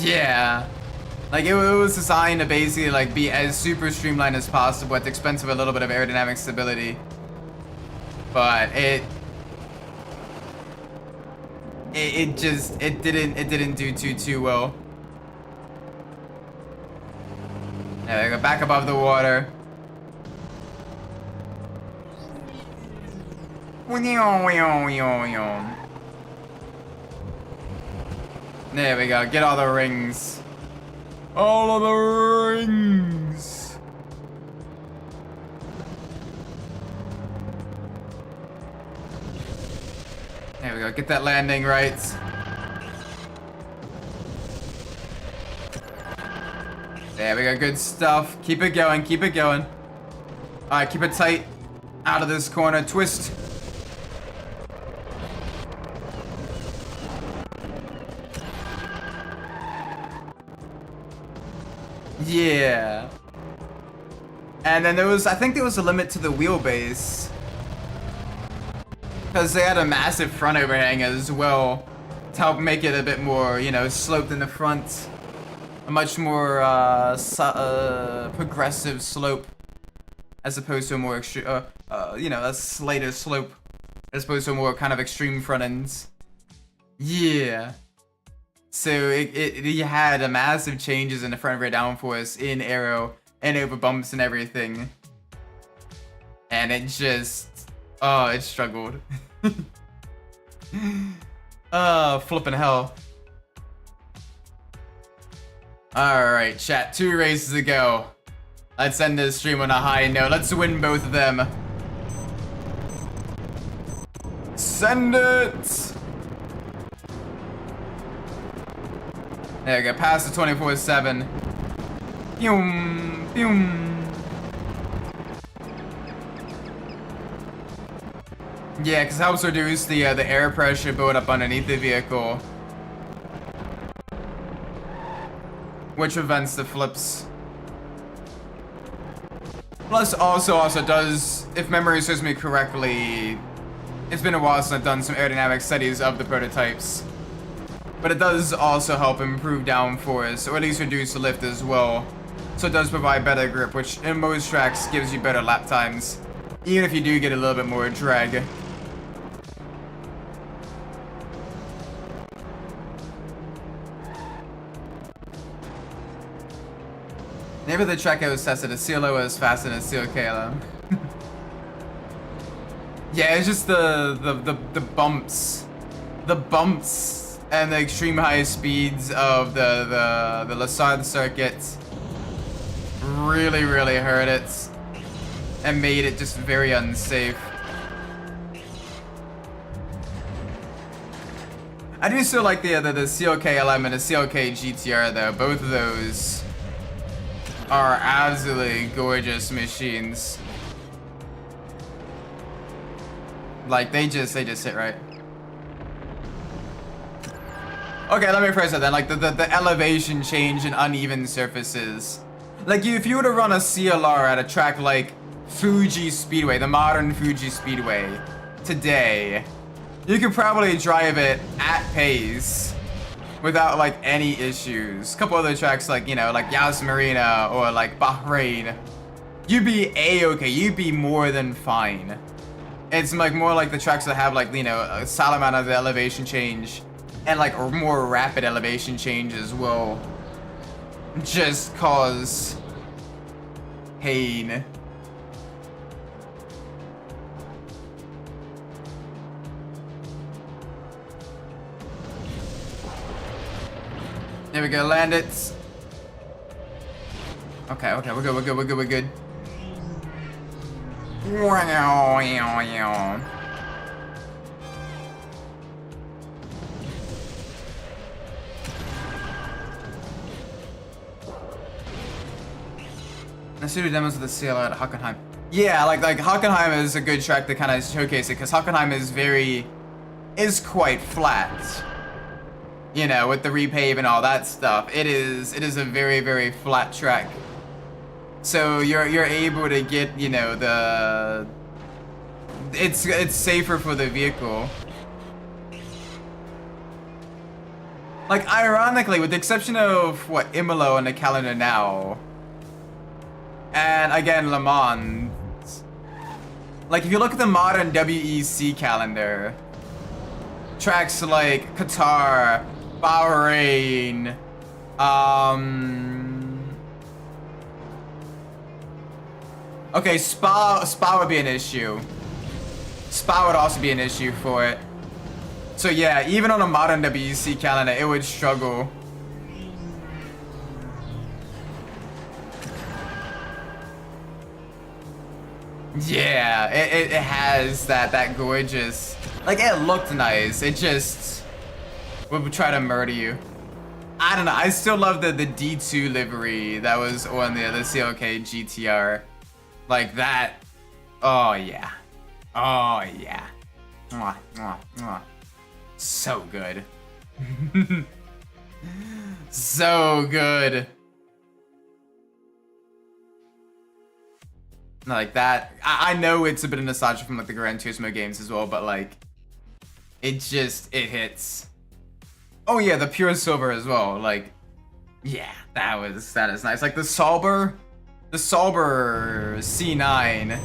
Yeah. Like, it was designed to basically, like, be as super streamlined as possible at the expense of a little bit of aerodynamic stability. But it didn't do too well. There we go, back above the water. There we go, get all the rings. All of the rings. There we go, get that landing right. There we go, good stuff. Keep it going, keep it going. Alright, keep it tight. Out of this corner, twist. Yeah. And then there was, I think there was a limit to the wheelbase. Because they had a massive front overhang as well to help make it a bit more, you know, sloped in the front. A much more progressive slope as opposed to a more extreme, you know, a slighter slope as opposed to a more kind of extreme front ends. Yeah. So it had a massive changes in the front rear downforce in aero and over bumps and everything. And it just, oh, it struggled. Oh, flipping hell. Alright, chat, 2 races to go. Let's end this stream on a high note. Let's win both of them. Send it! There we go, past the 24/7. Boom, boom. Yeah, because it helps reduce the air pressure build up underneath the vehicle, which prevents the flips. Plus, also does, if memory serves me correctly, it's been a while since I've done some aerodynamic studies of the prototypes, but it does also help improve downforce, or at least reduce the lift as well. So it does provide better grip, which in most tracks gives you better lap times, even if you do get a little bit more drag. Maybe the track I was tested, a CLO is faster than a CLKLM. Yeah, it's just the bumps. The bumps and the extreme high speeds of the Lassard circuit really hurt it and made it just very unsafe. I do still like the CLKLM and the CLK GTR though. Both of those are absolutely gorgeous machines. Like they just hit right. Okay, let me phrase it then. Like the elevation change in uneven surfaces. Like if you were to run a CLR at a track like Fuji Speedway, the modern Fuji Speedway today, you could probably drive it at pace without like any issues. A couple other tracks like, you know, like Yas Marina or like Bahrain, you'd be a-okay, you'd be more than fine. It's like more like the tracks that have like, you know, a solid amount of the elevation change and like a more rapid elevation changes will just cause pain. There we go, land it. Okay, we're good. Let's do the demos of the CLR at Hockenheim. Yeah, like Hockenheim is a good track to kind of showcase it, because Hockenheim is quite flat. You know, with the repave and all that stuff, it is a very flat track. So you're able to get, you know, it's safer for the vehicle. Like ironically, with the exception of what Imola on the calendar now, and again Le Mans, like if you look at the modern WEC calendar, tracks like Qatar, Bahrain, okay, Spa would be an issue. Spa would also be an issue for it. So yeah, even on a modern WEC calendar, it would struggle. Yeah, it has that gorgeous, like it looked nice, it just would try to murder you. I don't know, I still love the D2 livery that was on the CLK GTR. Like that, oh yeah. Oh yeah. Mwah, mwah, mwah. So good. So good. Like that, I know it's a bit of nostalgia from like the Gran Turismo games as well, but like, it hits. Oh yeah, the pure silver as well. Like, yeah, that is nice. Like the Sauber C9.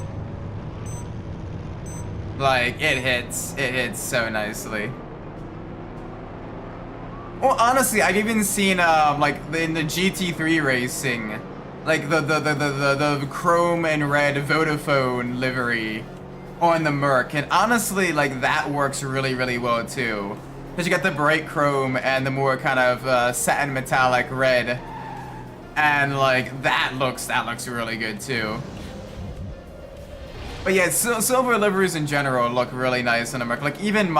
Like it hits so nicely. Well, honestly, I've even seen like in the GT3 racing, like the chrome and red Vodafone livery on the Merc, and honestly, like that works really well too, because you got the bright chrome and the more kind of satin metallic red, and like that looks really good too. But yeah, silver liveries in general look really nice on a Merc. Like even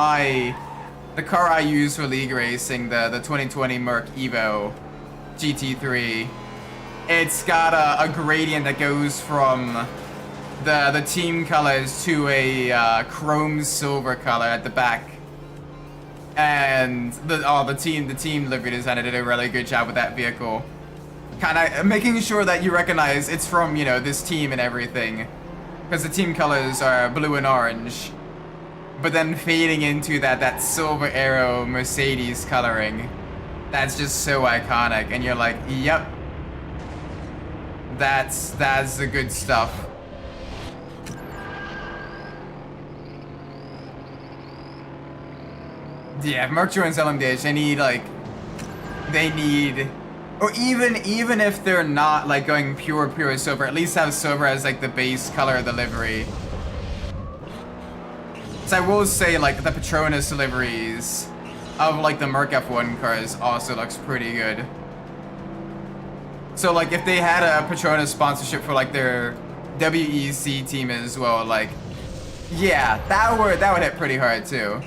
the car I use for league racing, the 2020 Merc Evo GT3, it's got a gradient that goes from the team colors to a chrome silver color at the back, and the team livery designer did a really good job with that vehicle, kind of making sure that you recognize it's from, you know, this team and everything, because the team colors are blue and orange, but then fading into that silver arrow Mercedes coloring. That's just so iconic, and you're like, yep, that's the good stuff. Yeah, if Merc joins LMDH, they need, or even if they're not like going pure silver, at least have silver as like the base color of the livery. So I will say, like, the Petronas liveries of like the Merc F1 cars also looks pretty good. So like if they had a Petronas sponsorship for like their WEC team as well, like, yeah, that would hit pretty hard too.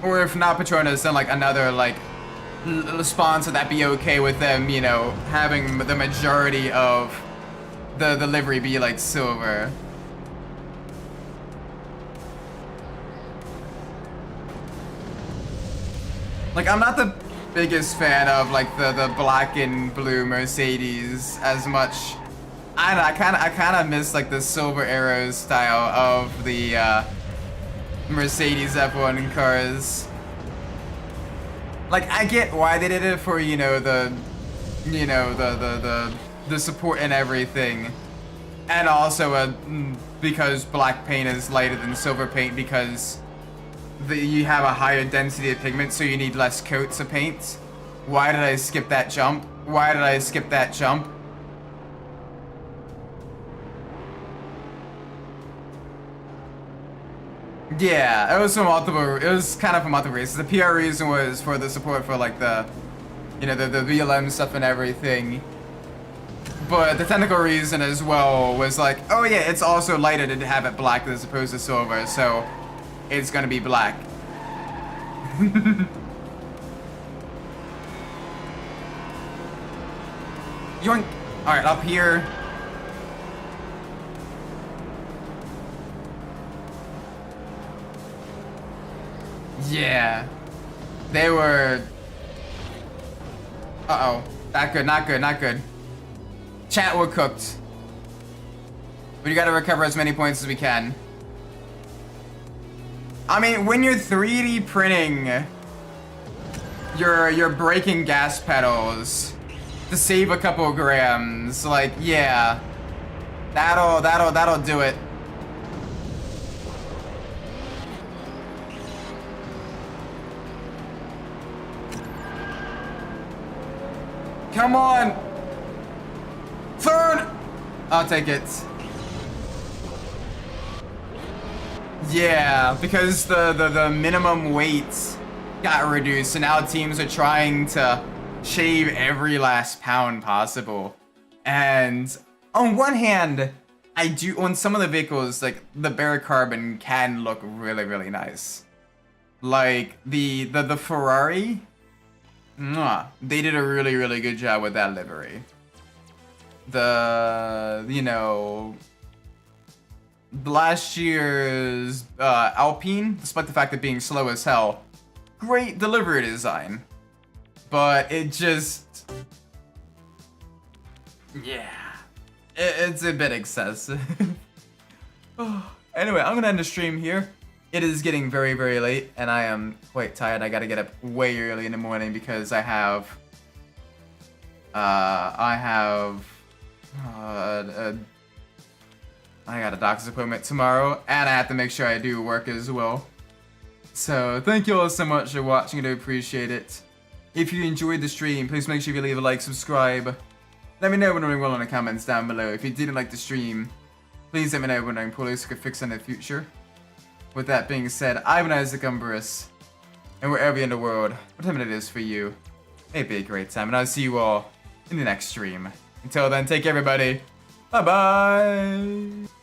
Or if not Petronas, then like another like sponsor that'd be okay with them, you know, having the majority of the livery be like silver. Like I'm not the biggest fan of like the black and blue Mercedes as much. I kind of miss like the silver arrows style of the Mercedes F1 cars. Like I get why they did it for, you know, the support and everything, and also because black paint is lighter than silver paint, because you have a higher density of pigment, so you need less coats of paint. Why did I skip that jump? Yeah, it was kind of for multiple reasons. The PR reason was for the support for like the VLM stuff and everything. But the technical reason as well was like, oh yeah, it's also lighter to have it black as opposed to silver, so it's gonna be black. Yoink! Alright, up here. Yeah. They were... Uh-oh. Not good. Chat, we're cooked. We gotta recover as many points as we can. I mean, when you're 3D printing your braking gas pedals to save a couple of grams, like, yeah. That'll do it. Come on! Turn! I'll take it. Yeah, because the minimum weight got reduced, so now teams are trying to shave every last pound possible. And on one hand, on some of the vehicles, like the bare carbon can look really nice. Like the Ferrari, they did a really good job with that livery. Last year's Alpine, despite the fact of being slow as hell, great delivery design. But it just, Yeah. It's a bit excessive. Anyway, I'm gonna end the stream here. It is getting very, very late, and I am quite tired. I gotta get up way early in the morning because I have I got a doctor's appointment tomorrow, and I have to make sure I do work as well. So, thank you all so much for watching. I do appreciate it. If you enjoyed the stream, please make sure you leave a like, subscribe. Let me know what I'm doing well in the comments down below. If you didn't like the stream, please let me know what I'm doing poorly so I can fix it in the future. With that being said, I've been Isaac Umbras, and wherever you're in the world, whatever it is for you, may it be a great time, and I'll see you all in the next stream. Until then, take care everybody. Bye-bye!